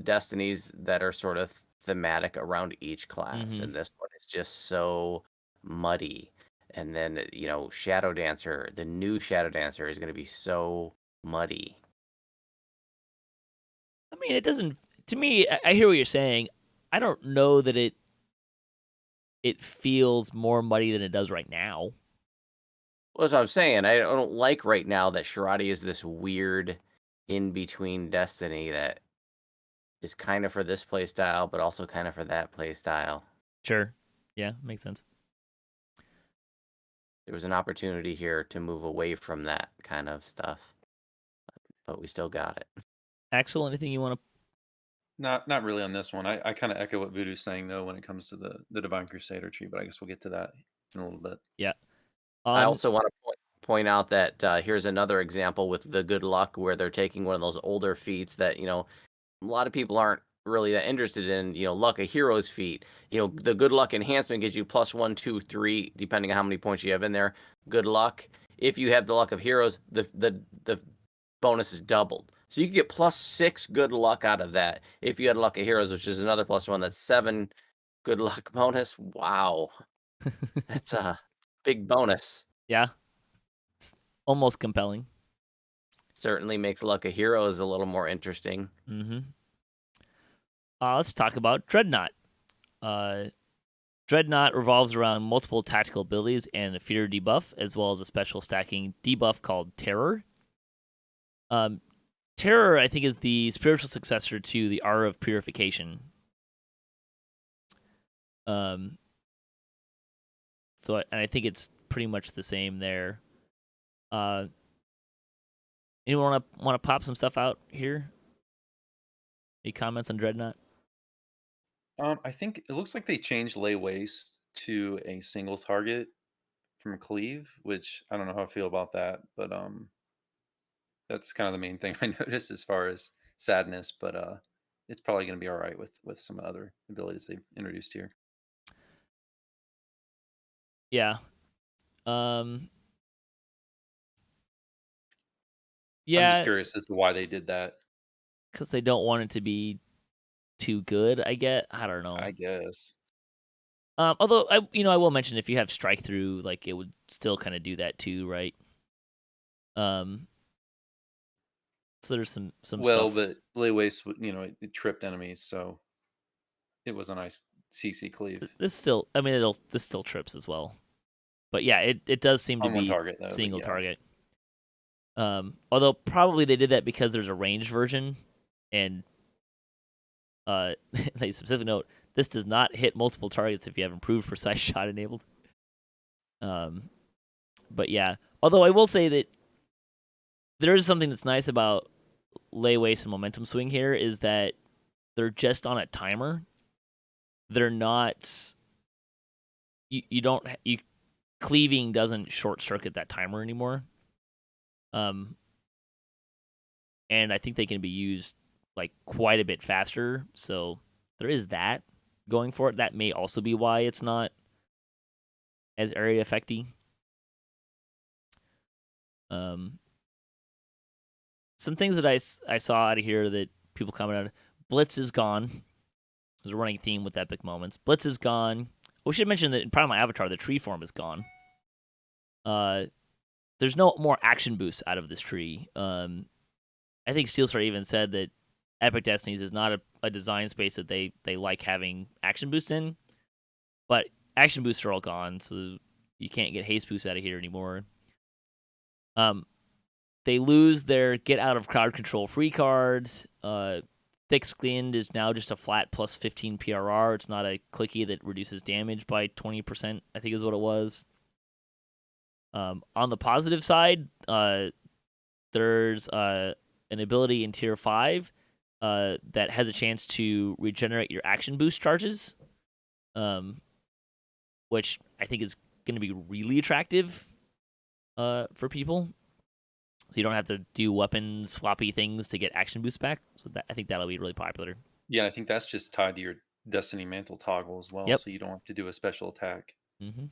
Destinies that are sort of thematic around each class, and this one is just so muddy. And then, Shadow Dancer, the new Shadow Dancer is going to be so muddy. I mean, it doesn't. To me, I hear what you're saying. I don't know that it feels more muddy than it does right now. Well, that's what I'm saying. I don't like right now that Shirati is this weird in-between Destiny that is kind of for this play style, but also kind of for that play style. Sure. Yeah, makes sense. There was an opportunity here to move away from that kind of stuff, but we still got it. Axel, anything you want to? Not really on this one. I kind of echo what Voodoo's saying though when it comes to the Divine Crusader tree, but I guess we'll get to that in a little bit. Yeah. I also want to point out that here's another example with the good luck where they're taking one of those older feats that, a lot of people aren't really that interested in, luck of heroes feat. The good luck enhancement gives you +1, 2, 3, depending on how many points you have in there. Good luck. If you have the luck of heroes, the bonus is doubled. So you can get +6 good luck out of that. If you had luck of heroes, which is another +1, that's 7 good luck bonus. Wow. That's a big bonus. Yeah. It's almost compelling. Certainly makes luck of heroes a little more interesting. Mm-hmm. Let's talk about Dreadnought. Dreadnought revolves around multiple tactical abilities and a fear debuff, as well as a special stacking debuff called Terror. Terror, I think, is the spiritual successor to the Aura of Purification. And I think it's pretty much the same there. Anyone want to pop some stuff out here? Any comments on Dreadnought? I think it looks like they changed lay waste to a single target from cleave, which I don't know how I feel about that, but that's kind of the main thing I noticed as far as sadness. But it's probably going to be all right with some other abilities they've introduced here. Yeah. Yeah. I'm just curious as to why they did that. Because they don't want it to be too good, I don't know. I guess. Although I will mention if you have strike through, like, it would still kind of do that too, right? So there's some well, stuff. but lay waste, it tripped enemies, so it was a nice CC cleave. This still trips as well. But yeah, it does seem to On one be target though, single target. Although probably they did that because there's a ranged version, and they specifically note this does not hit multiple targets if you have improved precise shot enabled. But yeah, although I will say that there is something that's nice about lay waste and momentum swing here is that they're just on a timer. They're not. You don't. Cleaving doesn't short circuit that timer anymore. And I think they can be used like quite a bit faster. So there is that going for it. That may also be why it's not as area affecty. Some things that I saw out of here that people commented on. Blitz is gone. There's a running theme with epic moments. Blitz is gone. We should mention that in Primal Avatar, the tree form is gone. There's no more action boosts out of this tree. I think Steelstar even said that Epic Destinies is not a design space that they like having action boosts in. But action boosts are all gone, so you can't get haste boosts out of here anymore. They lose their get out of crowd control free card. Thick Skinned is now just a flat plus 15 PRR. It's not a clicky that reduces damage by 20%, I think is what it was. On the positive side, there's an ability in Tier 5 that has a chance to regenerate your action boost charges, which I think is going to be really attractive for people. So you don't have to do weapon swappy things to get action boosts back. So I think that'll be really popular. Yeah, I think that's just tied to your Destiny Mantle toggle as well, Yep. so you don't have to do a special attack. Mm-hmm.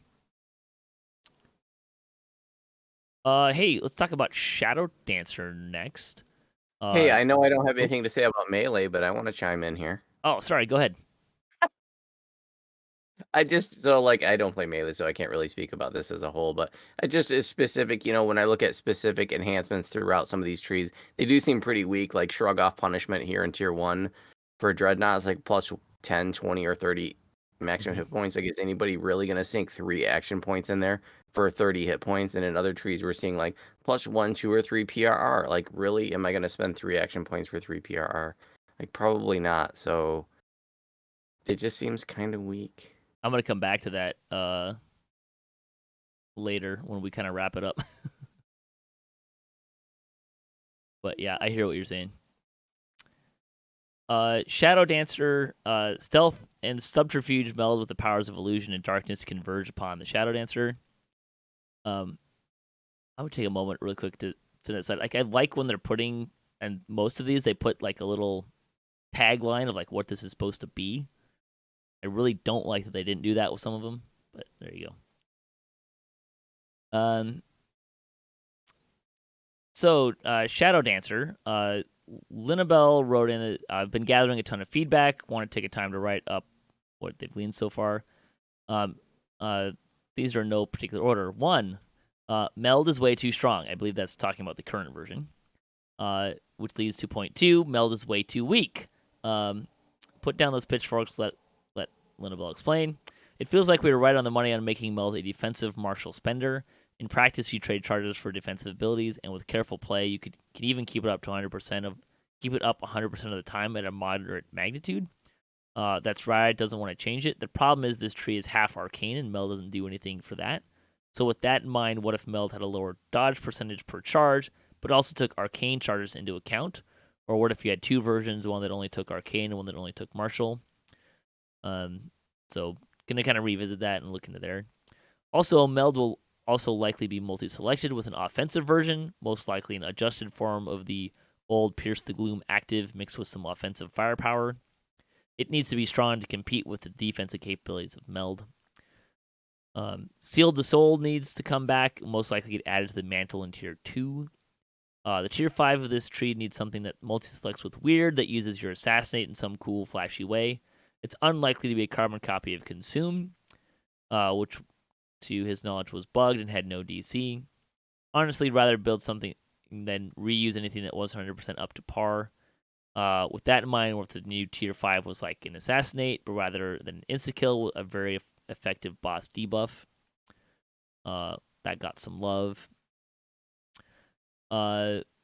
Hey, let's talk about Shadow Dancer next. Hey, I know I don't have anything to say about Melee, but I want to chime in here. Oh, sorry. Go ahead. I don't play Melee, so I can't really speak about this as a whole, but I just is specific, when I look at specific enhancements throughout some of these trees, they do seem pretty weak, like Shrug Off Punishment here in Tier 1 for Dreadnought is like plus 10, 20, or 30 maximum hit points. Like, is anybody really going to sink 3 action points in there for 30 hit points? And in other trees, we're seeing like plus 1, 2, or 3 PRR. Like, really, am I going to spend 3 action points for 3 PRR? Like, probably not. So it just seems kind of weak. I'm going to come back to that later when we kind of wrap it up. But yeah, I hear what you're saying. Shadow Dancer, stealth and subterfuge meld with the powers of illusion and darkness converge upon the Shadow Dancer. I would take a moment really quick to sit aside. Like, I like when they're putting, and most of these, they put like a little tagline of like what this is supposed to be. I really don't like that they didn't do that with some of them, but there you go. So Shadow Dancer, Linabelle wrote in, I've been gathering a ton of feedback, want to take a time to write up what they've gleaned so far. These are in no particular order. 1, Meld is way too strong. I believe that's talking about the current version. Which leads to point 2, Meld is way too weak. Put down those pitchforks, let Linabelle explain. It feels like we were right on the money on making Meld a defensive martial spender. In practice, you trade charges for defensive abilities, and with careful play, you can even keep it up 100% of the time at a moderate magnitude. That's right. Doesn't want to change it. The problem is this tree is half arcane, and Meld doesn't do anything for that. So with that in mind, what if Meld had a lower dodge percentage per charge, but also took arcane charges into account? Or what if you had 2 versions, one that only took arcane and one that only took martial? So gonna kind of revisit that and look into there. Also, Meld will also likely be multi-selected with an offensive version, most likely an adjusted form of the old Pierce the Gloom active mixed with some offensive firepower. It needs to be strong to compete with the defensive capabilities of Meld. Sealed the Soul needs to come back, most likely get added to the mantle in Tier 2. The Tier 5 of this tree needs something that multi-selects with Weird that uses your Assassinate in some cool, flashy way. It's unlikely to be a carbon copy of Consume, which, to his knowledge, was bugged and had no DC. Honestly, I'd rather build something than reuse anything that was 100% up to par. With that in mind, what if the new Tier 5 was like an Assassinate, but rather than an insta-kill with a very effective boss debuff. That got some love.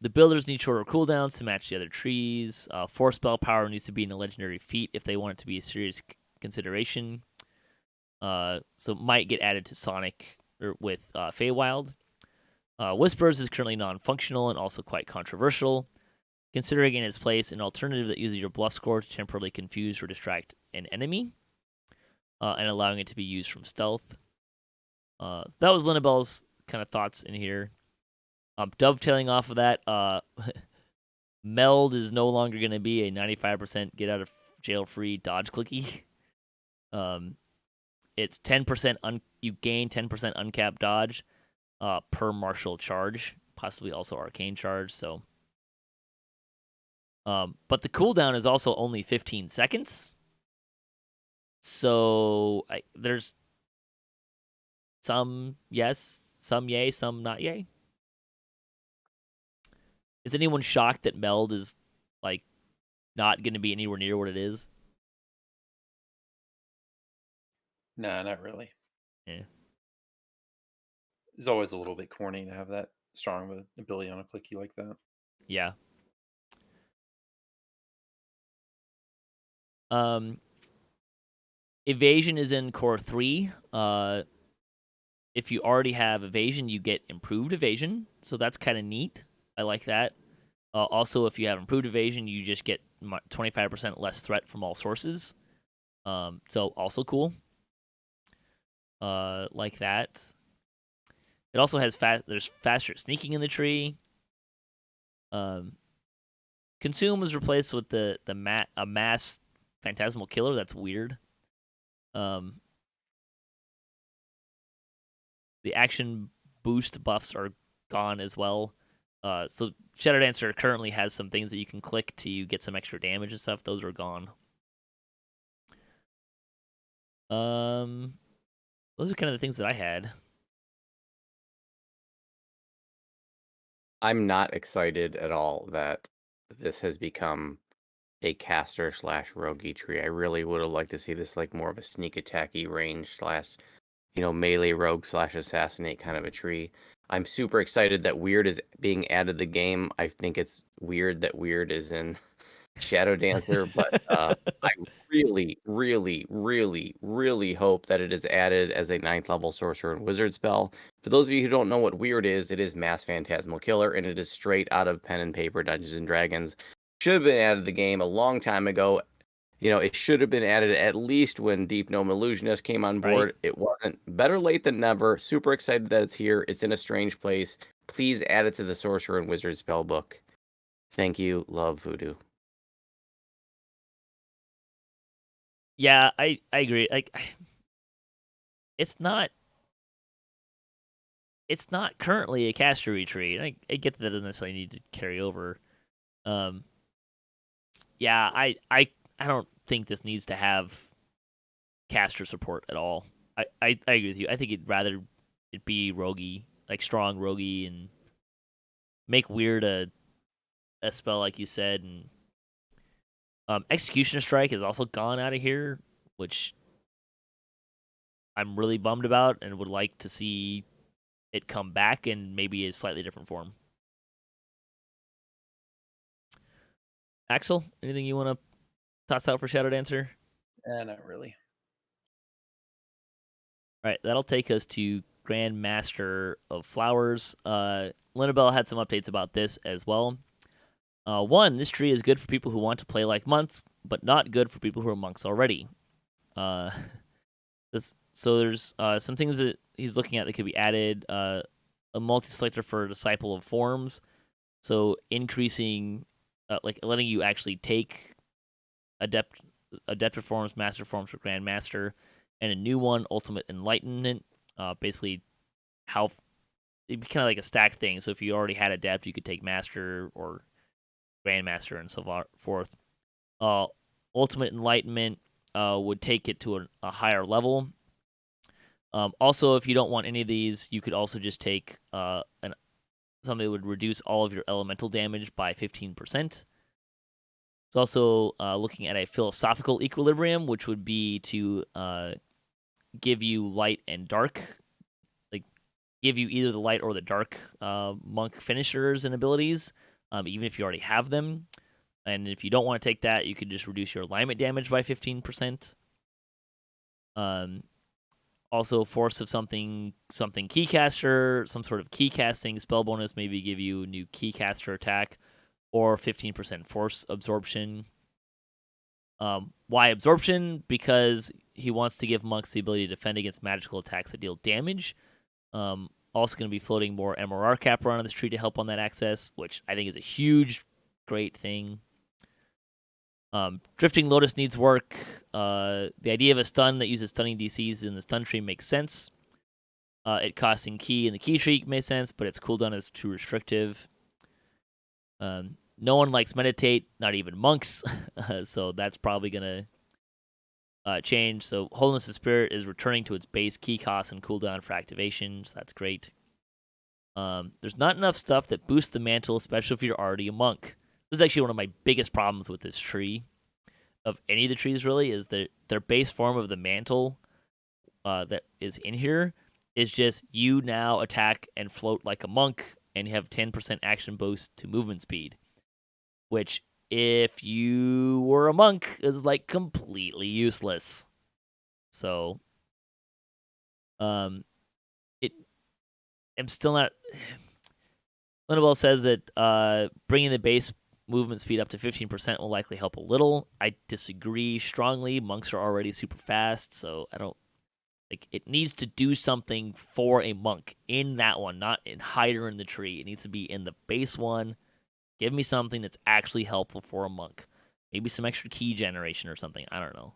The builders need shorter cooldowns to match the other trees. 4 spell power needs to be in a legendary feat if they want it to be a serious consideration. So might get added to Sonic or with Feywild. Whispers is currently non-functional and also quite controversial. Considering in its place an alternative that uses your bluff score to temporarily confuse or distract an enemy, and allowing it to be used from stealth. That was Linnabelle's kind of thoughts in here. Dovetailing off of that, Meld is no longer going to be a 95% get out of jail free dodge clicky. It's 10% you gain 10% uncapped dodge per martial charge, possibly also arcane charge. So, but the cooldown is also only 15 seconds. So there's some yes, some yay, some not yay. Is anyone shocked that Meld is like not going to be anywhere near what it is? Nah, not really. Yeah. It's always a little bit corny to have that strong of an ability on a clicky like that. Yeah. Evasion is in core 3. If you already have evasion, you get improved evasion, so that's kind of neat. I like that. Also, if you have improved evasion, you just get 25% less threat from all sources. So also cool. Like that. It also has there's faster sneaking in the tree. Consume was replaced with a mass phantasmal killer. That's weird. The action boost buffs are gone as well. So Shadow Dancer currently has some things that you can click to get some extra damage and stuff. Those are gone. Those are kind of the things that I had. I'm not excited at all that this has become a caster / roguey tree. I really would have liked to see this like more of a sneak attacky range / melee rogue / assassinate kind of a tree. I'm super excited that Weird is being added to the game. I think it's weird that Weird is in Shadow Dancer, but I really, really, really, really hope that it is added as a 9th level sorcerer and wizard spell. For those of you who don't know what Weird is, it is Mass Phantasmal Killer, and it is straight out of Pen and Paper Dungeons and Dragons. Should have been added to the game a long time ago. It should have been added at least when Deep Gnome Illusionist came on board. Right. It wasn't. Better late than never. Super excited that it's here. It's in a strange place. Please add it to the Sorcerer and Wizard spellbook. Thank you. Love Voodoo. Yeah, I agree. Like, it's not currently a castery tree. I get that it doesn't necessarily need to carry over. Yeah, I don't think this needs to have caster support at all. I agree with you. I think it'd rather it be roguey, like strong roguey, and make Weird a spell like you said. And Executioner Strike is also gone out of here, which I'm really bummed about and would like to see it come back in maybe a slightly different form. Axel, anything you want to toss out for Shadow Dancer? Not really. All right, that'll take us to Grand Master of Flowers. Linnabelle had some updates about this as well. One, this tree is good for people who want to play like monks, but not good for people who are monks already. So there's some things that he's looking at that could be added. A multi-selector for Disciple of Forms, so increasing, like letting you actually take Adept Forms, Master Forms for Grand Master, and a new one, Ultimate Enlightenment. Basically, it'd be kind of like a stacked thing. So if you already had Adept, you could take Master or Grandmaster and so forth. Ultimate Enlightenment would take it to a higher level. Also, if you don't want any of these, you could also just take something that would reduce all of your elemental damage by 15%. It's also looking at a philosophical equilibrium, which would be to give you light and dark. Like, give you either the light or the dark monk finishers and abilities, even if you already have them. And if you don't want to take that, you can just reduce your alignment damage by 15%. Also, Force of something keycaster, some sort of keycasting spell bonus, maybe give you a new keycaster attack, or 15% force absorption. Why absorption? Because he wants to give monks the ability to defend against magical attacks that deal damage. Also going to be floating more MRR cap around this tree to help on that access, which I think is a huge, great thing. Drifting Lotus needs work. The idea of a stun that uses stunning DCs in the stun tree makes sense. It costing key in the key tree makes sense, but its cooldown is too restrictive. No one likes meditate, not even monks, so that's probably going to change. So Holiness of Spirit is returning to its base key cost and cooldown for activation, so that's great. There's not enough stuff that boosts the mantle, especially if you're already a monk. This is actually one of my biggest problems with this tree, of any of the trees really, is that their base form of the mantle that is in here is just you now attack and float like a monk, and you have 10% action boost to movement speed, which, if you were a monk, is like completely useless. So, I'm still not. Linabel says that bringing the base movement speed up to 15% will likely help a little. I disagree strongly. Monks are already super fast, so I don't like. It needs to do something for a monk in that one, not in higher in the tree. It needs to be in the base one. Give me something that's actually helpful for a monk. Maybe some extra key generation or something. I don't know.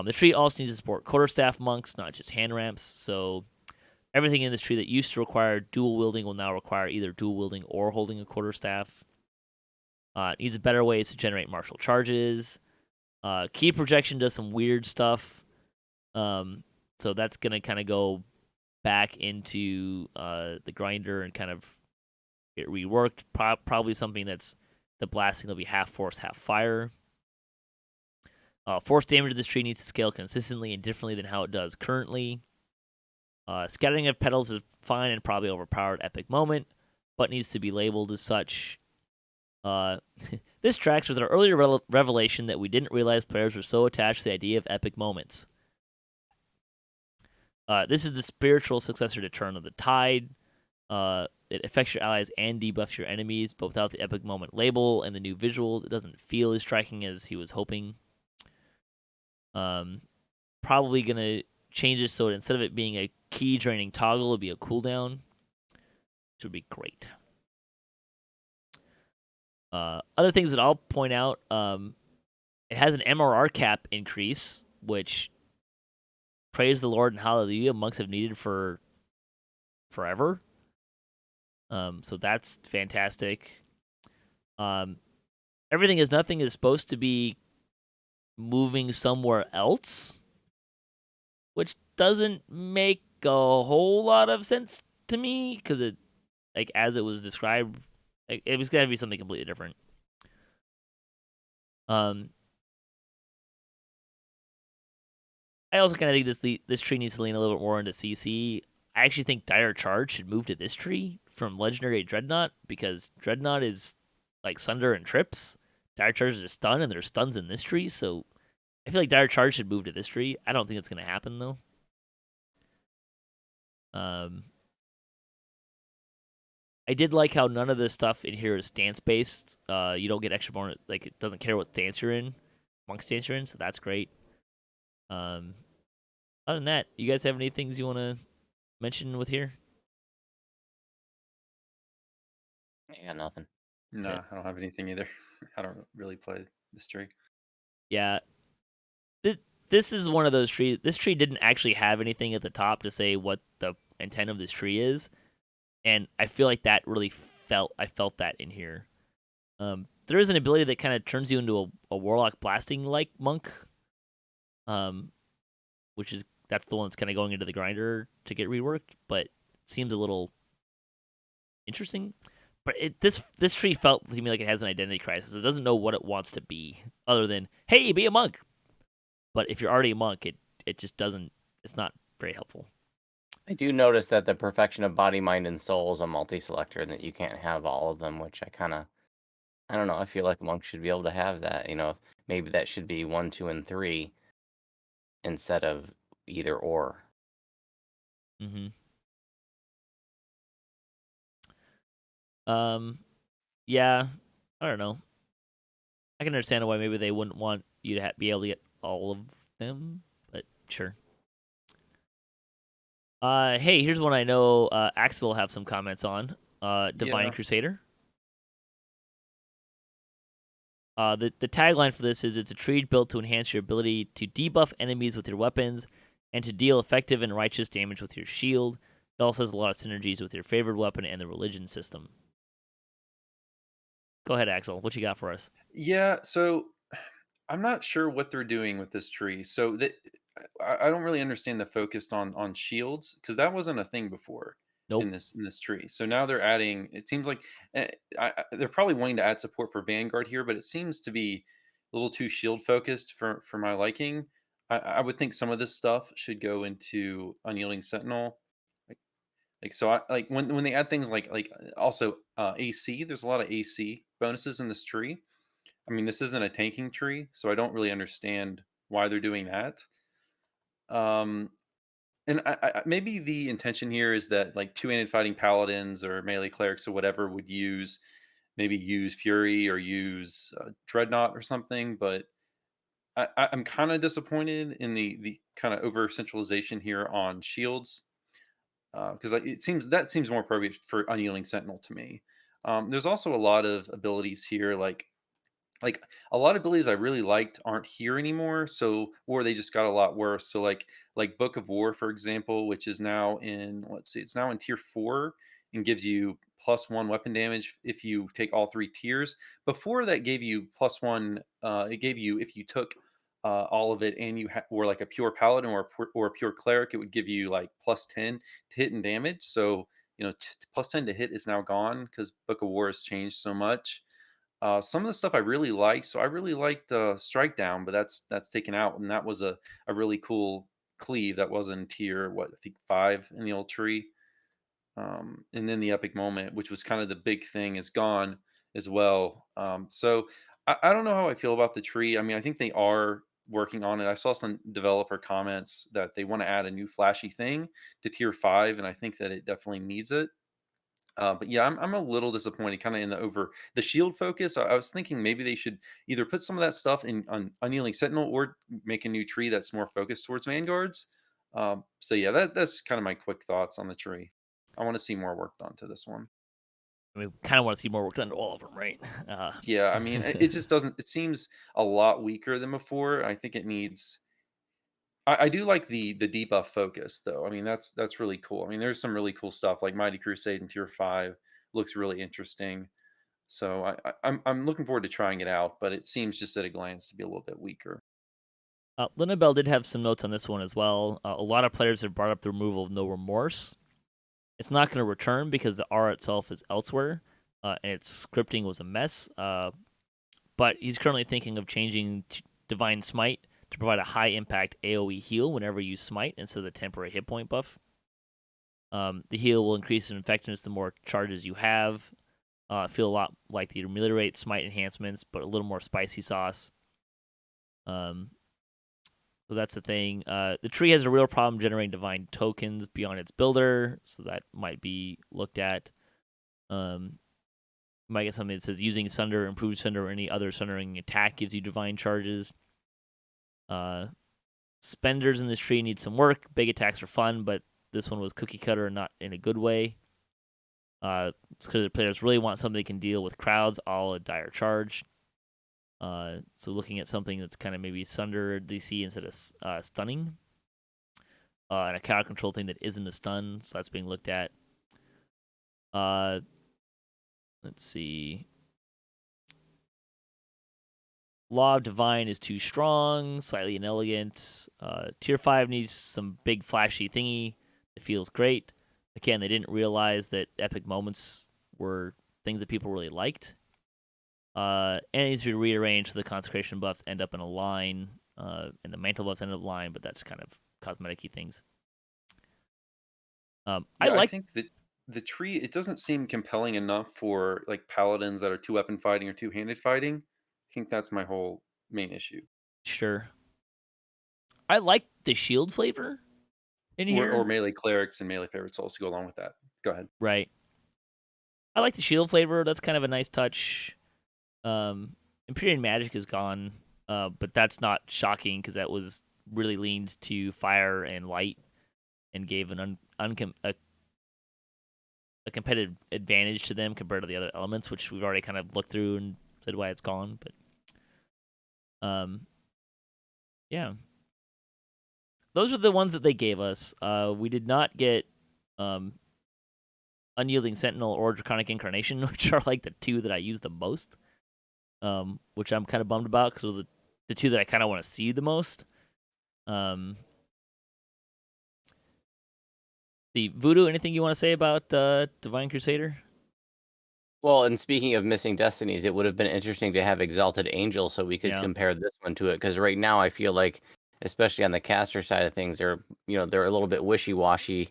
The tree also needs to support quarterstaff monks, not just hand ramps. So everything in this tree that used to require dual wielding will now require either dual wielding or holding a quarterstaff. It needs better ways to generate martial charges. Key projection does some weird stuff. So that's going to kind of go back into the grinder and kind of get reworked. Probably something that's the blasting will be half force, half fire. Force damage of this tree needs to scale consistently and differently than how it does currently. Scattering of petals is fine and probably overpowered epic moment, but needs to be labeled as such. This tracks with our earlier revelation that we didn't realize players were so attached to the idea of epic moments. This is the spiritual successor to Turn of the Tide. It affects your allies and debuffs your enemies, but without the epic moment label and the new visuals, it doesn't feel as striking as he was hoping. Probably going to change this so that instead of it being a key draining toggle, it'll be a cooldown, which would be great. Other things that I'll point out, it has an MRR cap increase, which, praise the Lord and hallelujah, monks have needed for forever. So that's fantastic. Everything is nothing is supposed to be moving somewhere else, which doesn't make a whole lot of sense to me, because it, like, as it was described, like, it was going to be something completely different. I also kind of think this tree needs to lean a little bit more into CC. I actually think Dire Charge should move to this tree from Legendary Dreadnought, because Dreadnought is like Sunder and Trips. Dire Charge is a stun, and there's stuns in this tree, so I feel like Dire Charge should move to this tree. I don't think it's going to happen, though. I did like how none of this stuff in here is stance-based. You don't get extra bonus. Like, it doesn't care what stance you're in, monk stance you're in, so that's great. Other than that, you guys have any things you want to mention with here? I got nothing. No, it. I don't have anything either. I don't really play this tree. Yeah. This is one of those trees. This tree didn't actually have anything at the top to say what the intent of this tree is, and I feel like that really I felt that in here. There is an ability that kind of turns you into a warlock blasting like monk, which is that's the one that's kind of going into the grinder to get reworked, but it seems a little interesting. But this tree felt to me like it has an identity crisis. It doesn't know what it wants to be, other than, hey, be a monk. But if you're already a monk, it just doesn't. It's not very helpful. I do notice that the perfection of body, mind, and soul is a multi-selector, and that you can't have all of them, which I don't know. I feel like monks should be able to have that. Maybe that should be 1, 2, and 3 instead of either or. Mm-hmm. Yeah, I don't know. I can understand why maybe they wouldn't want you to be able to get all of them, but sure. Hey, here's one I know Axel will have some comments on. Divine Yeah. Crusader. The tagline for this is it's a tree built to enhance your ability to debuff enemies with your weapons and to deal effective and righteous damage with your shield. It also has a lot of synergies with your favorite weapon and the religion system. Go ahead, Axel. What you got for us? Yeah, so I'm not sure what they're doing with this tree. So that I don't really understand the focus on shields because that wasn't a thing before Nope. in this tree. So now they're adding. It seems like they're probably wanting to add support for Vanguard here, but it seems to be a little too shield focused for my liking. I would think some of this stuff should go into Unyielding Sentinel. Like, so I like when they add things like also AC. There's a lot of AC bonuses in this tree. I mean, this isn't a tanking tree, so I don't really understand why they're doing that. Um, and maybe the intention here is that like two-handed fighting paladins or melee clerics or whatever would use Fury or use Dreadnought or something. But I'm kind of disappointed in the kind of over centralization here on shields because it seems more appropriate for Unyielding Sentinel to me. There's also a lot of abilities here like a lot of abilities I really liked aren't here anymore. So, or they just got a lot worse. So, like Book of War, for example, which is now in let's see, it's now in tier 4 and gives you +1 weapon damage if you take all 3 tiers. Before that gave you +1. It gave you if you took all of it and you were like a pure paladin or a pure cleric, it would give you like +10 to hit and damage. So +10 to hit is now gone because Book of War has changed so much. Some of the stuff I really liked. So I really liked Strike Down, but that's taken out, and that was a really cool cleave that was in tier what I think 5 in the old tree. And then the Epic Moment, which was kind of the big thing, is gone as well. So I don't know how I feel about the tree. I mean, I think they are working on it. I saw some developer comments that they want to add a new flashy thing to tier 5, and I think that it definitely needs it. But yeah, I'm a little disappointed, kind of in the over the shield focus. I was thinking maybe they should either put some of that stuff in on Unyielding Sentinel or make a new tree that's more focused towards vanguards. So yeah, that's kind of my quick thoughts on the tree. I want to see more work done to this one. I mean, kind of want to see more work done to all of them, right? Yeah, I mean, it just doesn't. It seems a lot weaker than before. I think it needs. I do like the debuff focus though. I mean, that's really cool. I mean, there's some really cool stuff like Mighty Crusade in tier 5 looks really interesting. So I'm looking forward to trying it out, but it seems just at a glance to be a little bit weaker. Linabelle did have some notes on this one as well. A lot of players have brought up the removal of No Remorse. It's not going to return because the R itself is elsewhere, and its scripting was a mess. But he's currently thinking of changing Divine Smite to provide a high impact AoE heal whenever you smite instead of the temporary hit point buff. The heal will increase in effectiveness the more charges you have. Feel a lot like the ameliorate smite enhancements, but a little more spicy sauce. So that's the thing. The tree has a real problem generating divine tokens beyond its builder, so that might be looked at. You might get something that says using Sunder, improved Sunder, or any other Sundering attack gives you divine charges. Spenders in this tree need some work. Big attacks are fun, but this one was cookie cutter, not in a good way. It's because the players really want something they can deal with crowds, all a dire charge. So looking at something that's kind of maybe Sunder DC instead of stunning. And a crowd control thing that isn't a stun, so that's being looked at. Let's see. Law of Divine is too strong, slightly inelegant. Tier 5 needs some big flashy thingy that feels great. Again, they didn't realize that epic moments were things that people really liked. And it needs to be rearranged so the consecration buffs end up in a line, and the mantle buffs end up in a line, but that's kind of cosmetic-y things. I Yeah, I like think that the tree, it doesn't seem compelling enough for like paladins that are two weapon fighting or two handed fighting. I think that's my whole main issue. sure. I like the shield flavor in Or here. melee clerics and melee favorites also go along with that. Go ahead. Right. I like the shield flavor. That's kind of a nice touch. Empyrean magic is gone, but that's not shocking because that was really leaned to fire and light and gave a competitive advantage to them compared to the other elements, which we've already kind of looked through and said why it's gone. But yeah, those are the ones that they gave us. We did not get Unyielding Sentinel or Draconic Incarnation, which are like the two that I use the most. Which I'm kind of bummed about because of the two that I kind of want to see the most. The Voodoo, anything you want to say about Divine Crusader? Well, and speaking of missing destinies, it would have been interesting to have Exalted Angel so we could Yeah. compare this one to it. Because right now, I feel like, especially on the caster side of things, they're a little bit wishy washy.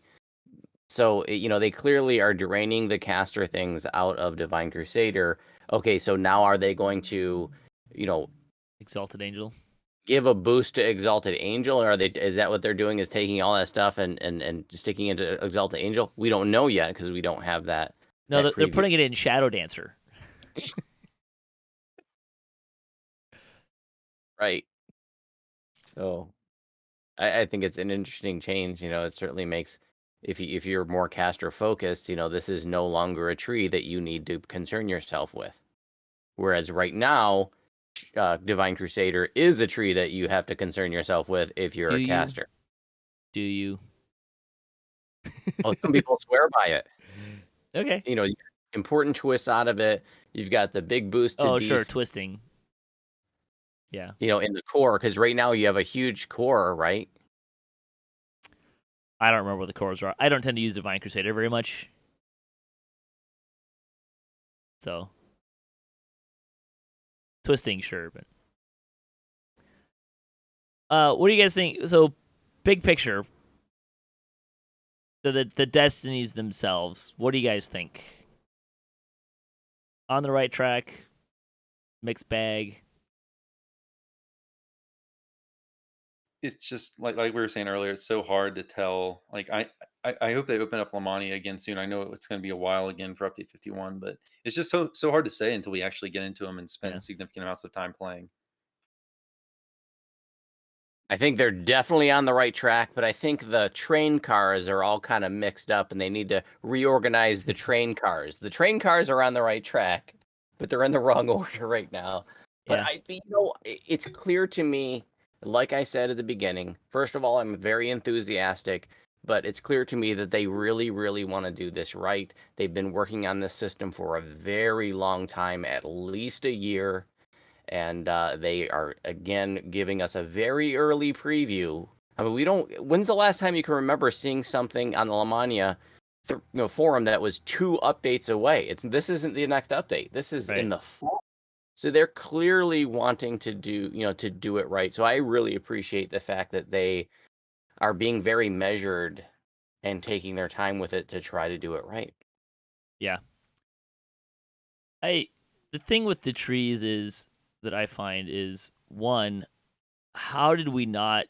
So they clearly are draining the caster things out of Divine Crusader. Okay, so now are they going to, Exalted Angel. give a boost to Exalted Angel, or is that what they're doing? Is taking all that stuff and sticking into Exalted Angel? We don't know yet because we don't have that. No, that they're preview. putting it in Shadow Dancer. Right. So I think it's an interesting change. It certainly makes, if you're more caster focused, this is no longer a tree that you need to concern yourself with. Whereas right now, Divine Crusader is a tree that you have to concern yourself with if you're a caster. Do you? Oh, some people swear by it. Okay. Important twists out of it. You've got the big boost to sure, DC, twisting. Yeah. in the core, because right now you have a huge core, right? I don't remember what the cores are. I don't tend to use Divine Crusader very much. So twisting, sure, but what do you guys think? So big picture. So the destinies themselves, what do you guys think? On the right track? Mixed bag? It's just like we were saying earlier, it's so hard to tell. Like I hope they open up Lamani again soon. I know it's going to be a while again for update 51, but it's just so hard to say until we actually get into them and spend Yeah. significant amounts of time playing. I think they're definitely on the right track, but I think the train cars are all kind of mixed up and they need to reorganize the train cars. The train cars are on the right track, but they're in the wrong order right now. But Yeah. it's clear to me, like I said at the beginning, first of all, I'm very enthusiastic, but it's clear to me that they really, really want to do this right. They've been working on this system for a very long time, at least a year. And they are again giving us a very early preview. I mean, when's the last time you can remember seeing something on the Lamania forum that was 2 updates away? This isn't the next update. This is in the fall. So they're clearly wanting to do it right. So I really appreciate the fact that they are being very measured and taking their time with it to try to do it right. Yeah. The thing with the trees is that I find is, one, how did we not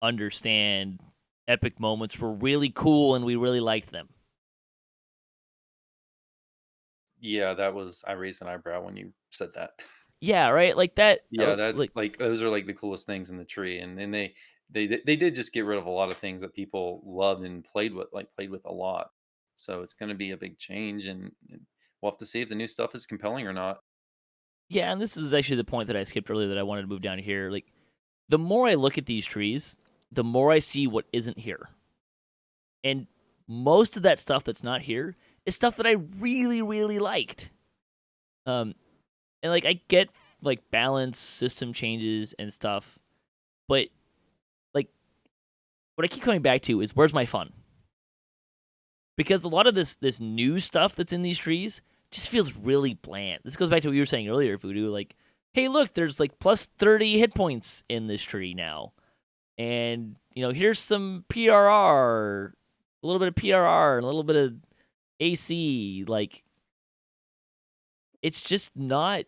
understand epic moments were really cool and we really liked them? Yeah, I raised an eyebrow when you said that. Yeah, right? Like that. Yeah, that's like those are like the coolest things in the tree, and then they did just get rid of a lot of things that people loved and played with a lot. So it's going to be a big change, and we'll have to see if the new stuff is compelling or not. Yeah, and this was actually the point that I skipped earlier that I wanted to move down here. Like, the more I look at these trees, the more I see what isn't here. And most of that stuff that's not here is stuff that I really, really liked. And like I get like balance, system changes and stuff, but like what I keep coming back to is, where's my fun? Because a lot of this new stuff that's in these trees just feels really bland. This goes back to what you were saying earlier, Voodoo. Like, hey, look, there's like plus 30 hit points in this tree now. And, here's some PRR. a little bit of PRR, and a little bit of AC. Like, it's just not.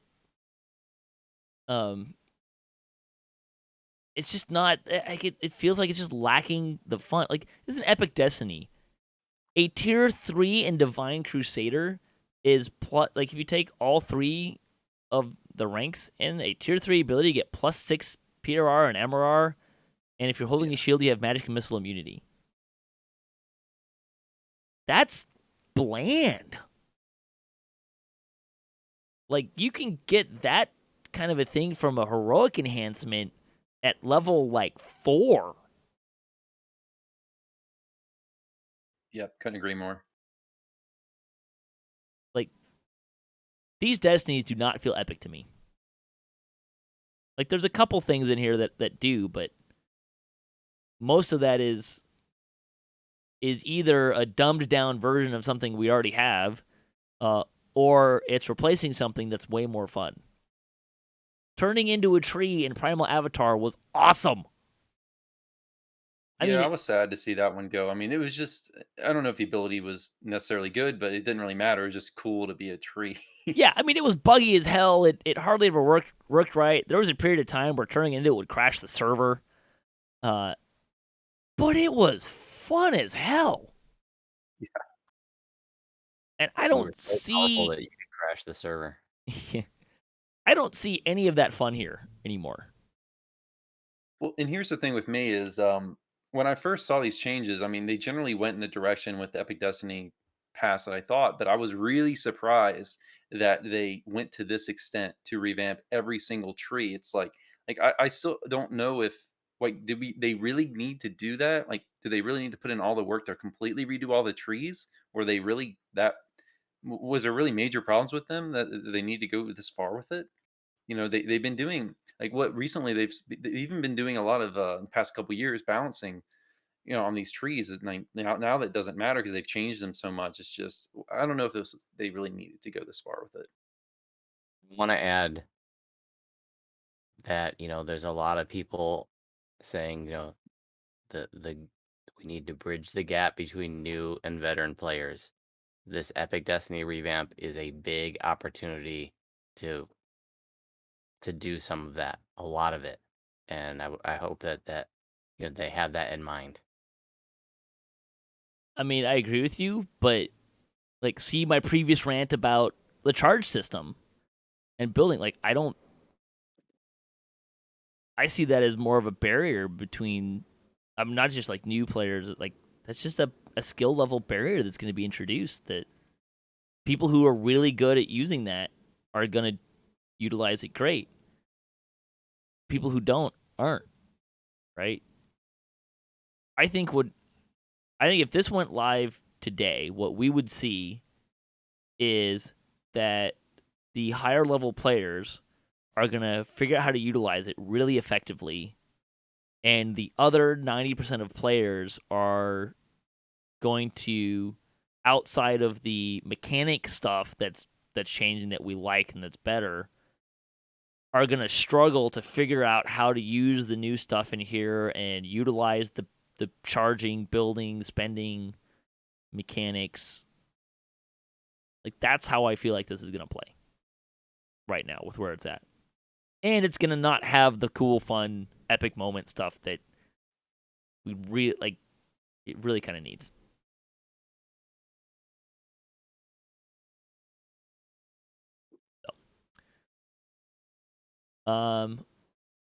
It's just not. Like, it feels like it's just lacking the fun. Like, this is an Epic Destiny. A tier 3 in Divine Crusader is plus. Like, if you take all 3 of the ranks in a tier 3 ability, you get +6 PRR and MRR, and if you're holding a shield, you have magic and missile immunity. That's bland. Like, you can get that kind of a thing from a heroic enhancement at level, like, 4. Yep, couldn't agree more. Like, these Destinies do not feel epic to me. Like, there's a couple things in here that do, but most of that is either a dumbed down version of something we already have, or it's replacing something that's way more fun. Turning into a tree in Primal Avatar was awesome. I was sad to see that one go. I mean, it was just, I don't know if the ability was necessarily good, but it didn't really matter. It was just cool to be a tree. Yeah, I mean, it was buggy as hell. It hardly ever worked right. There was a period of time where turning into it would crash the server. But it was fun as hell. Yeah. And I don't see that you could crash the server. I don't see any of that fun here anymore. Well, and here's the thing with me is when I first saw these changes, I mean, they generally went in the direction with the Epic Destiny pass that I thought, but I was really surprised that they went to this extent to revamp every single tree. It's like I still don't know if like they really need to do that? Like, do they really need to put in all the work to completely redo all the trees? Were they really was there really major problems with them that they need to go this far with it? They've been doing like what recently they've even been doing a lot of the past couple years balancing, on these trees. Is now that doesn't matter because they've changed them so much. It's just I don't know if they really needed to go this far with it. I want to add that there's a lot of people saying the we need to bridge the gap between new and veteran players. This Epic Destiny revamp is a big opportunity to do some of that, a lot of it, and I hope that they have that in mind. I mean, I agree with you, but like, see my previous rant about the charge system and building. Like, I see that as more of a barrier between. I'm not just like new players. Like, that's just a skill level barrier that's going to be introduced. That people who are really good at using that are going to utilize it great. People who don't aren't, right? I think if this went live today, what we would see is that the higher level players are going to figure out how to utilize it really effectively, and the other 90% of players are going to, outside of the mechanic stuff that's changing that we like and that's better, are going to struggle to figure out how to use the new stuff in here and utilize the charging, building, spending mechanics. Like, that's how I feel like this is going to play right now with where it's at. And it's going to not have the cool, fun, epic moment stuff that we really, like, it really kind of needs.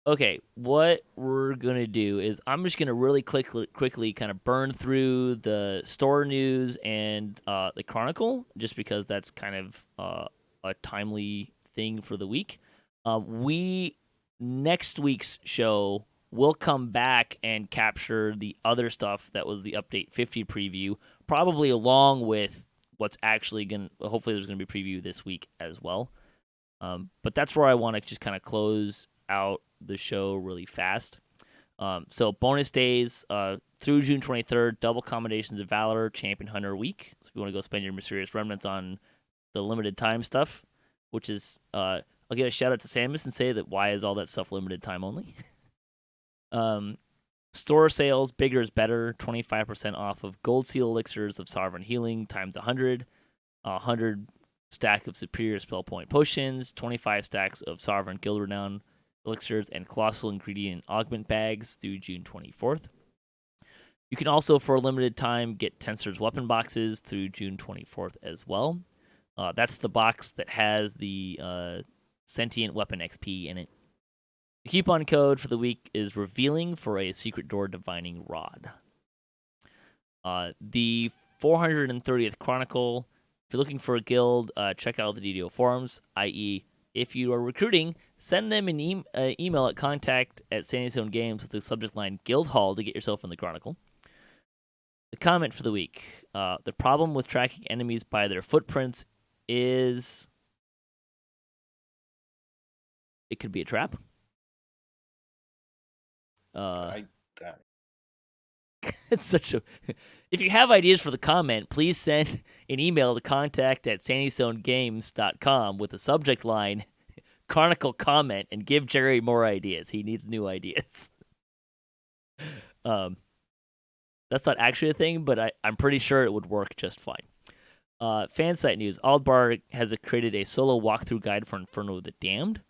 Okay, what we're going to do is I'm just going to really quickly kind of burn through the store news and the Chronicle, just because that's kind of a timely thing for the week. Next week's show, we'll come back and capture the other stuff that was the Update 50 preview, probably along with what's actually hopefully there's going to be preview this week as well. But that's where I want to just kind of close out the show really fast. So bonus days through June 23rd, double commendations of Valor, Champion Hunter week. So if you want to go spend your mysterious remnants on the limited time stuff, which is, I'll give a shout out to Samus and say that why is all that stuff limited time only? Store sales, bigger is better. 25% off of Gold Seal elixirs of Sovereign Healing times 100. 100 stack of Superior Spell Point potions. 25 stacks of Sovereign Guild Renown elixirs and Colossal Ingredient Augment bags through June 24th. You can also, for a limited time, get Tensor's weapon boxes through June 24th as well. That's the box that has the Sentient Weapon XP in it. The coupon code for the week is Revealing for a Secret Door Divining Rod. The 430th Chronicle. If you're looking for a guild, check out the DDO forums, i.e., if you are recruiting, send them an email at contact@SandyStoneGames with the subject line Guild Hall to get yourself in the Chronicle. The comment for the week. The problem with tracking enemies by their footprints is it could be a trap. It's such a. If you have ideas for the comment, please send an email to contact@SandyStoneGames.com with the subject line Chronicle comment and give Jerry more ideas. He needs new ideas. That's not actually a thing, but I'm pretty sure it would work just fine. Fan site news. Aldbar has created a solo walkthrough guide for Inferno of the Damned.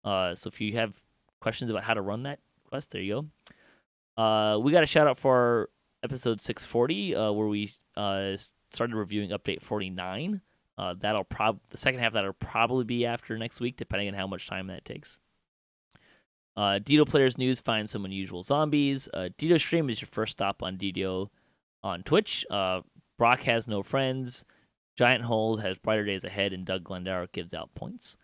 So if you have questions about how to run that quest, there you go. We got a shout out for episode 640, where we started reviewing update 49. The second half of that'll probably be after next week, depending on how much time that takes. DDO Players News finds some unusual zombies. DDO Stream is your first stop on DDO on Twitch. Brock has no friends. Giant Holes has brighter days ahead, and Doug Glendower gives out points.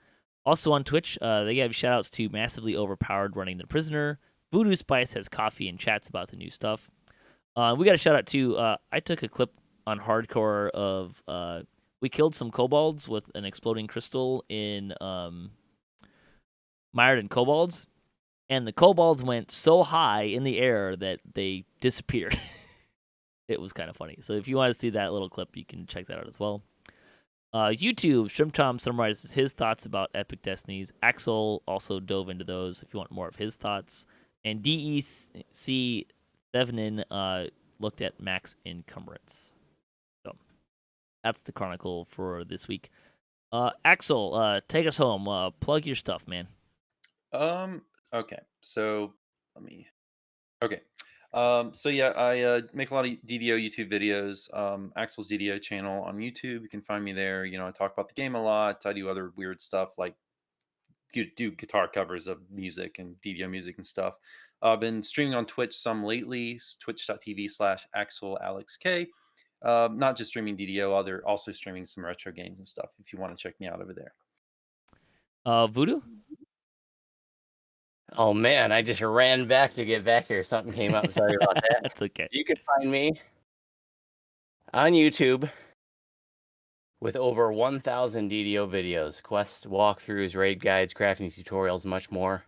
Also on Twitch, they have shoutouts to Massively Overpowered running the Prisoner. Vooduspyce has coffee and chats about the new stuff. We got a shout out to, I took a clip on Hardcore of, we killed some kobolds with an exploding crystal in Mired in Kobolds, and the kobolds went so high in the air that they disappeared. It was kind of funny. So if you want to see that little clip, you can check that out as well. YouTube, Shrimp Tom summarizes his thoughts about Epic Destinies. Axel also dove into those if you want more of his thoughts. And DEC Thevenin looked at max encumbrance. So that's the Chronicle for this week. Axel, take us home. Plug your stuff, man. Okay. So so yeah, I make a lot of DDO YouTube videos. Axel's DDO channel on YouTube. You can find me there. You know, I talk about the game a lot. I do other weird stuff like do guitar covers of music and DDO music and stuff. I've been streaming on Twitch some lately. Twitch.tv/AxelAlexK. Not just streaming DDO, also streaming some retro games and stuff. If you want to check me out over there. Voodoo? Oh man, I just ran back to get back here. Something came up. Sorry about that. That's okay. You can find me on YouTube with over 1,000 DDO videos, quests, walkthroughs, raid guides, crafting tutorials, much more.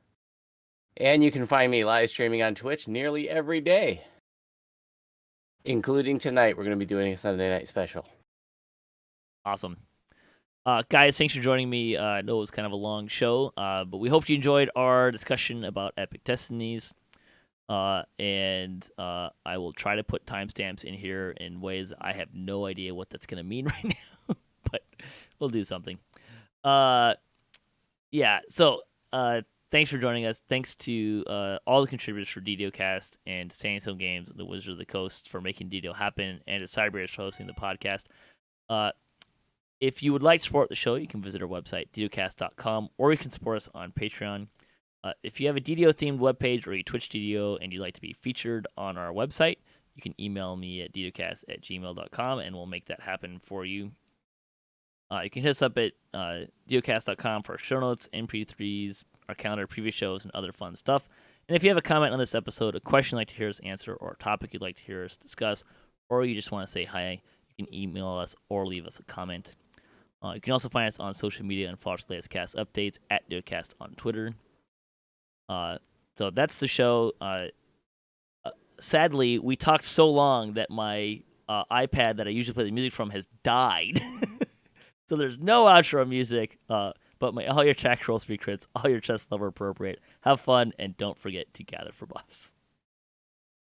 And you can find me live streaming on Twitch nearly every day, including tonight. We're going to be doing a Sunday night special. Awesome. Guys, thanks for joining me. I know it was kind of a long show, but we hope you enjoyed our discussion about Epic Destinies. And I will try to put timestamps in here in ways I have no idea what that's going to mean right now, but we'll do something. Yeah, so thanks for joining us. Thanks to all the contributors for DDOcast and Sandy Stone Games and the Wizard of the Coast for making DDO happen, and to Cyberbears for hosting the podcast. If you would like to support the show, you can visit our website, DDOcast.com, or you can support us on Patreon. If you have a DDO-themed webpage or you Twitch DDO and you'd like to be featured on our website, you can email me at ddocast@gmail.com, and we'll make that happen for you. You can hit us up at DDOcast.com for our show notes, MP3s, our calendar, previous shows, and other fun stuff. And if you have a comment on this episode, a question you'd like to hear us answer, or a topic you'd like to hear us discuss, or you just want to say hi, you can email us or leave us a comment. You can also find us on social media and follow us latest cast updates at DDOcast on Twitter. So that's the show. Sadly, we talked so long that my iPad that I usually play the music from has died. So there's no outro music, but all your attack rolls be crits, all your chest level appropriate. Have fun, and don't forget to gather for buffs.